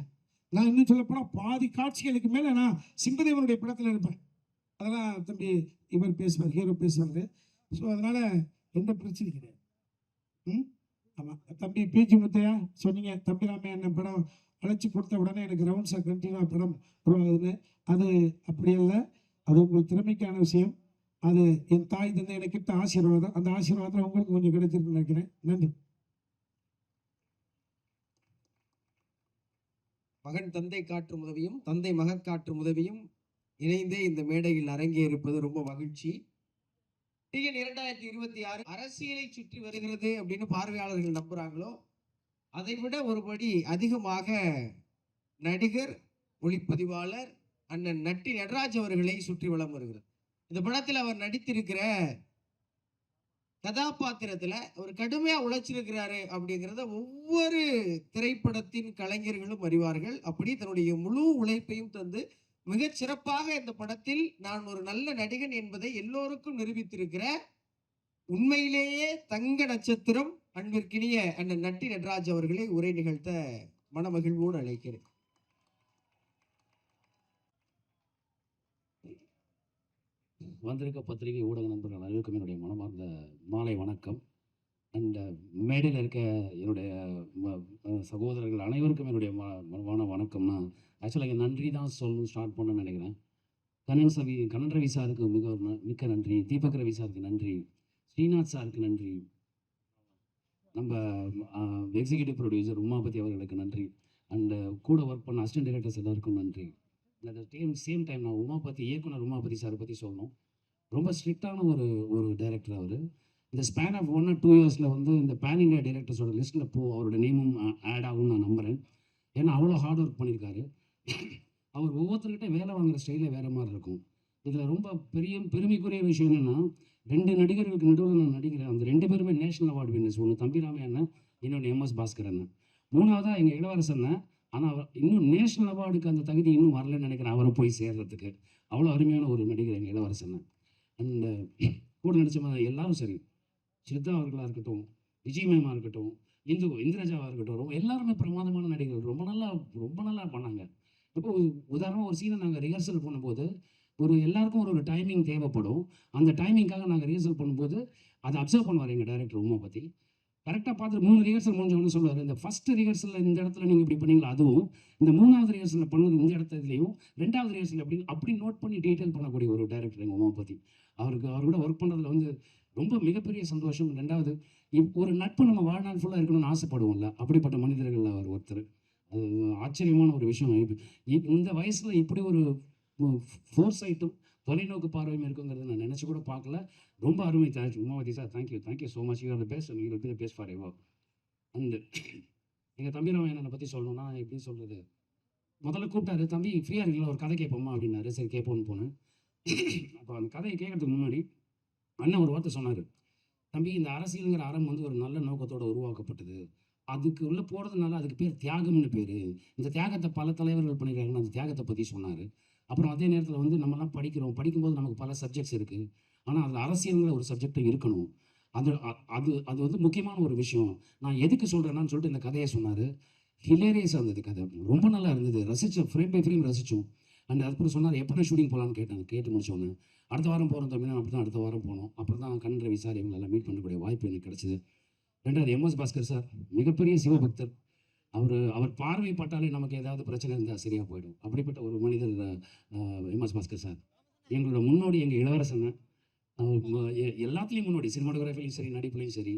நான் இன்னும் சொல்லப்போனால் பாதி காட்சிகளுக்கு மேலே நான் சிம்பதேவனுடைய படத்தில் இருப்பேன். அதெல்லாம் தம்பி இவர் பேசுவார், ஹீரோ பேசுவார். ஸோ அதனால் எந்த பிரச்சனையும் கிடையாது. ஆமாம் தம்பி பிஜி முத்தையா சொன்னீங்க, தம்பிராமையா என்ன படம் அழைச்சி கொடுத்த உடனே எனக்கு ரவுண்ட்ஸாக கண்டினியூவாக படம் உருவாகுதுன்னு. அது அப்படி இல்லை, அது உங்கள் திறமைக்கான விஷயம். அது என் தாய் தந்தை எனக்கு கிட்ட ஆசீர்வாதம். அந்த ஆசீர்வாதம் உங்களுக்கு கொஞ்சம் கிடைச்சிருக்குன்னு நினைக்கிறேன். நன்றி. மகன் தந்தை காட்டும் உதவியும் தந்தை மகன் காட்டும் உதவியும் இணைந்தே இந்த மேடையில் அரங்கேறிருப்பது ரொம்ப மகிழ்ச்சி. டிஎன் 2026 அரசியலை சுற்றி வருகிறது அப்படின்னு பார்வையாளர்கள் நம்புறாங்களோ அதை விட ஒருபடி அதிகமாக நடிகர், ஒளிப்பதிவாளர் அண்ணன் நட்டி நடராஜ் அவர்களை சுற்றி வலம் வருகிறது. இந்த படத்தில் அவர் நடித்திருக்கிற கதாபாத்திரத்தில் அவர் கடுமையாக உழைச்சிருக்கிறாரு அப்படிங்கிறத ஒவ்வொரு திரைப்படத்தின் கலைஞர்களும் அறிவார்கள். அப்படி தன்னுடைய முழு உழைப்பையும் தந்து மிகச் சிறப்பாக இந்த படத்தில் நான் ஒரு நல்ல நடிகன் என்பதை எல்லோருக்கும் நிரூபித்திருக்கிற உண்மையிலேயே தங்க நட்சத்திரம் அன்பிற்கினிய அண்ணன் நட்டி நடராஜ் அவர்களை உரை நிகழ்த்த மனமகிழ்வோடு அழைக்கிறேன். வந்திருக்க பத்திரிகை ஊடக நண்பர்கள் அனைவருக்கும் என்னுடைய மனமார்ந்த மாலை வணக்கம். அண்ட் மேடையில் இருக்க என்னுடைய சகோதரர்கள் அனைவருக்கும் என்னுடைய மனமான வணக்கம்னா ஆக்சுவலாக நன்றி தான் சொல்லணும் ஸ்டார்ட் பண்ணணும்னு நினைக்கிறேன். கண்ணன் ரவி சாருக்கு மிக்க நன்றி, தீபக் ரவி சாருக்கு நன்றி, ஸ்ரீநாத் சாருக்கு நன்றி, நம்ம எக்ஸிக்யூட்டிவ் ப்ரொடியூசர் உமாபதி அவர்களுக்கு நன்றி, அண்டு கூட ஒர்க் பண்ண அசிஸ்டன்ட் டைரக்டர்ஸ் எல்லாருக்கும் நன்றி. அந்த சேம் டைம் நான் இயக்குனர் உமாபதி சாரை பற்றி சொல்லணும். ரொம்ப ஸ்ட்ரிக்டான ஒரு டைரக்டர் அவர். இந்த ஸ்பேன் ஆஃப் 1 or 2 இயர்ஸில் வந்து இந்த பேன் இண்டியா டைரக்டர்ஸோட லிஸ்ட்டில் அவரோட நேமும் ஆட் ஆகும்னு நான் நம்புகிறேன். ஏன்னா அவ்வளோ ஹார்ட் ஒர்க் பண்ணியிருக்காரு. அவர் ஒவ்வொருத்தர்கிட்ட வேலை வாங்குகிற ஸ்டைலே வேறு மாதிரி இருக்கும். இதில் ரொம்ப பெருமைக்குரிய விஷயம் என்னென்னா 2 நடிகர்களுக்கு நடுவில் நான் நடிக்கிறேன். அந்த 2 பேருமே நேஷனல் அவார்டு வின்னர்ஸ். ஒன்று தம்பிராமையா அண்ணன், இன்னொன்று MS பாஸ்கர் அண்ணன். 3வதாக எங்கள் இளவரசன். ஆனால் இன்னும் நேஷனல் அவார்டுக்கு அந்த தகுதி இன்னும் வரலன்னு நினைக்கிறேன் அவரை போய் சேர்றதுக்கு. அவ்வளோ அருமையான ஒரு நடிகர் எங்கள் இளவரசன். அண்ட் கூட நடித்த எல்லாரும் சரி, ஸ்ரத்தா அவர்களாக இருக்கட்டும், விஜய் மேமாக இருக்கட்டும், இந்திரஜாவாக இருக்கட்டும், எல்லாருமே பிரமாதமான நடிகர்கள். ரொம்ப நல்லா பண்ணாங்க. இப்போ உதாரணமாக ஒரு சீனை நாங்கள் ரிஹர்சல் பண்ணும்போது எல்லாருக்கும் ஒரு டைமிங் தேவைப்படும். அந்த டைமிங்காக நாங்கள் ரிஹர்சல் பண்ணும்போது அதை அப்சர்வ் பண்ணுவார் எங்கள் டைரக்டர் உமா பற்றி. கரெக்டாக பார்த்துட்டு 3 ரிஹர்சல் முடிஞ்சவொன்னு சொல்லுவார், இந்த ஃபஸ்ட்டு ரிஹர்சலில் இந்த இடத்துல நீங்கள் இப்படி பண்ணீங்களா, அதுவும் இந்த 3வது ரிஹர்சலில் பண்ணது இந்த இடத்துலையும் 2வது ரிஹர்சல் அப்படி நோட் பண்ணி டீட்டெயில் பண்ணக்கூடிய ஒரு டைரக்டர் எங்கள் உமா பற்றி. அவர் கூட ஒர்க் பண்ணுறதுல ரொம்ப மிகப்பெரிய சந்தோஷம். 2வது ஒரு நட்பு நம்ம வாழ்நாள் ஃபுல்லாக இருக்கணும்னு ஆசைப்படுவோம்ல, அப்படிப்பட்ட மனிதர்கள் அவர் ஒருத்தர். அது ஆச்சரியமான ஒரு விஷயம். இந்த வயசில் இப்படி ஒரு ஃபோர்சைட்டும் தொலைநோக்கு பார்வையும் இருக்குங்கிறது நான் நினச்சி கூட பார்க்கல. ரொம்ப அருமை. Umavathi sir, thank you so much. You are the best and you will be the best for ever. And எங்கள் தம்பிராமையனை பற்றி சொல்லணும்னா எப்படி சொல்கிறது, முதல்ல கூப்பிட்டாரு, தம்பி ஃப்ரீயாக இருக்கீங்களா, ஒரு கதை கேட்போமா அப்படின்னாரு. சரி கேட்போன்னு போனேன். அப்போ அந்த கதையை கேட்கறதுக்கு முன்னாடி அண்ணன் ஒரு வார்த்தை சொன்னார், தம்பி இந்த அரசியலுங்கிற அறம் ஒரு நல்ல நோக்கத்தோடு உருவாக்கப்பட்டது. அதுக்கு உள்ளே போகிறதுனால அதுக்கு பேர் தியாகம்னு பேர். இந்த தியாகத்தை பல தலைவர்கள் பண்ணியிருக்காங்கன்னு அந்த தியாகத்தை பற்றி சொன்னார். அப்புறம் அதே நேரத்தில் நம்மலாம் படிக்கும்போது நமக்கு பல சப்ஜெக்ட்ஸ் இருக்குது. ஆனால் அதில் அரசியலுங்கிற ஒரு சப்ஜெக்டும் இருக்கணும். அது முக்கியமான ஒரு விஷயம். நான் எதுக்கு சொல்கிறேன்னு சொல்லிட்டு இந்த கதையை சொன்னார். ஹிலேரியஸாக இருந்தது கதை, ரொம்ப நல்லா இருந்தது. ரசித்தோம், ஃப்ரேம் பை ஃப்ரேம் ரசித்தோம். அண்ட் அதுக்கப்புறம் சொன்னார், எப்போ ஷூட்டிங் போகலான்னு கேட்டு முடிச்சோன்னு, அடுத்த வாரம் போகிறோம் தம்பி. அப்படி தான் அடுத்த வாரம் போனோம். அப்புறம் தான் கண்ணன் ரவி சார் இவங்களெல்லாம் மீட் பண்ணக்கூடிய வாய்ப்பு எனக்கு கிடச்சிது. 2வது MS பாஸ்கர் சார், மிகப்பெரிய சிவபக்தர். அவர் பார்வை பட்டாலே நமக்கு ஏதாவது பிரச்சனை இருந்தால் சரியாக போயிடும். அப்படிப்பட்ட ஒரு மனிதர் MS பாஸ்கர் சார். எங்களோட முன்னோடி எங்கள் இளவரசன். எல்லாத்துலேயும் முன்னோடி, சினிமாட்டோகிராஃபிலையும் சரி, நடிப்புலையும் சரி.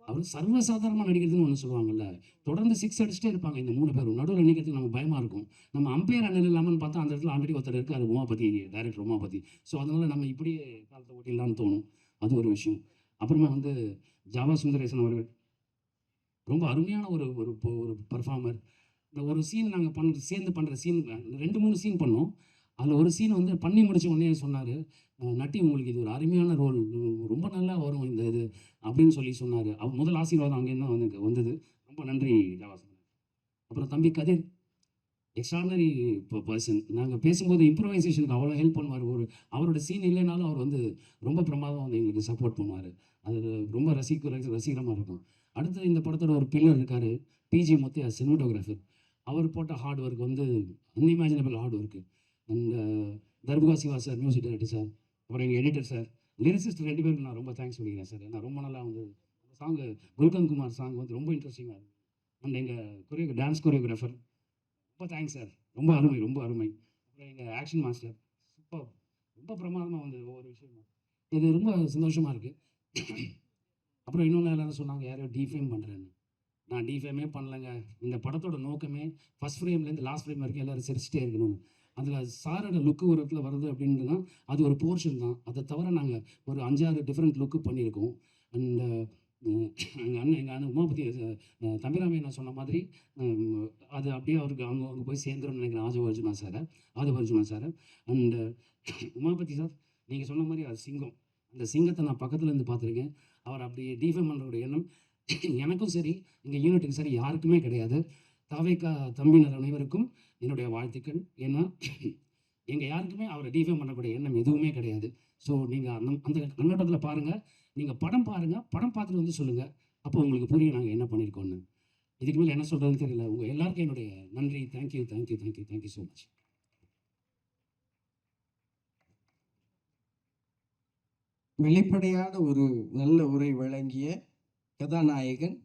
அவர் சர்வசாதாரணமாக நடிக்கிறதுன்னு ஒன்று சொல்லுவாங்கல்ல, தொடர்ந்து 6 அடிச்சுட்டே இருப்பாங்க இந்த 3 பேரும். நடுவில் நிற்கிறதுக்கு நமக்கு பயமாக இருக்கும். நம்ம அம்பையர் அண்ணன் இல்லாமல் பார்த்தா அந்த இடத்துல ஆல்ரெடி ஒருத்தர் இருக்குது, அது உமாபதி, டைரக்டர் உமாபதி. ஸோ அதனால் நம்ம இப்படியே காலத்தை ஓட்டிடலான்னு தோணும். அது ஒரு விஷயம். அப்புறமா ஜாவா சுந்தரேசன் அவர்கள் ரொம்ப அருமையான ஒரு பர்ஃபார்மர். இந்த ஒரு சீன் நாங்கள் சேர்ந்து பண்ணுற சீன் 2-3 சீன் பண்ணோம். அதில் ஒரு சீன் பண்ணி முடிச்ச உடனே சொன்னார், நட்டி உங்களுக்கு இது ஒரு அருமையான ரோல், ரொம்ப நல்லா வரும் இந்த இது அப்படின்னு சொன்னார். முதல் ஆசீர்வாதம் அங்கேருந்து வந்தது. ரொம்ப நன்றி ஜாவா. அப்புறம் தம்பி கதிர், எக்ஸ்ட்ரானரி பர்சன். நாங்கள் பேசும்போது இம்ப்ரூவைசேஷனுக்கு அவ்வளோ ஹெல்ப் பண்ணுவார். அவரோட சீன் இல்லைனாலும் அவர் வந்து ரொம்ப பிரமாதம் வந்து எங்களுக்கு சப்போர்ட் பண்ணுவார். அது ரொம்ப ரசிகரமாக இருக்கும். அடுத்து இந்த படத்தோட ஒரு பில்லர் இருக்கார், பிஜி முத்தையா, சினிமாட்டோகிராஃபர். அவர் போட்ட ஹார்ட் ஒர்க் வந்து unimaginable hard work. And Darbuka Siva sir, music director sir, அப்புறம் எங்கள் எடிட்டர் சார், லிரிசிஸ்ட் 2 பேருக்கு நான் ரொம்ப தேங்க்ஸ் சொல்லிக்கிறேன் சார். ஏன்னா ரொம்ப நல்லா வந்து சாங்கு குல்கந்த் குமார் சாங் வந்து ரொம்ப இன்ட்ரெஸ்டிங்காக இருக்கும். அண்ட் எங்கள் டான்ஸ் கொரியோகிராஃபர் ரொம்ப தேங்க்ஸ் சார், ரொம்ப அருமை, ரொம்ப அருமை. அப்புறம் எங்கள் ஆக்ஷன் மாஸ்டர் சூப்பர், ரொம்ப பிரமாதமாக வந்து ஒவ்வொரு விஷயமும் இது ரொம்ப சந்தோஷமாக இருக்குது. அப்புறம் இன்னொன்று எல்லாரும் சொன்னாங்க யாரையோ டிஃபேம் பண்ணுறேன்னு. நான் டிஃபேமே பண்ணலைங்க. இந்த படத்தோட நோக்கமே ஃபஸ்ட் ஃப்ரேம்லேருந்து லாஸ்ட் ஃப்ரேம் வரைக்கும் எல்லோரும் சிரிச்சிட்டே இருக்கணும்னு. அதில் சாரோட லுக்கு ஒரு இடத்துல வருது அப்படின்றதுனா அது ஒரு போர்ஷன் தான். அதை தவிர நாங்கள் ஒரு 5-6 டிஃப்ரெண்ட் லுக்கு பண்ணியிருக்கோம். அண்ட் எங்கள் அண்ணன் உமாபதி தம்பிராமையை நான் சொன்ன மாதிரி அது அப்படியே அவருக்கு அங்கே போய் சேர்ந்துரும்னு நினைக்கிறேன். ஆதிவர்ஜுனா சார் அண்ட் உமாபதி சார், நீங்கள் சொன்ன மாதிரி அது சிங்கம். அந்த சிங்கத்தை நான் பக்கத்துலேருந்து பார்த்துருக்கேன். அவர் அப்படி டிஃபேம் பண்ணுறோட எண்ணம் எனக்கும் சரி, எங்கள் யூனிட்டுக்கும் சரி யாருக்குமே கிடையாது. தாவேக்கா தம்பியினர் அனைவருக்கும் என்னுடைய வாழ்த்துக்கள். ஏன்னா எங்கள் யாருக்குமே அவரை டிஃபேம் பண்ணக்கூடிய எண்ணம் எதுவுமே கிடையாது. ஸோ நீங்கள் அந்த கண்ணோட்டத்தில் பாருங்கள், நீங்கள் படம் பாருங்கள், படம் பார்த்துட்டு வந்து சொல்லுங்கள். அப்போ உங்களுக்கு புரியும் நாங்கள் என்ன பண்ணியிருக்கோன்னு. இதுக்கு மேலே என்ன சொல்கிறதுன்னு தெரியல. உங்கள் எல்லாருக்கும் என்னுடைய நன்றி. Thank you thank you thank you thank you so much. வெளிப்படையான ஒரு நல்ல உரை வழங்கிய கதாநாயகன்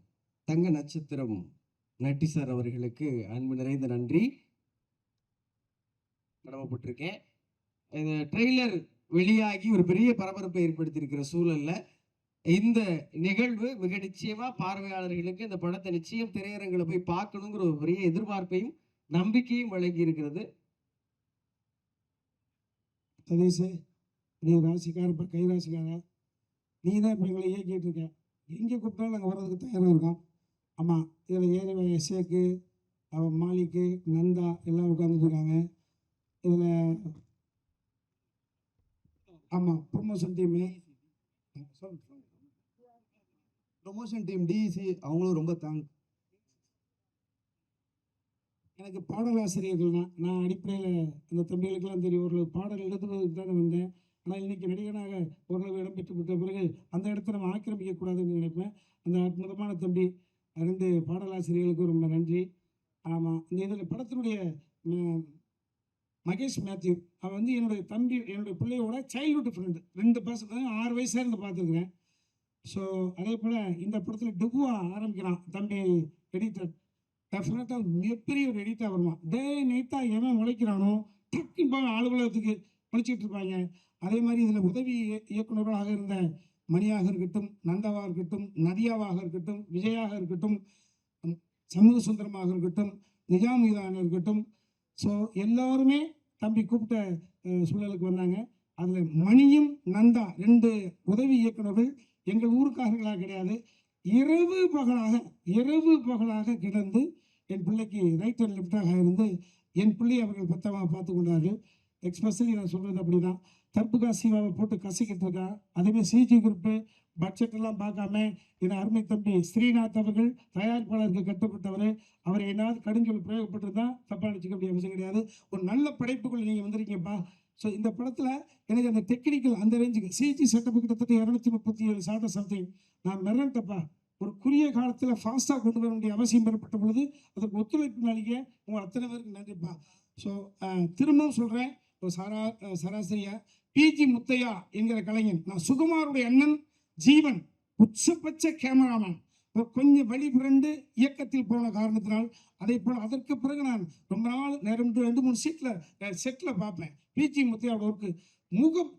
தங்க நட்சத்திரம் நட்டி சார் அவர்களுக்கு அன்பு நிறைந்த நன்றி. கடமைப்பட்டிருக்கேன். இந்த ட்ரெய்லர் வெளியாகி ஒரு பெரிய பரபரப்பை ஏற்படுத்தியிருக்கிற சூழல்ல இந்த நிகழ்வு மிக நிச்சயமா பார்வையாளர்களுக்கு இந்த படத்தை நிச்சயம் திரையரங்கில் போய் பார்க்கணுங்கிற ஒரு பெரிய எதிர்பார்ப்பையும் நம்பிக்கையும் வழங்கி இருக்கிறது. சதீஷ், நீ ராசிக்காரப்ப கை ராசிக்கார, நீ தான் இப்போ எங்களை இயக்கிட்டு இருக்க. எங்கே கூப்பிட்டாலும் நாங்கள் வர்றதுக்கு தயாராக இருக்கோம். ஆமாம், இதில் ஏரியா ஷேக்கு, மாலிக்கு, நந்தா எல்லாம் உட்காந்துருக்காங்க. இதில் ஆமாம் promotion team, promotion team DEC அவங்களும் ரொம்ப தேங்க்ஸ். எனக்கு பாடலாசிரியர்கள் தான். நான் அடிப்படையில் அந்த தம்பிகளுக்கெல்லாம் தெரியும், ஓரளவு பாடல் எழுதுவதற்கு தானே வந்தேன். ஆனால் இன்றைக்கி நடிகனாக ஓரளவு இடம் பெற்று விட்ட பிறகு அந்த இடத்த நம்ம ஆக்கிரமிக்கக்கூடாதுன்னு நினைப்பேன். அந்த அற்புதமான தம்பி 2 பாடலாசிரியர்களுக்கும் ரொம்ப நன்றி. ஆமாம், இந்த இதில் படத்தினுடைய மகேஷ் மேத்யூ, அவன் வந்து என்னுடைய தம்பி, என்னுடைய பிள்ளையோட சைல்ட்ஹுட் ஃப்ரெண்டு. 2 பசங்க 6 வயசுல இருந்து பார்த்துருக்குறேன். ஸோ அதே போல் இந்த படத்தில் டெபுவா ஆரம்பிக்கிறான் தம்பி எடிட்டர். டெஃபினட்டாக மிகப்பெரிய ஒரு எடிட்டாக வருவான். டே நைட்டாக எவன் உழைக்கிறானோ டக்குன்னு அலுவலகத்துக்கு உழைச்சிட்டு இருப்பாங்க. அதே மாதிரி இதில் உதவி இயக்குநர்களாக இருந்த மணியாக இருக்கட்டும், நந்தாவாக இருக்கட்டும், நதியாவாக இருக்கட்டும், விஜயாக இருக்கட்டும், சமூக சுந்தரமாக இருக்கட்டும், நிஜாமுதான இருக்கட்டும், ஸோ எல்லோருமே தம்பி கூப்பிட்ட சூழலுக்கு வந்தாங்க. அதில் மணியும் நந்தா 2 உதவி இயக்குநர்கள் எங்கள் ஊருக்காரர்களாக கிடையாது. இரவு பகலாக கிடந்து என் பிள்ளைக்கு ரைட் அண்ட் லெஃப்டாக இருந்து என் பிள்ளை அவர்கள் பத்தமாக பார்த்து கொண்டார்கள். எக்ஸ்பெஷலி நான் சொல்கிறது அப்படி தான். தர்புகா சிவாவை போட்டு கசிக்கிட்டு இருக்கா. அதேமாதிரி சிஜி குரூப்பு பட்ஜெட்டெல்லாம் பார்க்காம என் அருமை தம்பி ஸ்ரீநாத் அவர்கள் தயாரிப்பாளருக்கு கட்டுப்பட்டவர். அவர் ஏதாவது கடுஞ்சொல் பிரயோகப்பட்டிருந்தால் தப்பாக நினச்சிக்க வேண்டிய அவசியம் கிடையாது. ஒரு நல்ல படைப்புக்குள் நீங்கள் வந்திருக்கீங்கப்பா. ஸோ இந்த படத்தில் எனக்கு அந்த டெக்னிக்கல் அந்த ரேஞ்சுக்கு சிஜி செட்டப்பு கிட்டத்தட்ட 237 ஷாட் சம்திங். நான் மிரண்டப்பா. ஒரு குறுகிய காலத்தில் ஃபாஸ்ட்டாக கொண்டு வர வேண்டிய அவசியம் ஏற்பட்ட பொழுது அதற்கு ஒத்துழைப்பு நல்கிய உங்கள் அத்தனை பேருக்கு நன்றிப்பா. ஸோ திரும்பவும் சொல்கிறேன், சராசரியாக பிஜி முத்தையா என்கிற கலைஞன், நான் சுகுமாருடைய அண்ணன் ஜீவன், உச்சபட்ச கேமராமேன், கொஞ்சம் வழி புரண்டு இயக்கத்தில் போன காரணத்தினால் அதே போல் அதற்கு பிறகு நான் ரொம்ப நாள் நேரம் 2-3 செட்டில் பார்ப்பேன். பிஜி முத்தையாவோட ஒர்க்கு முகம்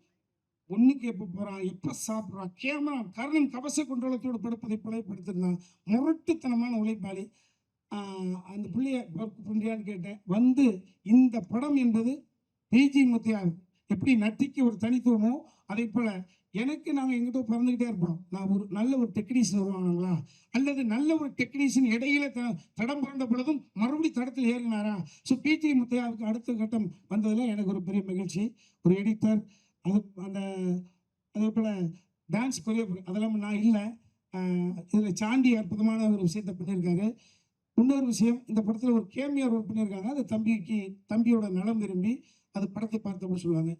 ஒன்றுக்கு எப்போ போகிறான், எப்போ சாப்பிட்றான், கேமரா கர்ணன் கவச குண்டலத்தோடு படுப்பதை புலைப்படுத்திருந்தான். முரட்டுத்தனமான உழைப்பாளி. அந்த பிள்ளைய ஒர்க் பண்ணுறியான்னு கேட்டேன். வந்து இந்த படம் என்பது பிஜி முத்தையா எப்படி நட்டிக்கு ஒரு தனித்துவமோ அதே போல் எனக்கு நாங்கள் எங்கிட்ட பறந்துக்கிட்டே இருப்போம். நான் ஒரு நல்ல ஒரு டெக்னீஷியன் வருவாங்களா, அல்லது நல்ல ஒரு டெக்னீஷியன் இடையில தடம் புரண்ட பொழுதும் மறுபடி தடத்தில் ஏறினாரா. ஸோ பிஜி முத்தையாவுக்கு அடுத்த கட்டம் வந்ததில் எனக்கு ஒரு பெரிய மகிழ்ச்சி. ஒரு எடிட்டர், அதே போல் டான்ஸ் கொரியோகிராஃபர், அதெல்லாம் நான் இல்லை. இதில் சாண்டி அற்புதமான ஒரு விஷயத்தை பண்ணியிருக்காரு. இன்னொரு விஷயம், இந்த படத்தில் ஒரு கேமியோ ரோல் பண்ணியிருக்காங்க. அது தம்பியோட நலம் விரும்பி அது படத்தை பார்த்தோம்னு சொல்லுவாங்க.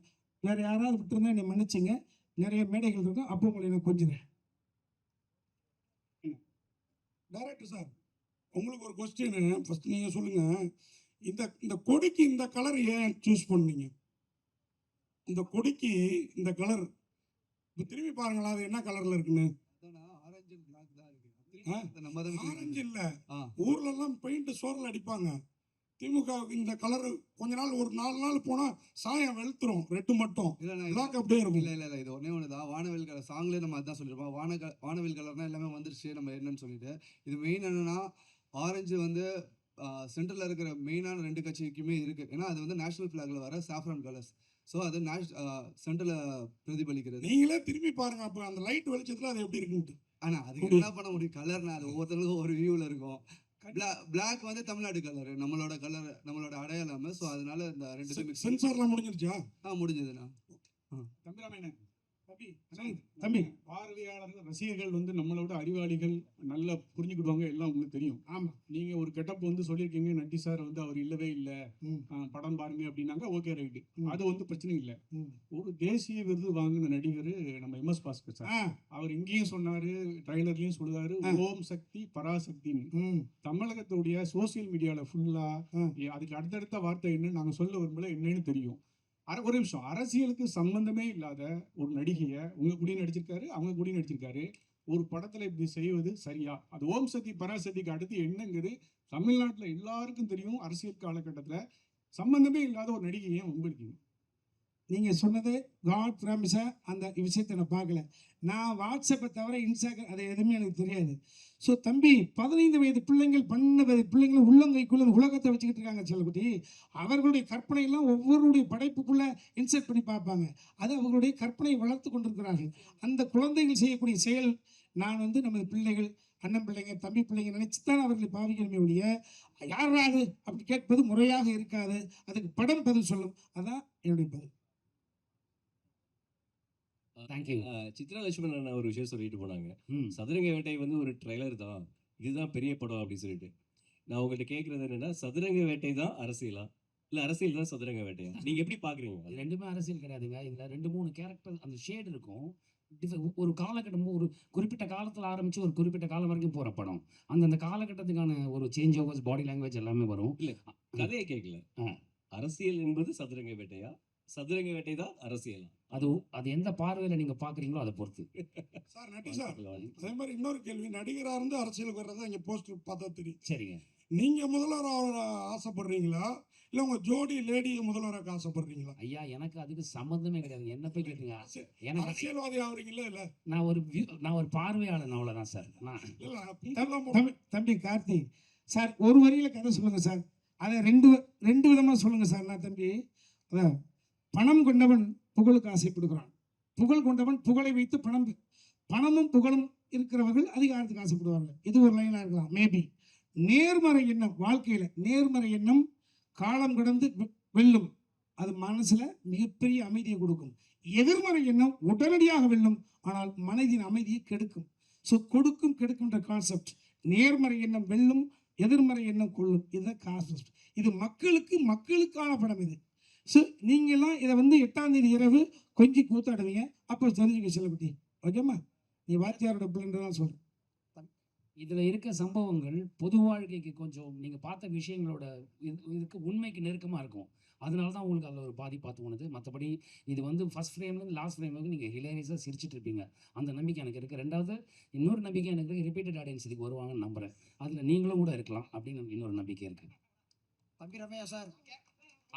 வேறு யாராவது விட்டுருந்தா என்னை மன்னிச்சுங்க. நிறைய மேடைகள் இருக்கும், அப்போ உங்களை நான் கொஞ்சுறேன். டைரக்டர் சார், உங்களுக்கு ஒரு கொஸ்டின். ஃபர்ஸ்ட் நீங்கள் சொல்லுங்கள், இந்த கொடிக்கு இந்த கலர் ஏன் சூஸ் பண்ணீங்க? இந்த கொடிக்கு இந்த கலர் இப்போ திரும்பி பாருங்களா, அது என்ன கலரில் இருக்குன்னு. ஆரஞ்சு இல்லை, ஊர்லெல்லாம் பெயிண்ட் சோறில் அடிப்பாங்க. திமுகவுக்கு இந்த கலர் கொஞ்ச நாள், ஒரு 4 நாள் போனால் சாயம் வெளுத்துரும், ரெட்டு மட்டும் பிளாக் அப்படியே இருக்கும். இல்லை, இது ஒன்றே ஒன்று தான். வானவில் கலர் சாங்லேயே நம்ம அதான் சொல்லியிருப்போம். வானவில் கலர்னால் எல்லாமே வந்துருச்சு, நம்ம என்னன்னு சொல்லிட்டு. இது மெயின் என்னென்னா, ஆரஞ்சு வந்து சென்ட்ரலில் இருக்கிற மெயினான 2 கட்சிக்குமே இருக்குது. ஏன்னா அது வந்து நேஷனல் ஃப்ளாகில் வர சாஃப்ரான் கலர்ஸ். ஸோ அது சென்ட்ரலில் பிரதிபலிக்கிறது. நீங்களே திரும்பி பாருங்க, அப்போ அந்த லைட் வெளிச்சத்தில் அது எப்படி இருக்குன்ட்டு. ஆனால் அதுக்கு என்ன பண்ண முடியும், கலர்னா அது ஒவ்வொருத்தருக்கும் ஒரு வியூவில் இருக்கும். பிளாக் வந்து தமிழ்நாடு கலர், நம்மளோட அடையாளம். ஸோ அதனால இந்த 2 சென்சார்லாம் முடிஞ்சிருச்சா? முடிஞ்சதுண்ணா. தம்பிராமேனன் தம்பி, பார்வையாளர்கள் ரசிகர்கள் வந்து நம்மளோட அறிவாளிகள், நல்லா புரிஞ்சுக்கிடுவாங்க, எல்லாம் உங்களுக்கு தெரியும். ஆமா, நீங்க ஒரு கெட்டப் வந்து சொல்லியிருக்கீங்க, நட்டி சார் வந்து அவர் இல்லவே இல்லை, படம் பாருங்க அப்படின்னாங்க. ஓகே, ரைட்டு, அது வந்து பிரச்சனை இல்லை. ஒரு தேசிய விருது வாங்கின நடிகர் நம்ம MS பாஸ்கர் சார், அவர் இங்கேயும் சொன்னாரு, ட்ரைலர்லயும் சொல்லுவாரு, ஓம் சக்தி பராசக்தின்னு. தமிழகத்துடைய சோசியல் மீடியால ஃபுல்லா அதுக்கு அடுத்தடுத்த வார்த்தை என்னன்னு நாங்க சொல்ல விரும்பல, என்னன்னு தெரியும். ஒரு நிமிஷம், அரசியலுக்கு சம்பந்தமே இல்லாத ஒரு நடிகையை உங்க கூடயும் நடிச்சிருக்காரு, அவங்க கூடயும் நடிச்சிருக்காரு. ஒரு படத்துல இப்படி செய்வது சரியா? அது ஓம் சக்தி பராசக்திக்கு அடுத்து என்னங்கிறது தமிழ்நாட்டில் எல்லாருக்கும் தெரியும். அரசியல் காலகட்டத்தில் சம்பந்தமே இல்லாத ஒரு நடிகையை உங்களுக்கு நீங்கள் சொன்னது காட் ப்ராமிஸாக அந்த விஷயத்தை நான் பார்க்கல. நான் வாட்ஸ்அப்பை தவிர இன்ஸ்டாகிராம் அது எதுவுமே எனக்கு தெரியாது. ஸோ தம்பி, 15 வயது பிள்ளைங்கள் 12 வயது பிள்ளைங்களும் உள்ளங்கைக்குள்ள உலகத்தை வச்சுக்கிட்டு இருக்காங்க செல்லக்குட்டி. அவர்களுடைய கற்பனையெல்லாம் ஒவ்வொருடைய படைப்புக்குள்ளே இன்சர்ட் பண்ணி பார்ப்பாங்க. அது அவர்களுடைய கற்பனையை வளர்த்து கொண்டிருக்கிறார்கள். அந்த குழந்தைகள் செய்யக்கூடிய செயல், நான் வந்து நமது பிள்ளைகள், அண்ணன் பிள்ளைங்க, தம்பி பிள்ளைங்க நினைச்சு தான் அவர்களை பாவிக்கணுமே ஒழிய, யாராவது அப்படி கேட்பது முறையாக இருக்காது. அதுக்கு படம் பதில் சொல்லும். அதான் என்னுடைய பதில். தேங்க்யூ. சித்ரா லட்சுமணன் ஒரு விஷயம் சொல்லிட்டு போனாங்க, சதுரங்க வேட்டை வந்து ஒரு ட்ரைலர் தான், இதுதான் பெரிய படம் அப்படின்னு சொல்லிட்டு. நான் உங்கள்கிட்ட கேட்கறது என்னன்னா, சதுரங்க வேட்டை தான் அரசியலா, இல்லை அரசியல் தான் சதுரங்க வேட்டையா? நீங்க எப்படி பாக்குறீங்க? இது ரெண்டுமே அரசியல் கிடையாதுங்க. இதுல 2-3 கேரக்டர் அந்த ஷேட் இருக்கும். ஒரு காலகட்டம், ஒரு குறிப்பிட்ட காலத்தில் ஆரம்பிச்சு ஒரு குறிப்பிட்ட காலம் வரைக்கும் போற படம். அந்த காலகட்டத்துக்கான ஒரு சேஞ்ச் ஓவர்ஸ், பாடி லாங்குவேஜ் எல்லாமே வரும். இல்ல, கதையை கேட்கல. அரசியல் என்பது சதுரங்க வேட்டையா, சதுரங்க வேட்டை தான் அரசியலா? அது எந்த பார்வையில நீங்க பாக்குறீங்களோ அதை பொறுத்து. சார், நட்டி சார், அதே மாதிரி இன்னொரு கேள்வி. நடிகரா இருந்து அரசியலுக்கு வர்றதா இங்க போஸ்டர் பார்த்தா தெரியும். சரிங்க. நீங்க முதல்வராக ஆசைப்படுறீங்களா, இல்ல உங்க ஜோடி லேடி முதல்வராக ஆசைப்படுறீங்களா? ஐயா, எனக்கு அதுக்கு சம்பந்தமே கிடையாது. என்ன போய் கேட்டீங்க? எனக்கு அரசியல்வாதி ஆகுறீங்களா? இல்ல, நான் ஒரு பார்வையாளன், அவ்வளவுதான் சார். தம்பி கார்த்திக் சார், ஒரு வரியில கதை சொல்லுங்க சார். அதை ரெண்டு விதமா சொல்லுங்க சார். நான் தம்பி, அதான் பணம் கொண்டவன் புகழுக்கு ஆசைப்படுகிறான், புகழ் கொண்டவன் புகழை வைத்து பணமும் புகழும் இருக்கிறவர்கள் அதிகாரத்துக்கு ஆசைப்படுவார்கள். இது ஒரு லைனாக இருக்கலாம் மேபி. நேர்மறை எண்ணம், வாழ்க்கையில் நேர்மறை எண்ணம் காலம் கடந்து வெல்லும். அது மனசுல மிகப்பெரிய அமைதியை கொடுக்கும். எதிர்மறை எண்ணம் உடனடியாக வெல்லும், ஆனால் மனதின் அமைதியை கெடுக்கும். ஸோ கொடுக்கும் கெடுக்கும்ன்ற கான்செப்ட். நேர்மறை எண்ணம் வெல்லும், எதிர்மறை எண்ணம் கொள்ளும். இதுதான் கான்செப்ட். இது மக்களுக்கான படம் இது. ஸோ நீங்கள்லாம் இதை வந்து 8ஆம் தேதி இரவு கொஞ்சம் கூத்தாடுவீங்க, அப்போ தெரிஞ்சுக்க செல்லப்பட்டி. ஓகேம்மா, நீ வாத்தியாரோட பிள்ளைன்றதான் சொல்கிறேன். இதில் இருக்க சம்பவங்கள் பொது வாழ்க்கைக்கு கொஞ்சம் நீங்கள் பார்த்த விஷயங்களோட இதுக்கு உண்மைக்கு நெருக்கமாக இருக்கும். அதனால தான் உங்களுக்கு அதில் ஒரு பாதிப்பாக தோணுது. மற்றபடி இது வந்து ஃபர்ஸ்ட் ஃப்ரேம்லேருந்து லாஸ்ட் ஃப்ரேம் வரைக்கும் நீங்கள் ஹிலேரியஸாக சிரிச்சிட்டு இருப்பீங்க. அந்த நம்பிக்கை எனக்கு இருக்குது. ரெண்டாவது, இன்னொரு நம்பிக்கை எனக்கு இருக்குது, ரிப்பீட்டட் ஆடியன்ஸ் இதுக்கு வருவாங்கன்னு நம்புகிறேன். அதில் நீங்களும் கூட இருக்கலாம் அப்படின்னு இன்னொரு நம்பிக்கை இருக்குது. தம்பி ரமையா சார்,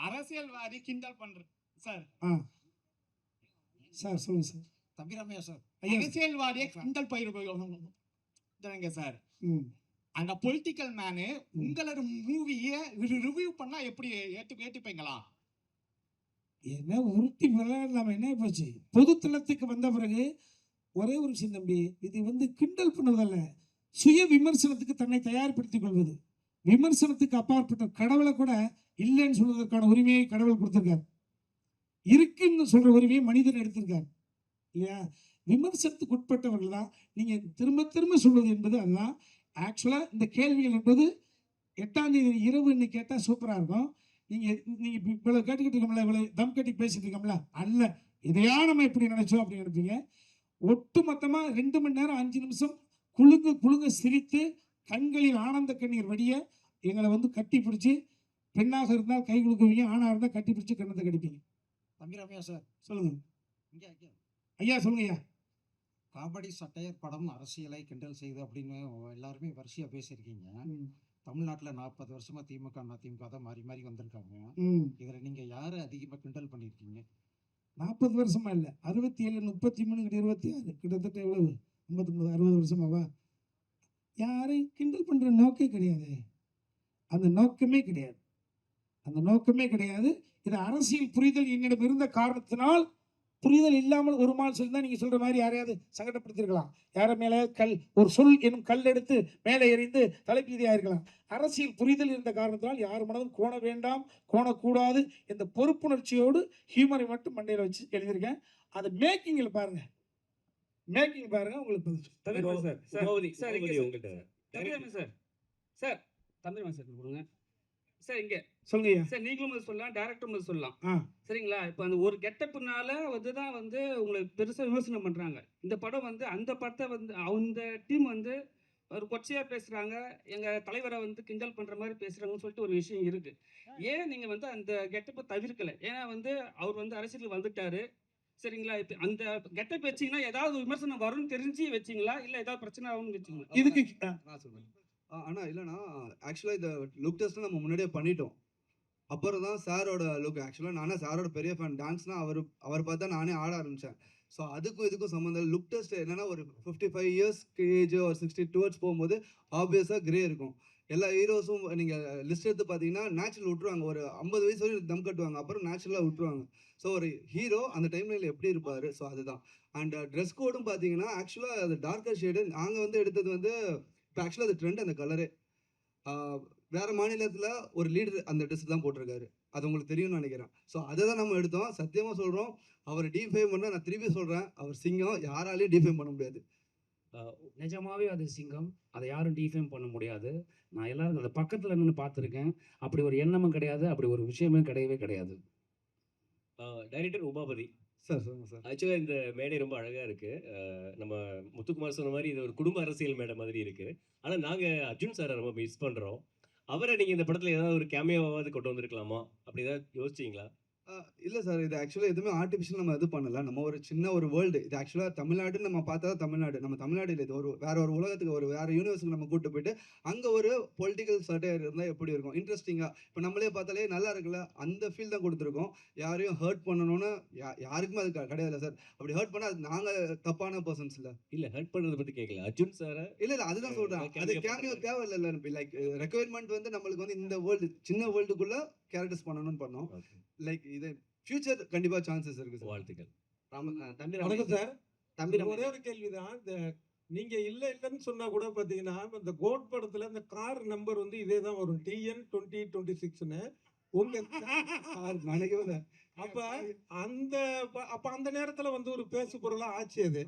அரசியல்வாதி கிண்டல் பண்ற சார். சார் சொல்லுங்க சார். தம்பி ரமையா சார், அரசியல்வாதியை கிண்டல் பயிர் சார். அந்த பொலிட்டிக்கல் மேனு உங்களோட மூவியை ரிவ்யூ பண்ணா எப்படி ஏற்றுப்பீங்களா? என்ன உருட்டி விளையாடலாம என்ன போச்சு? பொதுத்தளத்துக்கு வந்த பிறகு ஒரே ஒரு விஷயம் தம்பி, இது வந்து கிண்டல் பண்ணுவதல்ல, சுய விமர்சனத்துக்கு தன்னை தயார்படுத்திக் கொள்வது. விமர்சனத்துக்கு அப்பாற்பட்ட கடவுளை கூட இல்லைன்னு சொல்வதற்கான உரிமையை கடவுள் கொடுத்திருக்கார். இருக்குன்னு சொல்ற உரிமையை மனிதன் எடுத்திருக்கார் இல்லையா? விமர்சனத்துக்கு உட்பட்டவர்கள் தான். நீங்க திரும்ப திரும்ப சொல்வது என்பது அதுதான். ஆக்சுவலா இந்த கேள்விகள் என்பது 8ஆம் தேதி இரவுன்னு கேட்டால் சூப்பராக இருக்கும். நீங்கள் இப்போ இவ்வளோ கேட்டுக்கிட்டு இருக்கோம்ல, இவ்வளோ தம் கட்டி பேசிட்டு இருக்கோம்ல, அல்ல இதையா நம்ம இப்படி நினைச்சோம் அப்படின்னு நினைப்பீங்க. ஒட்டு மொத்தமாக 2 மணி நேரம் 5 நிமிஷம் குலுங்க குலுங்க சிரித்து கண்களில் ஆனந்த கண்ணீர் வடிய எங்களை வந்து கட்டி பிடிச்சி, பெண்ணாக இருந்தால் கை கொடுக்குவீங்க, ஆணாக இருந்தால் கட்டி பிடிச்சி கண்ணத்தை கடிப்பீங்க. தம்பி ரம்யா சார் சொல்லுங்க இங்கே ஐயா, சொல்லுங்க ஐயா. காமெடி சட்டையர் படம் அரசியலை கிண்டல் செய்து அப்படின்னு எல்லாருமே வரிசையாக பேசியிருக்கீங்க. தமிழ்நாட்டில் 40 வருஷமா திமுக அதிமுக தான் மாறி மாறி வந்திருக்காங்க. இதில் நீங்கள் யாரை அதிகமாக கிண்டல் பண்ணியிருக்கீங்க? 40 வருஷமா இல்லை, 67 33 26 கிட்டத்தட்ட எவ்வளவு 59 60 வருஷமாவா? யாரையும் கிண்டல் பண்ணுற நோக்கே கிடையாது. அந்த நோக்கமே கிடையாது. அந்த நோக்கமே கிடையாது. இது அரசியல் புரிதல் என்னிடம் இருந்த காரணத்தினால், புரிதல் இல்லாமல் ஒரு மால் சொல்லி தான் நீங்கள் சொல்கிற மாதிரி யாரையாவது சங்கடப்படுத்திருக்கலாம். யாரை மேலே கல் ஒரு சொல் என்னும் கல் எடுத்து மேலே எறிந்து தலைப்பீதியாக இருக்கலாம். அரசியல் புரிதல் இருந்த காரணத்தினால் யார் மனதும் கோண வேண்டாம், கோணக்கூடாது என்ற பொறுப்புணர்ச்சியோடு ஹியூமரை மட்டும் மண்டையில் வச்சு எழுதியிருக்கேன். அதை மேக்கிங்கில் பாருங்கள், மேக்கிங் பாருங்கள், உங்களுக்கு கொடுங்க சார். இங்கே சொல்லுங்க சார், நீங்களும் சொல்லலாம், டேரக்டரும் சொல்லலாம். சரிங்களா? இப்போ அந்த ஒரு கெட்டப்புனால தான் உங்களுக்கு பெருசாக விமர்சனம் பண்ணுறாங்க. இந்த படம் அந்த படத்தை அந்த டீம் ஒரு கொச்சையாக பேசுகிறாங்க, எங்கள் தலைவரை கிண்டல் பண்ணுற மாதிரி பேசுகிறாங்கன்னு சொல்லிட்டு ஒரு விஷயம் இருக்குது. ஏன் நீங்கள் அந்த கெட்டப்பை தவிர்க்கலை? ஏன்னா அவர் அரசியலுக்கு வந்துட்டாரு. சரிங்களா? இப்போ அந்த கெட்டப் வச்சிங்கன்னா ஏதாவது விமர்சனம் வரும்னு தெரிஞ்சு வச்சிங்களா, இல்லை ஏதாவது பிரச்சனை ஆகும்னு வச்சிங்களா? இதுக்கு நான் சொல்றேன். ஆனால் இல்லைண்ணா, ஆக்சுவலாக இந்த லுக் டெஸ்ட்டு நம்ம முன்னாடியே பண்ணிட்டோம். அப்புறம் தான் சாரோட லுக். ஆக்சுவலாக நானே சாரோட பெரிய ஃபேன். டான்ஸ்னால் அவர் பார்த்தா நானே ஆட ஆரம்பித்தேன். ஸோ அதுக்கும் இதுக்கும் சம்மந்தம். லுக் டெஸ்ட் என்னென்னா ஒரு 55 இயர்ஸ் ஏஜ் ஒரு 60 டுவர்ட்ஸ் போகும்போது ஆப்வியஸாக கிரே இருக்கும். எல்லா ஹீரோஸும் நீங்கள் லிஸ்ட் எடுத்து பார்த்தீங்கன்னா நேச்சுரல் விட்டுருவாங்க. ஒரு 50 வயசு வரையும் தம் கட்டுவாங்க, அப்புறம் நேச்சுரலாக விட்டுருவாங்க. ஸோ ஒரு ஹீரோ அந்த டைம்லைனில் எப்படி இருப்பார், ஸோ அதுதான். அண்ட் ட்ரெஸ் கோடும் பார்த்தீங்கன்னா ஆக்சுவலாக அது டார்க்கர் ஷேடு. நாங்கள் எடுத்தது இப்போ ஆக்சுவலாக அது ட்ரெண்ட், அந்த கலரு. வேறு மாநிலத்தில் ஒரு லீடர் அந்த ட்ரெஸ் தான் போட்டிருக்காரு, அது உங்களுக்கு தெரியும்னு நினைக்கிறேன். ஸோ அதை தான் நம்ம எடுத்தோம். சத்தியமாக சொல்கிறோம், அவர் டிஃபைம் பண்ண, நான் திருப்பி சொல்கிறேன், அவர் சிங்கம், யாராலையும் டிஃபைம் பண்ண முடியாது. நிஜமாவே அது சிங்கம், அதை யாரும் டிஃபைம் பண்ண முடியாது. நான் எல்லாரும் அந்த பக்கத்தில் நின்று பார்த்துருக்கேன். அப்படி ஒரு எண்ணமும் கிடையாது, அப்படி ஒரு விஷயமே கிடையவே கிடையாது. டைரக்டர் உமாபதி சார், சொல்லுங்க சார். ஆக்சுவலாக இந்த மேடை ரொம்ப அழகாக இருக்குது. நம்ம முத்துக்குமார் சொன்ன மாதிரி இது ஒரு குடும்ப அரசியல் மேடை மாதிரி இருக்குது. ஆனால் நாங்கள் அர்ஜுன் சாரை ரொம்ப மிஸ் பண்ணுறோம். அவரை நீங்கள் இந்த படத்தில் ஏதாவது ஒரு கேமியோவாவது கொண்டு வந்திருக்கலாமா, அப்படி ஏதாவது யோசிச்சிங்களா? இல்லை சார், இது ஆக்சுவலாக எதுவுமே ஆர்டிஃபிஷியல் நம்ம இது பண்ணல. நம்ம ஒரு சின்ன ஒரு வேர்ல்டு. இது ஆக்சுவலாக தமிழ்நாடுன்னு நம்ம பார்த்தா தான் தமிழ்நாடு. நம்ம தமிழ்நாடு இல்லை, இது வேற ஒரு உலகத்துக்கு, ஒரு வேற யூனிவர்ஸுக்கு நம்ம கூப்பிட்டு போயிட்டு அங்கே ஒரு பொலிட்டிக்கல் சட்டையர் இருந்தால் எப்படி இருக்கும், இன்ட்ரெஸ்டிங்காக. இப்போ நம்மளே பார்த்தாலே நல்லா இருக்குல்ல, அந்த ஃபீல் தான் கொடுத்துருக்கோம். யாரையும் ஹர்ட் பண்ணணும்னு யாருக்குமே அது கிடையாது சார். அப்படி ஹர்ட் பண்ணால் அது நாங்கள் தப்பான பர்சன்ஸ் இல்லை. இல்லை, ஹர்ட் பண்ணுறதை பற்றி கேட்கல, அர்ஜுன் சாரை. இல்லை அதுதான் சொல்கிறேன். அது கேமியோ தேவையில்லை. லைக் ரெக்குயர்மெண்ட் நம்மளுக்கு இந்த வேர்ல்டு, சின்ன வேர்ல்டுக்குள்ளே கேரக்டர்ஸ் பண்ணணும்னு பண்ணோம். லைக் இது ஃபியூச்சர் கண்டிப்பாக சான்சஸ் இருக்குது. வாழ்த்துக்கள். வணக்கம் சார். ஒரே ஒரு கேள்விதான். இந்த நீங்க இல்லைன்னு சொன்னா கூட பாத்தீங்கன்னா, இந்த கோட் படத்துல இந்த கார் நம்பர் இதே தான் வரும், TN 2026ன்னு. உங்க அப்ப அந்த நேரத்துல ஒரு பேசு பொருளா ஆச்சு அது.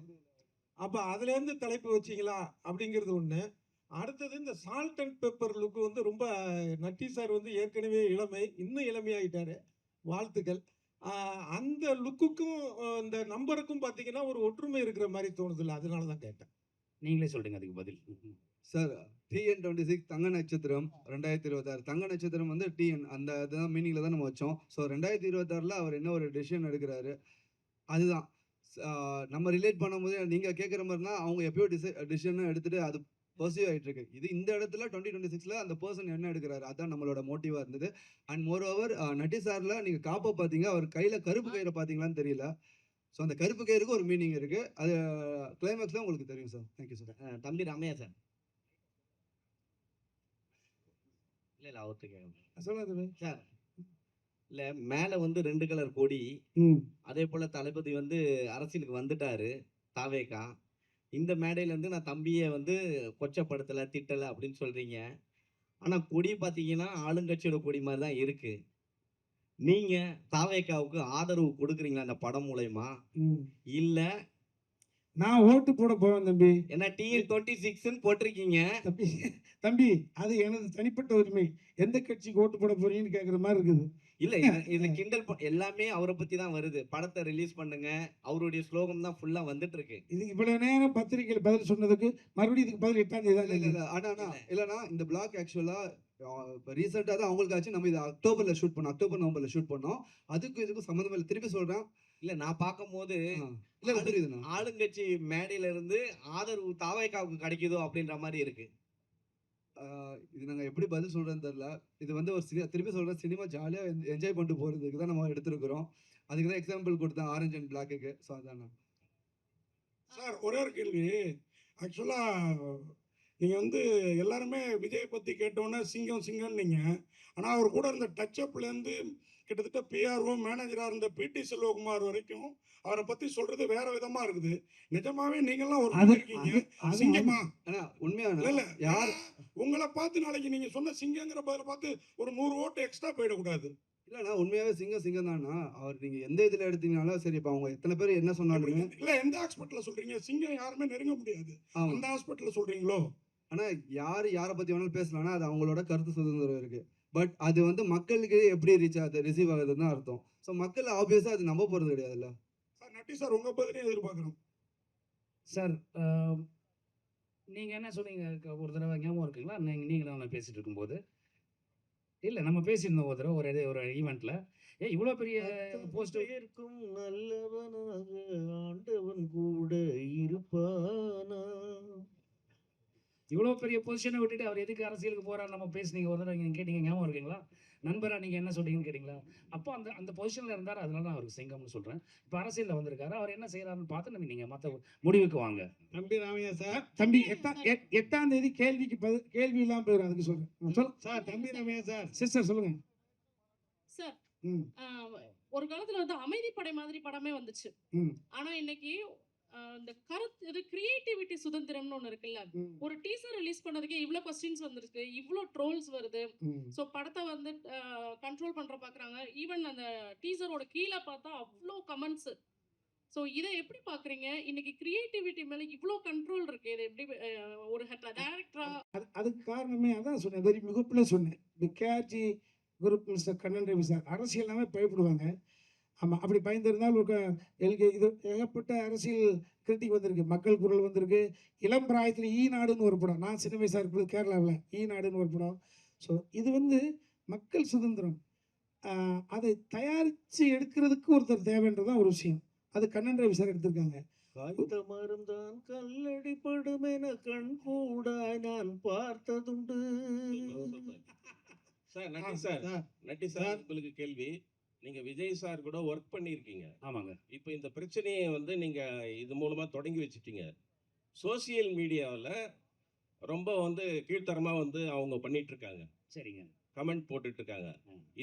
அப்ப அதுல இருந்து தலைப்பு வச்சீங்களா அப்படிங்கிறது ஒண்ணு. அடுத்தது இந்த சால்ட் அண்ட் பெப்பர் லுக் ரொம்ப நட்டி சார் ஏற்கனவே இளமை, இன்னும் இளமையாயிட்டாரு. வாழ்த்துக்கள். அந்த லுக்குக்கும் இந்த நம்பருக்கும் பார்த்தீங்கன்னா ஒரு ஒற்றுமை இருக்கிற மாதிரி தோணுது இல்லை, அதனால தான் கேட்டேன். நீங்களே சொல்லுங்க அதுக்கு பதில். சார், TN 26 தங்க நட்சத்திரம் 2026. தங்க நட்சத்திரம் TN அந்த அதுதான் மீனிங்கில் தான் நம்ம வச்சோம். ஸோ 2026 அவர் என்ன ஒரு டெசிஷன் எடுக்கிறாரு, அதுதான் நம்ம ரிலேட் பண்ணும்போது நீங்கள் கேட்குற மாதிரினா அவங்க எப்பயோ டெசிஷன் எடுத்துகிட்டு அது பர்சியூ ஆகிட்டு இருக்கு. இது இந்த இடத்துல 2026 அந்த பர்சன் என்ன எடுக்கிறாரு, அதுதான் நம்மளோட மோட்டிவாக இருந்தது. அண்ட் மோர் ஓவர் நட்டி சாரில் நீங்கள் காப்பை பார்த்தீங்க, அவர் கையில் கருப்பு கயிறை பார்த்தீங்களான்னு தெரியல. ஸோ அந்த கருப்பு கயிறுக்கு ஒரு மீனிங் இருக்குது, அது கிளைமேக்ஸில் உங்களுக்கு தெரியும் சார். Thank you sir. தம்பி ரம்யா சார். இல்லை அவர்கிட்ட சொல்லுங்க சார். இல்லை மேலே 2 கலர் கொடி, அதே போல் தளபதி அரசியலுக்கு வந்துட்டாரு தாவேக்கா. இந்த மேடையிலேருந்து நான் தம்பியை கொச்சப்படுத்தலை, திட்டலை அப்படின்னு சொல்கிறீங்க. ஆனால் கொடி பார்த்தீங்கன்னா ஆளுங்கட்சியோட கொடி மாதிரி தான் இருக்குது. நீங்கள் தாவேக்காவுக்கு ஆதரவு கொடுக்குறீங்களா அந்த படம் மூலயமா, இல்லை நான் ஓட்டு போட போவேன் தம்பி. ஏன்னா TN26 போட்டிருக்கீங்க. தம்பி தம்பி அது எனது தனிப்பட்ட உரிமை. எந்த கட்சிக்கு ஓட்டு போட போறீங்கன்னு கேட்குற மாதிரி இருக்குது. இல்ல இதுல கிண்டல் எல்லாமே அவரை பத்தி தான் வருது. படத்தை ரிலீஸ் பண்ணுங்க, அவருடைய ஸ்லோகம் தான் ஃபுல்லா வந்துட்டு இருக்கு. இது இவ்வளவு நேரம் பத்திரிகையில் பதில் சொன்னதுக்கு மறுபடியும் இதுக்கு பதில் 8ஆம் தேதி தான். இல்லைண்ணா இந்த பிளாக் ஆக்சுவலாக இப்போ ரீசெண்டாக தான் அவங்களுக்கு ஆச்சு. நம்ம இது அக்டோபரில் ஷூட் பண்ணோம், அக்டோபர் நவம்பரில் ஷூட் பண்ணோம். இதுக்கும் சம்மந்தம் இல்லை. திருப்பி சொல்கிறேன், இல்ல நான் பார்க்கும்போது இல்லை புரியுதுண்ணா, ஆளுங்கட்சி மேடையில இருந்து ஆதரவு தாவேக்காவுக்கு கிடைக்குதோ அப்படின்ற மாதிரி இருக்கு. இது நாங்கள் எப்படி பதில் சொல்கிறேன்னு தெரில. இது வந்து ஒரு திருப்பி சொல்கிறேன், சினிமா ஜாலியாக என்ஜாய் பண்ணிட்டு போகிறதுக்கு தான் நம்ம எடுத்துருக்குறோம். அதுக்கு தான் எக்ஸாம்பிள் கொடுத்தேன் ஆரஞ்ச் அண்ட் பிளாக்குக்கு. ஸோ அதாண்ணா. சார் ஒரே ஒரு கேள்வி. ஆக்சுவலாக நீங்கள் வந்து எல்லாருமே விஜய் பற்றி கேட்டோன்னே சிங்கம் சிங்கம்னீங்க. ஆனால் அவர் கூட இருந்த டச்சப்லேருந்து கிட்டத்தட்ட பிஆர்ஓ மேனேஜராக இருந்த பிடி செல்வகுமார் வரைக்கும் அவரை பற்றி சொல்கிறது வேற விதமாக இருக்குது. நிஜமாவே நீங்கள்லாம் ஒரு இருக்கீங்க சிங்கமா? உண்மையான இல்லை யார் உங்களை பார்த்து நாளைக்கு நீங்கள் சொன்ன சிங்கங்கிற பதில் பார்த்து ஒரு 100 ஓட்டு எக்ஸ்ட்ரா போயிடக்கூடாது. இல்லைண்ணா உண்மையாகவே சிங்கம் தானா அவர். நீங்கள் எந்த இதில் எடுத்தீங்கனாலும் சரி. இப்போ அவங்க எத்தனை பேர் என்ன சொன்னாலும் இல்லை எந்த ஹாஸ்பிட்டலில் சொல்கிறீங்க சிங்கம் யாருமே நெருங்க முடியாது, அந்த ஹாஸ்பிட்டலில் சொல்கிறீங்களோ? ஆனால் யாரை பற்றி வேணாலும் பேசலாம்னா அது அவங்களோட கருத்து சுதந்திரம் இருக்குது. பட் அது வந்து மக்களுக்கு எப்படி ரிசீவ் ஆகுதுன்னு தான் அர்த்தம். ஸோ மக்கள் ஆப்வியஸாக அது நம்ப போகிறது கிடையாதுல்ல. சார் நட்டி சார் உங்கள் பதிலையும் எதிர்பார்க்குறோம் சார். நீங்கள் என்ன சொன்னீங்க ஒரு தடவை ஞாபகம் இருக்குங்களா? நீங்களும் நான் பேசிகிட்டு இருக்கும்போது இல்லை நம்ம பேசியிருந்தோம் ஒரு தடவை ஒரு ஈவெண்ட்டில். இவ்வளோ பெரிய போஸ்டர் இருக்கும் நல்லவனாக ஆண்டவன் கூட இருப்பானா. இவ்வளோ பெரிய பொசிஷனை விட்டுட்டு அவர் எதுக்கு அரசியலுக்கு போகிறார் நம்ம பேசுனீங்க ஒரு தடவை நீங்கள் கேட்டீங்க ஞாபகம் இருக்குங்களா? நண்பரா நீங்கள் என்ன சொல்றீங்கன்னு கேட்டிங்களா? அப்போ அந்த பொசிஷனில் இருந்தார், அதனால நான் அவருக்கு சிங்கம்னு சொல்கிறேன். இப்போ அரசியலில் வந்திருக்காரு, அவர் என்ன செய்கிறாருன்னு பார்த்து நீங்கள் மற்ற முடிவுக்கு வாங்க. தம்பி ராமையா சார், தம்பி 8ஆம் தேதி கேள்விக்கு கேள்வி இல்லாமல் போயிடும். அதுக்கு சொல்கிறேன் சார். தம்பி ராமையா சார், சிஸ்டர் சொல்லுங்கள் சார். ஒரு காலத்துல வந்து அமைதிப்படை மாதிரி படமே வந்துச்சு. ஆனா இன்னைக்கு இந்த கருத்து இது கிரியேட்டிவிட்டி சுதந்திரம்னு ஒன்று இருக்குல்ல. ஒரு டீசர் ரிலீஸ் பண்ணதுக்கே இவ்வளோ கொஸ்டின்ஸ் வந்திருக்கு, இவ்வளோ ட்ரோல்ஸ் வருது. ஸோ படத்தை வந்து கண்ட்ரோல் பண்ணுற பார்க்குறாங்க. ஈவன் அந்த டீசரோட கீழே பார்த்தா அவ்வளோ கமெண்ட்ஸ். ஸோ இதை எப்படி பார்க்குறீங்க? இன்னைக்கு கிரியேட்டிவிட்டி மேலே இவ்வளோ கண்ட்ரோல் இருக்கு, இது எப்படி ஒரு டேரக்டரா? அதுக்கு காரணமே அதான் சொன்னேன், வெரி மிகுப்பில் சொன்னேன். இந்த KG group mister Kannan Ravi sir அரசியல்னாவே பயப்படுவாங்க. ஆமாம், அப்படி பயந்துருந்தால் இது ஏகப்பட்ட அரசியல் கிரிட்டிக் வந்திருக்கு, மக்கள் குரல் வந்திருக்கு. இளம் பிராயத்தில் ஈநாடுன்னு ஒரு படம், நான் சின்ன வயசாக இருக்கிறது கேரளாவில் ஈநாடுன்னு ஒரு படம். ஸோ இது வந்து மக்கள் சுதந்திரம். அதை தயாரித்து எடுக்கிறதுக்கு ஒருத்தர் தேவைன்றதான் ஒரு விஷயம். அது கண்ணன் ரவி சார் எடுத்திருக்காங்க. காய்த்த மருந்தான் கல்லடி படும் என கண் கூட நான் பார்த்ததுண்டு. சார் நட்டி சார் உங்களுக்கு கேள்வி. நீங்க விஜய் சார் கூட ஒர்க் பண்ணியிருக்கீங்க. ஆமாங்க. இப்போ இந்த பிரச்சனையை வந்து நீங்க இது மூலமா தொடங்கி வச்சுட்டீங்க. சோசியல் மீடியாவில் ரொம்ப வந்து கீழ்த்தரமா வந்து அவங்க பண்ணிட்டு இருக்காங்க. சரிங்க. கமெண்ட் போட்டுட்டு இருக்காங்க.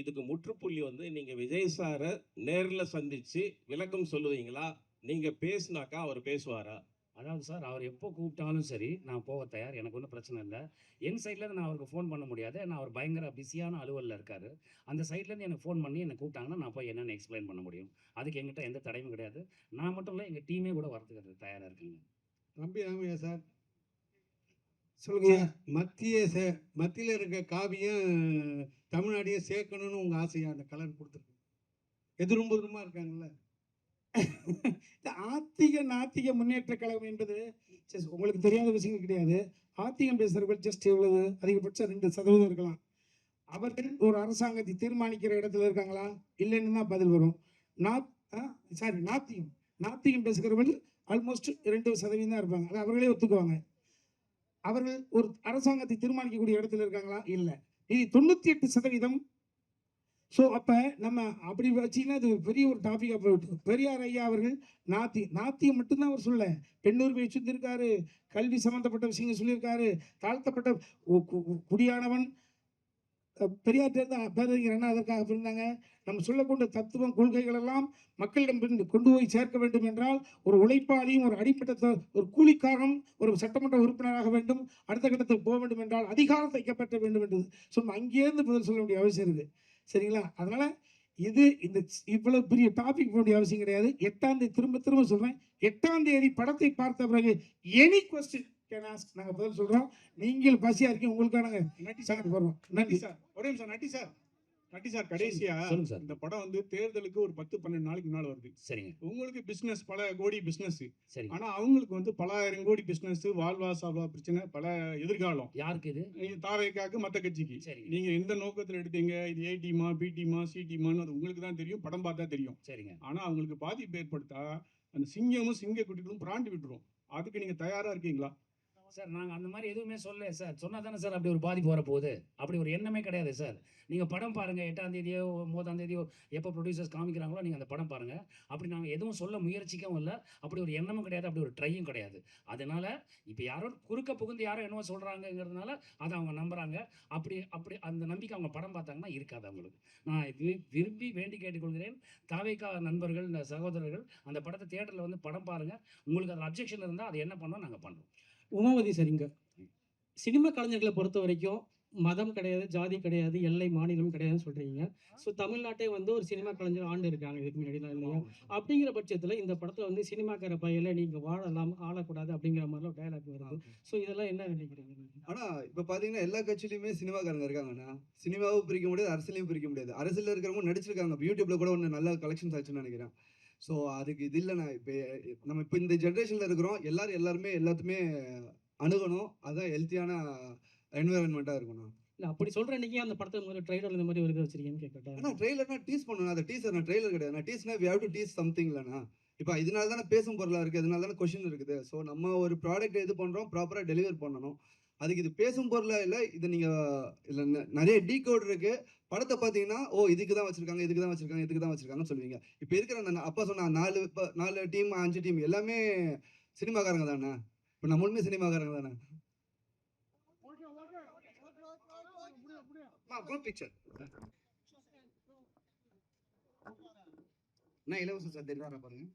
இதுக்கு முற்றுப்புள்ளி வந்து நீங்க விஜய் சாரை நேரில் சந்திச்சு விளக்கம் சொல்லுவீங்களா? நீங்க பேசுனாக்கா அவர் பேசுவாரா? அதாவது சார், அவர் எப்போ கூப்பிட்டாலும் சரி நான் போக தயார், எனக்கு ஒன்றும் பிரச்சனை இல்லை. என் சைட்லேருந்து நான் அவருக்கு ஃபோன் பண்ண முடியாது, ஏன்னா அவர் பயங்கர பிஸியான அலுவலில் இருக்கார். அந்த சைட்லேருந்து எனக்கு ஃபோன் பண்ணி என்னை கூப்பிட்டாங்கன்னா நான் போய் என்னென்னு எக்ஸ்பிளைன் பண்ண முடியும். அதுக்கு எங்கிட்ட எந்த தடையும் கிடையாது. நான் மட்டும் இல்லை, எங்கள் டீமே கூட வரதுக்கு தயாராக இருக்குங்க. தம்பி ராமையா சார் சொல்லுங்க. மத்தியில் இருக்க காவியும் தமிழ்நாடையே சேர்க்கணும்னு உங்கள் ஆசையா? அந்த கலர் கொடுத்துருக்கு எதிர்புறமாக இருக்காங்கல்ல. ஆத்திக நாத்திக முன்னேற்ற கழகம் என்பது உங்களுக்கு தெரியாத விஷயம் கிடையாது. ஆத்திகம் பேசுறவர்கள் ஜஸ்ட் எவ்வளவு அதிகபட்சம் 2% இருக்கலாம். அவர்கள் ஒரு அரசாங்கத்தை தீர்மானிக்கிற இடத்துல இருக்காங்களா? இல்லைன்னு தான் பதில் வரும். நாத்திகம் பேசுகிறவர்கள் ஆல்மோஸ்ட் 2% தான் இருப்பாங்க. அதை அவர்களே ஒத்துக்குவாங்க. அவர்கள் ஒரு அரசாங்கத்தை தீர்மானிக்கக்கூடிய இடத்துல இருக்காங்களா? இல்லை. இது 98%. ஸோ அப்போ நம்ம அப்படி வச்சிங்கன்னா அது பெரிய ஒரு டாபிக்காக போயிட்டு. பெரியார் ஐயா அவர்கள் நாத்தியம் மட்டும்தான் அவர் சொல்ல, பெண்ணுரிமையை சொல்லியிருக்காரு, கல்வி சம்மந்தப்பட்ட விஷயங்கள் சொல்லியிருக்காரு, தாழ்த்தப்பட்ட குடியானவன் பெரியார்ட்டேருந்து பேரறிஞர் என்ன அதற்காக இருந்தாங்க. நம்ம சொல்லக்கூடிய தத்துவம் கொள்கைகள் எல்லாம் மக்களிடம் கொண்டு போய் சேர்க்க வேண்டும் என்றால் ஒரு உழைப்பாளியும் ஒரு அடிப்பட்ட ஒரு கூலிக்காரனும் ஒரு சட்டமன்ற உறுப்பினராக வேண்டும். அடுத்த கட்டத்துக்கு போக வேண்டும் என்றால் அதிகாரம் தைக்கப்பட்ட வேண்டும் என்றது சொன்ன அங்கேருந்து பதில் சொல்ல வேண்டிய அவசியம் இருக்குது. சரிங்களா? அதனால் இது இந்த இவ்வளவு பெரிய டாபிக் போட அவசியம் கிடையாது. 8ஆம் தேதி திரும்ப சொல்றேன். 8ஆம் தேதி படத்தை பார்த்த பிறகு எனி கொஸ்டின் கேன் ஆஸ்க், நாங்க பதில் சொல்றோம். நீங்கள் பசியா இருக்கீங்க, உங்களுக்கான நட்டி சார் சார், போடுறோம். நன்றி சார். ஒரே நிமிஷம் நட்டி சார் கடைசியா சொல்லுங்க சார். இந்த படம் வந்து தேர்தலுக்கு ஒரு 10-12 நாளைக்கு முன்னால வருது. சரிங்க. உங்களுக்கு பிசினஸ் பல கோடி பிசினஸ், சரி. ஆனா அவங்களுக்கு வந்து பல ஆயிரம் கோடி பிசினஸ், வாழ்வா சாவா பிரச்சனை, பல எதிர்காலம். யாருக்கு இது? தாவேக்காக்கு, மத்த கட்சிக்கு. நீங்க எந்த நோக்கத்துல எடுத்தீங்க, இது ஏ டீமா பி டீமா சி டீமான்னு அது உங்களுக்கு தான் தெரியும், படம் பார்த்தா தெரியும். சரிங்க. ஆனா அவங்களுக்கு பாதிப்பு ஏற்படுத்தா அந்த சிங்கமும் சிங்க குட்டிகளும் பிராண்டி விட்டுரும். அதுக்கு நீங்க தயாரா இருக்கீங்களா? சார் நாங்கள் அந்த மாதிரி எதுவுமே சொல்லல சார். சொன்னால் தானே சார் அப்படி ஒரு பாதிப்பு வரப்போகுது. அப்படி ஒரு எண்ணமே கிடையாது சார். நீங்கள் படம் பாருங்கள், 8ஆம் தேதியோ 9ஆம் தேதியோ எப்போ ப்ரொடியூசர்ஸ் காமிக்கிறாங்களோ நீங்கள் அந்த படம் பாருங்கள். அப்படி நாங்கள் எதுவும் சொல்ல முயற்சிக்கவும் இல்லை, அப்படி ஒரு எண்ணமும் கிடையாது, அப்படி ஒரு ட்ரையும் கிடையாது. அதனால இப்போ யாரோ குறுக்க புகுந்து யாரோ என்னவோ சொல்கிறாங்கங்கிறதுனால அதை அவங்க நம்புகிறாங்க. அப்படி அப்படி அந்த நம்பிக்கை அவங்க படம் பார்த்தாங்கன்னா இருக்காது அவங்களுக்கு. நான் விரும்பி வேண்டி கேட்டுக்கொள்கிறேன், தாவேகா நண்பர்கள், இந்த சகோதரர்கள் அந்த படத்தை தியேட்டரில் வந்து படம் பாருங்கள். உங்களுக்கு அதில் அப்ஜெக்ஷன் இருந்தால் அது என்ன பண்ணோம் நாங்கள் பண்ணுறோம். உமாவதி சார், இங்கே சினிமா கலைஞர்களை பொறுத்த வரைக்கும் மதம் கிடையாது, ஜாதி கிடையாது, எல்லை மாநிலம் கிடையாதுன்னு சொல்கிறீங்க. ஸோ தமிழ்நாட்டே வந்து ஒரு சினிமா கலைஞர் ஆண்டு இருக்காங்க இதுக்கு முன்னாடிலாம் இல்லையா? அப்படிங்கிற பட்சத்தில் இந்த படத்தில் வந்து சினிமாக்கார பையில நீங்கள் வாழலாம் ஆளக்கூடாது அப்படிங்கிற மாதிரிலாம் டைலாக் வருது. ஸோ இதெல்லாம் என்ன நினைக்கிறீங்க? ஆனால் இப்போ பார்த்தீங்கன்னா எல்லா கட்சியிலையுமே சினிமாக்காரங்க இருக்காங்கண்ணா. சினிமாவும் பிரிக்க முடியாது, அரசியலையும் பிரிக்க முடியாது. அரசியலில் இருக்கிறவங்க நடிச்சிருக்காங்க. இப்போ யூடியூப்ல கூட ஒன்று நல்ல கலெக்ஷன்ஸ் ஆச்சுன்னு நினைக்கிறேன். ஸோ அதுக்கு இது இல்லைண்ணா. நம்ம இப்போ இந்த ஜென்ரேஷனில் இருக்கிறோம், எல்லாருமே எல்லாத்துமே அணுகணும். அதுதான் ஹெல்த்தியான என்விரான்மெண்ட்டாக இருக்கணும். இல்லை அப்படி சொல்கிறேன். நீங்கள் அந்த படத்தை முதல்ல ட்ரெய்லர் இந்த மாதிரி ஒரு இது வச்சிருக்கீங்கன்னு கேட்கட்டேன். ஆனால் ட்ரெய்லர்னா டீஸ் பண்ணணும். அந்த டீசர் ட்ரெய்லர் கிடையாது. டீஸ்னா we have to tease something இல்லைண்ணா. இப்போ இதனால தானே பேசும் பொருளாக இருக்குது, இதனால தானே கொஷின் இருக்குது. ஸோ நம்ம ஒரு ப்ராடக்ட் இது பண்ணுறோம், ப்ராப்பராக டெலிவர் பண்ணணும். அதுக்கு இது பேசும் பொருளாக இல்லை. இது நீங்கள் இதில் நிறைய டீகோட் இருக்குது. படத்தை பார்த்தீங்கன்னா இதுக்கு தான் வச்சிருக்காங்க, இதுக்கு தான் வச்சிருக்காங்க, இதுக்கு தான் வச்சிருக்காங்கன்னு சொல்லுவீங்க. இப்போ இருக்கிற அந்த அப்பா சொன்ன 4 டீம் 5 டீம் எல்லாமே சினிமாக்காரங்க தானே. இப்போ நம்மளுமே சினிமாக்காரங்க தானே. குரூப் பிக்சர் நான் இலவச சார் தெரியுதா பாருங்க.